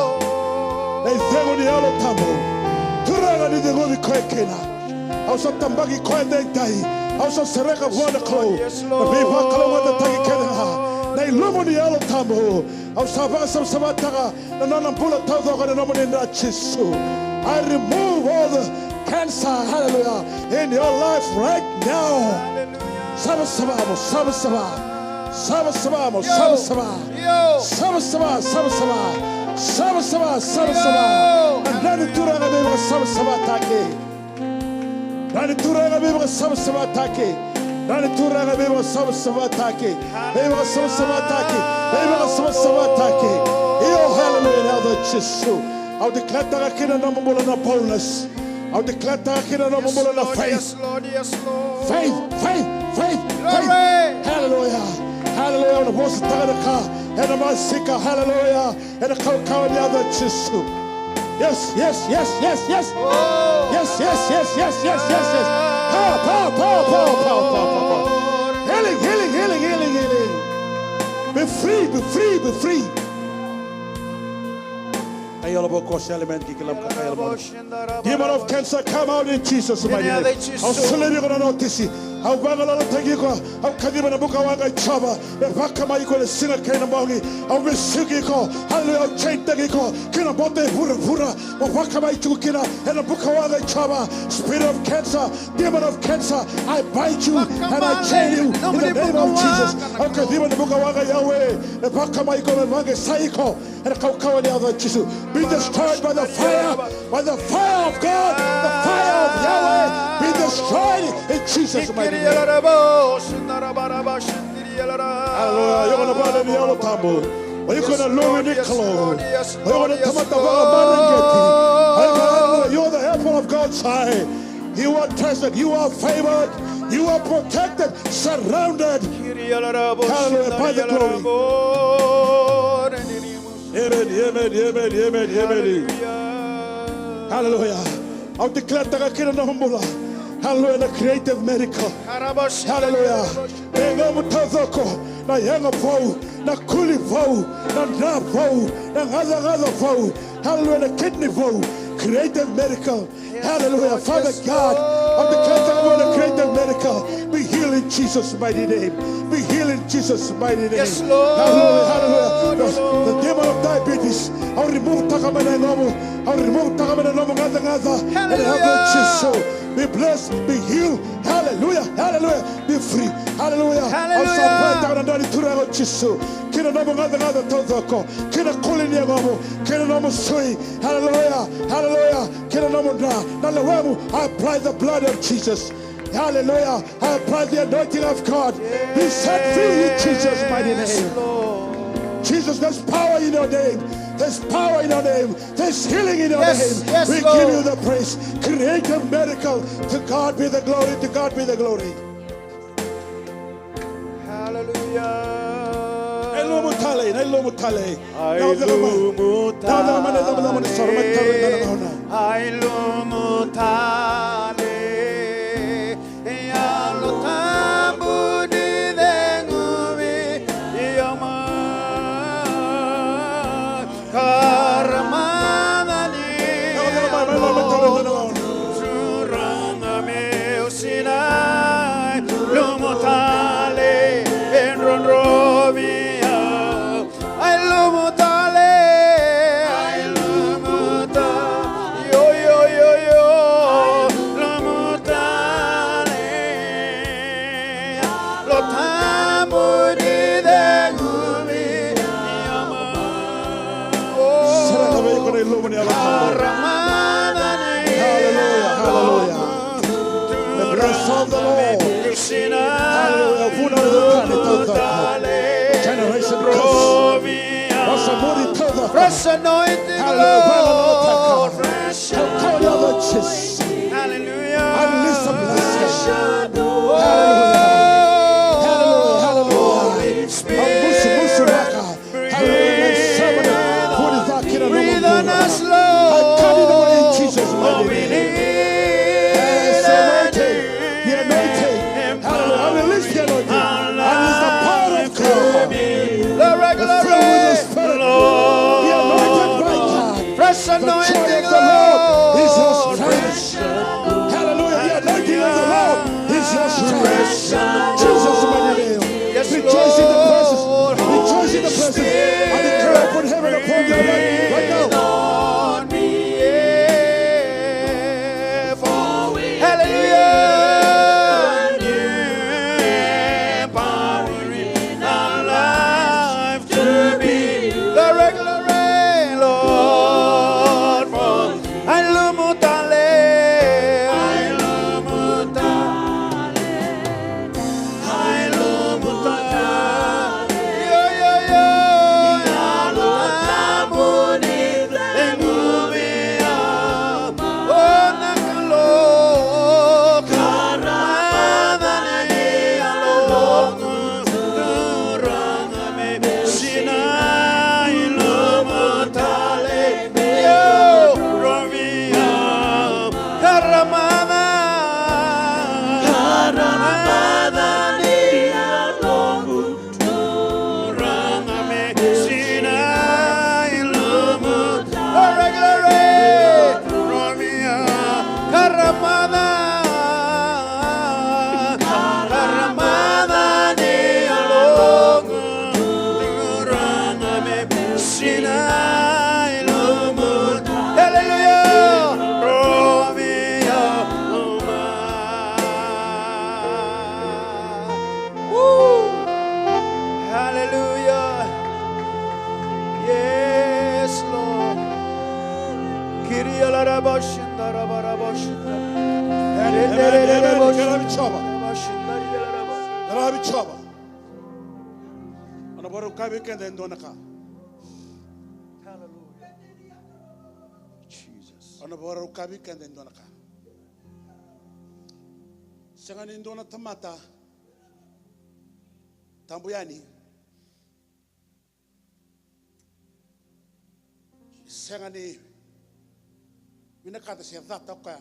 They say on the other table. Turanga did the movie Quakena. Also, Tambaki Quaday. Also, Sereka Waterclow. The people come on the Takikana. They look on the other table. Also, Vasam Sabatara. The Nanapula Tazo and the Nomin Chisu. I remove all the cancer, hallelujah, in your life right now. Sabasabamo, Sabasaba. Sabasabamo, Sabasaba. Sabasaba, Sabasaba. Sabasaba, Sabasaba. And Nani Turanga Biba Sabasaba Take. Nani Turanga Biba Sabasaba Take. Nani Turanga Biba Sabasaba Take. Biba Sabasaba Take. Biba Sabasaba Take. Yo, hallelujah, now the Chisu. I'll declare that I can't number na boldness. I'll declare that I can't number na faith. Yes, Lord. Yes, Lord. Faith. Hallelujah. Hallelujah. On the voice of the car. And the Masika. Hallelujah. And the cow and the other chisu. Yes. Oh. Yes. Power. Healing. Be free. Demon of cancer, come out in Jesus' mighty name. I'll slowly go on this. I'll bangala tagiko. I'll kadima buka wanga chaba. The bakama iko the sinner kena bongi. I'll be sukiko. Hallelujah, chain tagiko. Kina bote pura. Bakama ichukina and the buka wanga chaba. Spirit of cancer, demon of cancer, I bite you and I chain you in the name of Jesus. I'll kadima the buka wanga Yahweh. The bakama iko the wanga saiko and the kaukawa the other chisu. Be destroyed by the fire of God, the fire of Yahweh. Be destroyed in Jesus' mighty name. Hallelujah. You're going to buy the yellow tumble. You're going to lower the clothes. You're going to come at the bar. You're the apple of God's eye. You are tested. You are favored. You are protected, surrounded. Hallelujah. By the glory. Amen. Hallelujah. I'll declare that I can't know. Hallelujah, the creative miracle. Hallelujah. Nengo mutazoko, na yengo fau, na kuli fau, na fau, na gaza fau. Hallelujah, the kidney fau. Creative miracle. Hallelujah. Father God, I'm declaring the creative miracle. Be healed in Jesus' mighty name. Be healed in Jesus' mighty name. Yes, Lord. Hallelujah. The demon of diabetes. I'll remove takamana nomo. I'll remove takamana nomo gaza. And have be blessed, be healed. Hallelujah. Be free. Hallelujah. I'll supply down and down the Turano Chisu. Kina nomo gaza tozoko. Kina kulini nomo. Kina nomo sui. Hallelujah. Kina nomo na. I apply the blood of Jesus. Hallelujah. I apply the anointing of God. Be set free in Jesus' mighty name. Jesus, there's power in your name. There's power in your name. There's healing in your name. Yes, we Lord. give you the praise. Create a miracle. To God be the glory. To God be the glory. Hallelujah. hallelujah. The bless of the Lord. Hallelujah. Generation fresh anointing, Lord. Fresh anointing. Hallelujah. Unleash the blessing. Breathe on us, Lord. Fresh anointing, Lord, is your strength. Hallelujah. The anointing of the Lord is your strength. Jesus' mighty name. Rejoice in the presence. Rejoice in the presence. I declare upon heaven upon your life right now. Sangani ndona tamata tambuyani sangani minakata siya data ka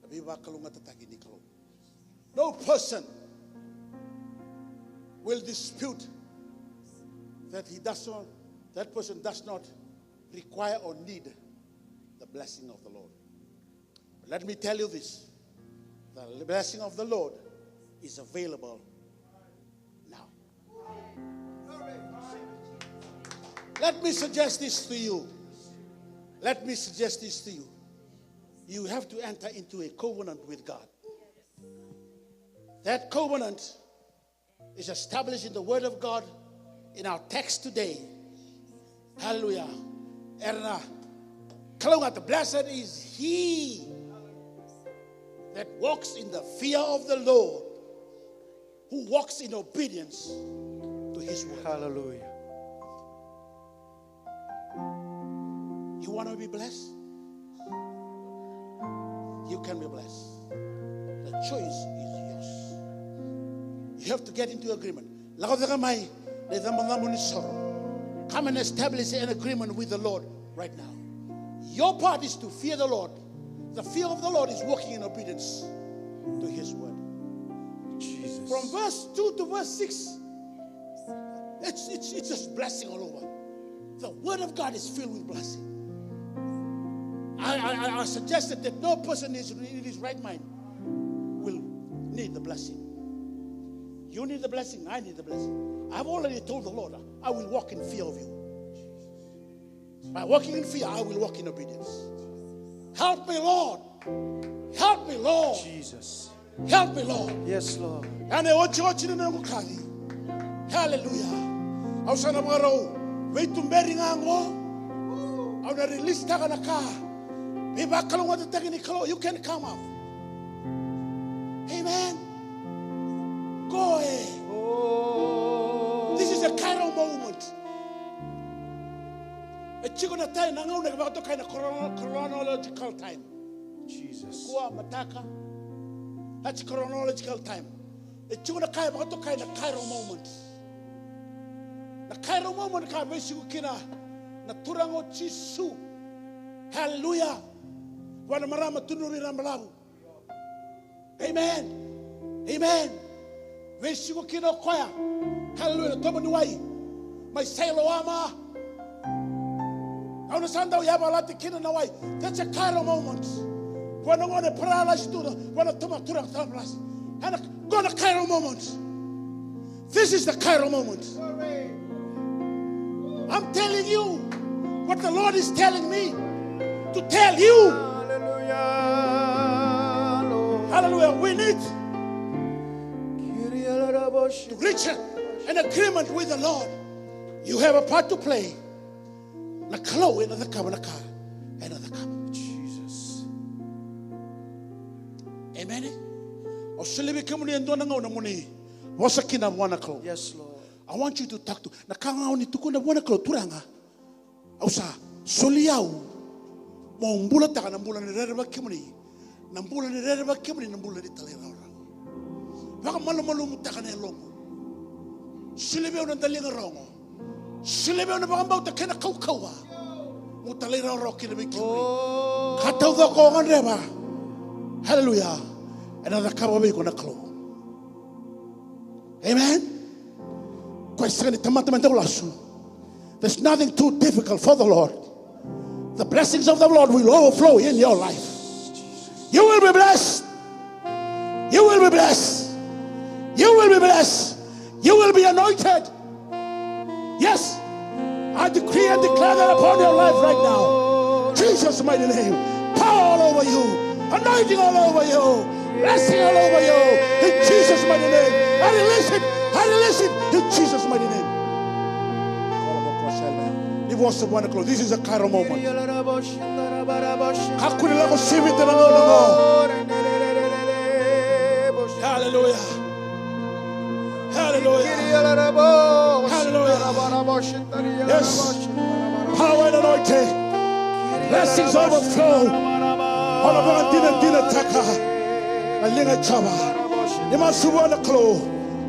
abiba kalunga tatagi ni kalo. No person will dispute that that person does not require or need the blessing of the Lord. But let me tell you this. The blessing of the Lord is available now. Let me suggest this to you. Let me suggest this to you. You have to enter into a covenant with God. That covenant is established in the Word of God in our text today. Hallelujah. Erna, the blessed is he that walks in the fear of the Lord, who walks in obedience to his word. Hallelujah. You want to be blessed? You can be blessed. The choice is yours. You have to get into agreement. Come and establish an agreement with the Lord right now. Your part is to fear the Lord. The fear of the Lord is walking in obedience to his word. Jesus. From verse 2 to verse 6, it's just blessing all over. The word of God is filled with blessing. I suggested that no person in his right mind will need the blessing. You need the blessing, I need the blessing. I've already told the Lord, I will walk in fear of you. By walking in fear, I will walk in obedience. Help me, Lord. Help me, Lord. Jesus. Help me, Lord. Yes, Lord. And hallelujah. I want to release Taganaka. You can come out. Amen. Go ahead. This is a Cairo moment. A chicken time, about the kind of chronological time. Jesus. That's chronological time. A chicken about the kind of Cairo moment. The Cairo moment can be Shukina, Naturango Chisu. Hallelujah. Amen. Amen. Veshukina choir. Hallelujah. Tomanuai. My sailor ama. I understand that we have a lot of kids away. That's a Cairo moment. When I'm going to paralyze to the when I and I'm going to Cairo moment. This is the Cairo moment. I'm telling you what the Lord is telling me to tell you. Hallelujah. Hallelujah. We need to reach an agreement with the Lord. You have a part to play. Jesus. Amen. Yes, Lord. I want you to talk to Nakanga only to Kuna Wanako Turanga. Osa Soliau Mombula Takanambula and Reba Kimini Nambula and Reba Kimini Nambula Italia. Vakamalum Takanelongo Silibio and the Lingarongo Silibio and about the Kanakawa Mutalera Rock in the Bikini Kato the Kongan Reba. Hallelujah. Another Kawabi on a clo. Amen. There's nothing too difficult for the Lord. The blessings of the Lord will overflow in your life. You will be blessed. You will be blessed. You will be blessed. You will be anointed. Yes, I decree and declare that upon your life right now. Jesus' mighty name. Power all over you. Anointing all over you. Blessing all over you. In Jesus' mighty name. I release it. I release it in Jesus' mighty name. This is a Cairo moment. Hallelujah. Hallelujah. Hallelujah. Yes. Power and anointing. Blessings overflow. All of our dinner taka. A linga chaba. You must want to close.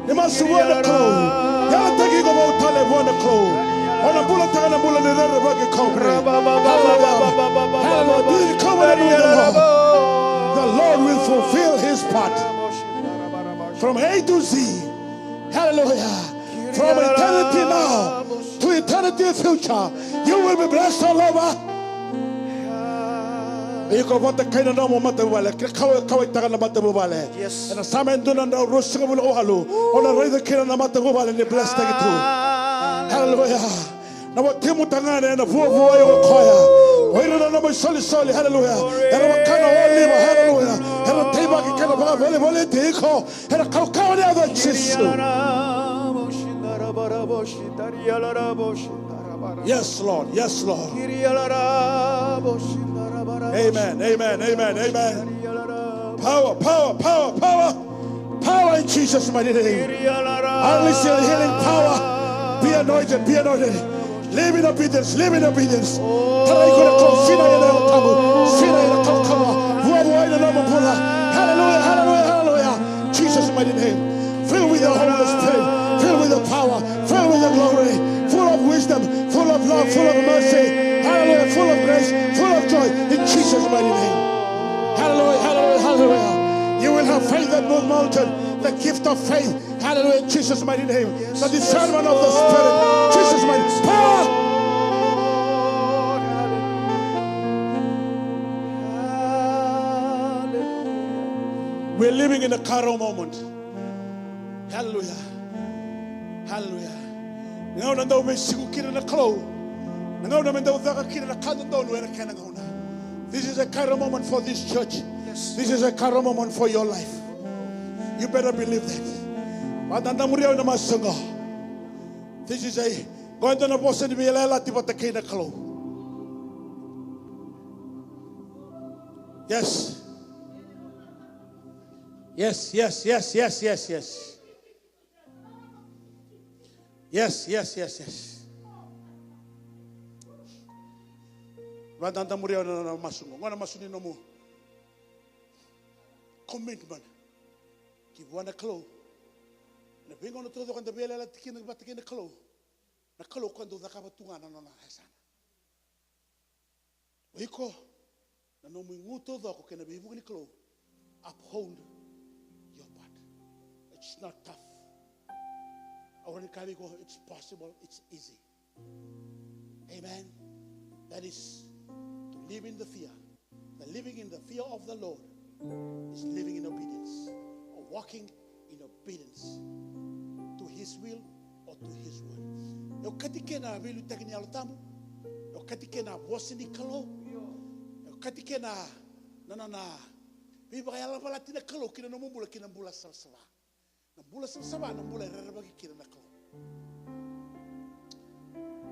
You must want to close. You are taking about Tale want to close. On a bullet and a bullet and a bucket cover. The Lord will fulfill his part. From A to Z. Hallelujah. From eternity now to eternity future. You will be blessed all over. You can want the kind of normal matter. Yes. And a salmon do not know Rosso will Ohalu. On a rather kill and a matter and the blessed thing too. Hallelujah. Now what Timotanga and a poor boy or choir. Wait on a solid, hallelujah. And a kind of all liver, hallelujah. And a table can have a very volatile and a cow other chisel. Yes, Lord. Yes, Lord. Amen. Amen. Amen. Amen. Power, power, power, power. Power in Jesus' mighty name. I only see healing power. Be anointed. Be anointed. Live in obedience. Live in obedience. Hallelujah. Hallelujah. Hallelujah. Jesus' mighty name. Fill with the Holy Spirit. Fill with the power. Fill with the glory. Full of wisdom. Full of love. Full of mercy. Hallelujah. Full of grace. Full of joy. In Jesus' mighty name. Hallelujah. Hallelujah. Hallelujah. You will have faith that moves mountain. The gift of faith. Hallelujah. In Jesus' mighty name. The discernment of the Spirit. Jesus' mighty name. Power. We're living in a Cairo moment. Hallelujah. Hallelujah. This is a Cairo moment for this church. Yes. This is a Cairo moment for your life. You better believe that. This is a going to be a Yes. Yes, yes, yes, yes, yes, yes. Yes, yes, yes, yes. Radanda muria na masungo. Ngwana masuni no mo. Commitment. Give one a clue. Na bingo no todo quando bela tikina batikina clue. Na clue quando zakaba tungana no na hasana. Wiko na no mungu todo ko kena bibu ni clue. Uphold your part. It's not tough. It's possible, it's easy. Amen. That is to live in the fear. The living in the fear of the Lord is living in obedience, or walking in obedience to His will or to His word. Eu katikena vilu takini alutamu. Eu katikena wasini kalo. Eu katikena na. Biba yala pala tina kalo kina no mumula kina bula salsava. Nambula salsava nambula rerba kina na kalo.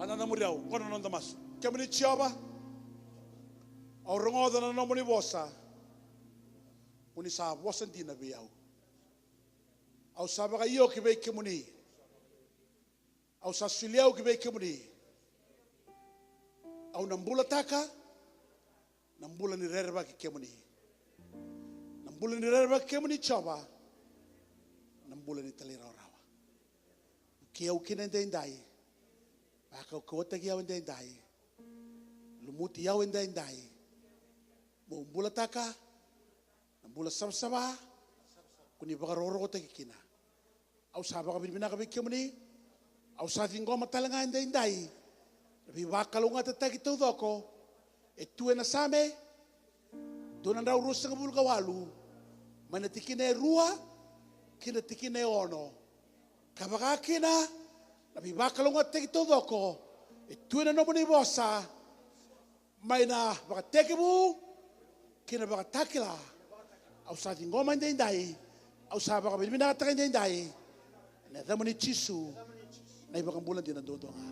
Ananda muriau kono nanda mas. Kemini chiaba. Au rongoda na nomoni vosa. Muni sa vosa dina biau. Au sabaga yo ki be kemuni. Au sa suliau ki be kemuni. Au nambula taka. Nambula ni rerba ki kemuni. Nambula ni rerba ki kemuni chiaba. Nambula ni talira rawa. Kiau kinende indai. Ako kota kiau indai indai. Lumuti yau indai indai. Mo mbula taka. Mbula sabsaba. Kuni baka roro kota kikina. Au sabaka binibina ka bikimuni. Au sathi ngoma talanga indai indai. Nabi wakalunga tataki tudoko. E tue na same. Dona ndau rusa ngabulga walu. Mana tikine rua. Kina tikine ono. Kabaka kina. Nabi wakalunga tataki tudoko. E tue na nomoni bosa. Maina baka tekebu. Kina baka takila. Au sathi ngoma indai indai. Au sabaka binibina ka indai indai. Na zamani chisu. Na ibang bulan din ang dodonga.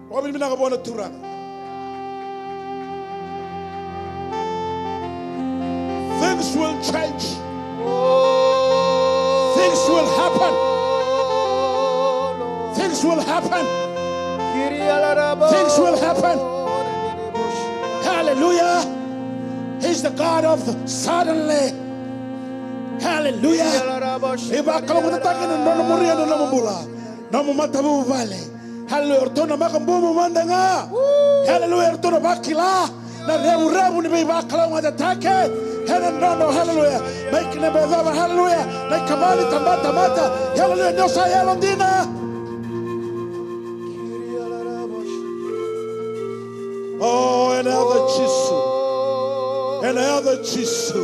Baka binibina ka po na turang. Things will change. Things will happen. Things will happen. Things will happen. Hallelujah. He's the God of the suddenly. Hallelujah. Iba kalau kita takin nono muria nono mula, nono matabu vale. Hallelujah. Ortona makambumu mandanga. Hallelujah. Ortona bakila. Na rebu ni iba kalau kita takin. Hallelujah. Make ne bedava. Hallelujah. Na kamali tambata mata. Hallelujah. Dios hay alondina. Oh, another chisu. Another chisu.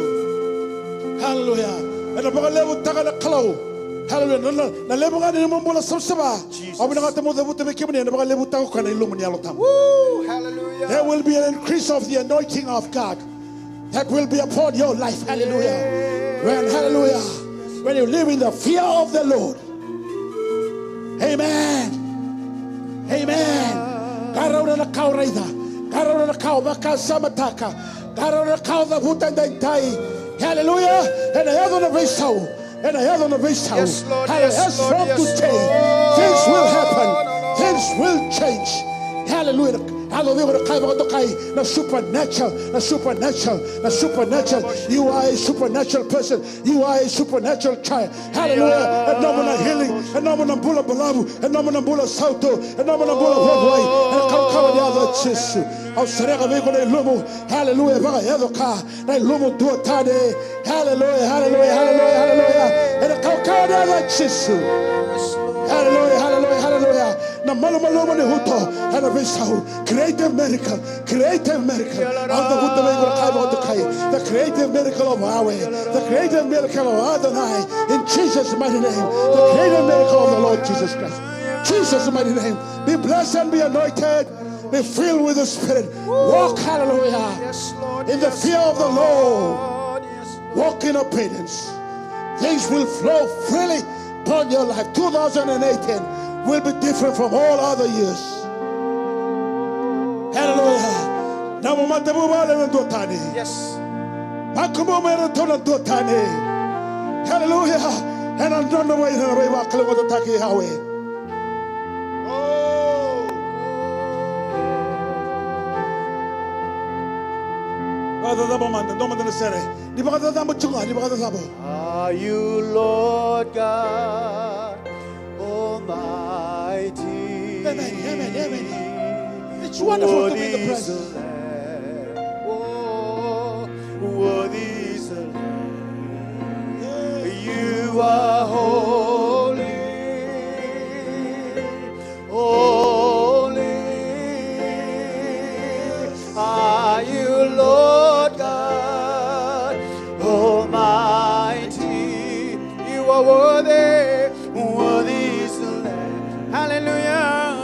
Hallelujah. And the Bogalevo Tagala Klo. Hallelujah. Na level ngani mumbola sabsaba. Abina ngata mo debu tebe kimani na Bogalevo Tago kana ilumini alotam. Hallelujah. There will be an increase of the anointing of God that will be upon your life. Hallelujah. Hallelujah. When you live in the fear of the Lord. Amen. Amen. Karona na kau raida. Karona na kau baka samataka. Karona na kau da hutandantai. Hallelujah. And I have on the base tower. And I have on the base tower. Yes, Lord. Yes, Lord. From Yes, today, Lord. things will happen. Things will change. Hallelujah. Hallelujah. Na supernatural. Na supernatural. Na supernatural. You are a supernatural person. You are a supernatural child. Hallelujah. And no more healing. And no more bula balabu. And no more bula sauto. And no more bula Broadway. And kawa the other chisu. Au serega vego na lumu. Hallelujah. Vaga yadoka. Na lumu duotade. Hallelujah. Hallelujah. Hallelujah. Hallelujah. And kawa the other chisu. Hallelujah. Hallelujah. Hallelujah. Na malu ni huto. Hallelujah. Creative miracle. Creative miracle. The creative miracle of Yahweh. The creative miracle of Adonai. In Jesus' mighty name. The creative miracle of the Lord Jesus Christ. Jesus' mighty name. Be blessed and be anointed. Be filled with the Spirit. Walk, hallelujah. Yes, Lord. In the fear of the Lord. Walk in obedience. Things will flow freely upon your life. 2018 will be different from all other years. Hallelujah. Yes. Makumomero tona dotane. Hallelujah. And I don't know why you're away back to Taki Highway. Oh. Brother Zaboman, the Doman the Sere. Nibaka Zabo Chunga, Nibaka Zabo. Are you Lord God Almighty? Amen, amen, amen. It's wonderful to be in the presence. What is the Lamb? You are holy, holy. Are you Lord God Almighty? You are worthy, worthy is the Lamb. Hallelujah.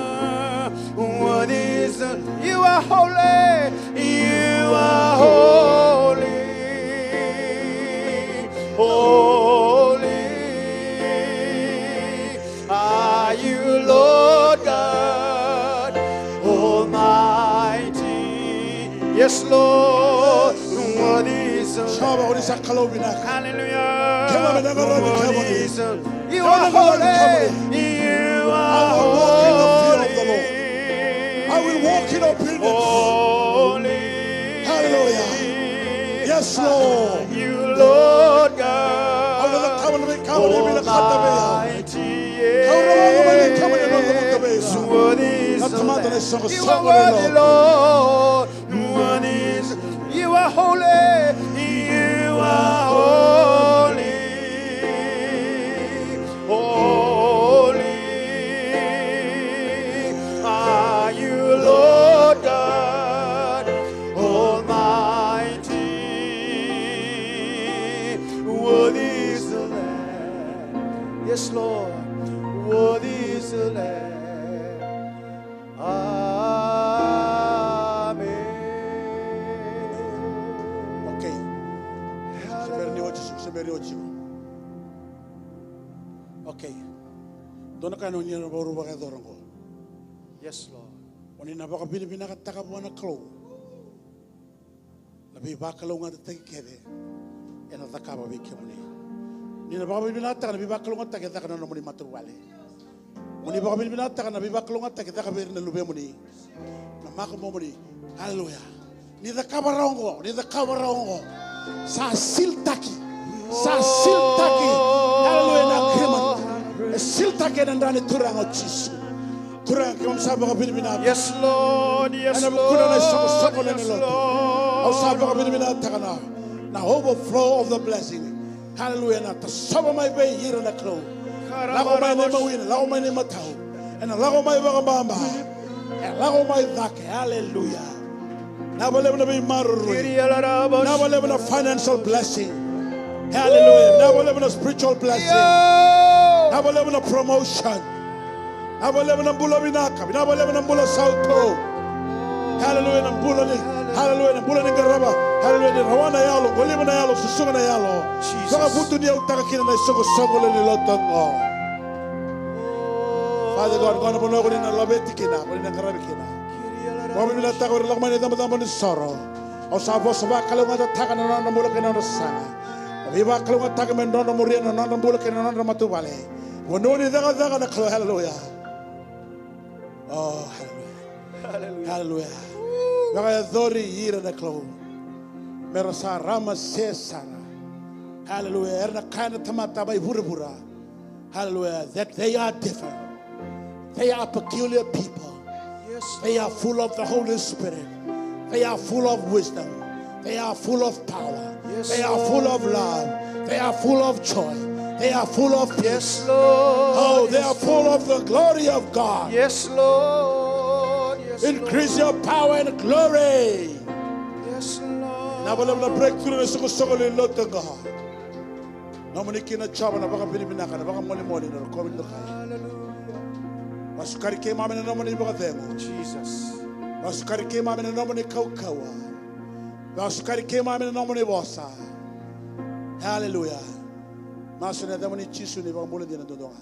What is the? You are holy, you are holy, holy. Are you Lord God Almighty? Yes, Lord. What is the? Hallelujah. What is the? You are holy, you are holy. I will walk in obedience. Holy. Hallelujah. Yes, Lord. You, Lord God. Almighty. Worthy is the Lamb. You are worthy, Lord. Worthy is. You are holy. You are holy. Holy. Are you Lord God Almighty? Worthy is the Lamb. Yes, Lord. Worthy is the Lamb. Amen. Okay. Okay. Dona ka no nyero boru ba ka dorongo. Yes, Lord. Oni na baka bini bina ka taka bona klo. Labi ba ka lo nga te kede. Ena taka ba bi kemuni. Ni na baka bini bina taka na bi ba ka lo nga taka taka no muni matu wale. Muni baka bini bina taka na bi ba ka lo nga taka taka be na lube muni. Na maka mo muni. Hallelujah. Ni da kabarongo, ni da kabarongo. Sa siltaki. Sa siltaki. Hallelujah na kemani. Siltaki na ndani turanga chisu. Yes, Lord. Yes, Lord. Yes, Lord. Now overflow of the blessing. Hallelujah. Now to summer my way here in the clothes. Lago my name win. Lago my name atau. And lago my bagamba. And lago my dhake. Hallelujah. Now we're living a maru. Now we're living a financial blessing. Hallelujah. Now we're living a spiritual blessing. Now we're living a promotion. Hallelujah, Nambula Vinaka, Nambula Nambula Salto. Hallelujah, Nambula, Hallelujah, Nambula Nigaraba, Hallelujah, Rawana Yalo, Bolivana Yalo, Susuna Yalo. Saka Putunia Utakin and I saw a song in the Lotongo. Father God, gone upon over in a Labetikina, or in a Karabikina. Woman will attack or Lamani Damadan sorrow. Or Savosava Kalama Takan and Namulakan on the Sana. Viva Kalama Takaman, Donna Murian and Namulakan and Nanda Matuvale. When no one is there, hallelujah. Oh, hallelujah. Hallelujah. Hallelujah. Here in the clothes. Merasa Rama says, hallelujah. Erna kind of tamata by Burabura. Hallelujah. That they are different. They are peculiar people. Yes. They are full of the Holy Spirit. They are full of wisdom. They are full of power. Yes, they are full of love. They are full of joy. They are full of peace. Yes, Lord. Oh, they are full of the glory of God. Yes, Lord. Yes, increase your power and glory. Yes, Lord. Now we're going to break through the circle in Lord God. No money can chop and a baka pinaka, a baka money, or coming to Masukari came up in a nominee them. Jesus. Masukari came up in a nominee Kokawa. Masukari came up in a nominee Wasa. Hallelujah. Masuna damani chisu ni bambula dina dodonga.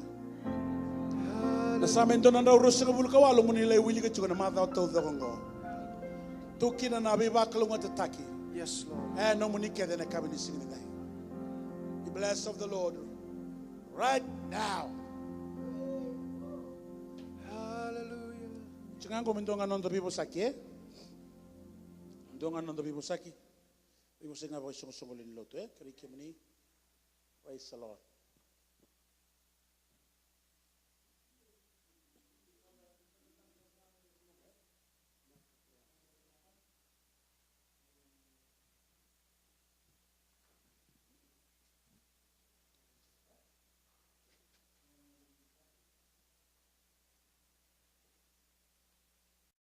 Na samen donanda urusa kabulkawa lumuni le wili kachukuna mata to dongo. Tukina na biba kalunga tataki. Yes, Lord. And no money can then come in singing today. Be blessed of the Lord right now. Hallelujah. Chingango mendonga nondo people saki. Mendonga nondo people saki. People sing about song in loto. Praise the Lord.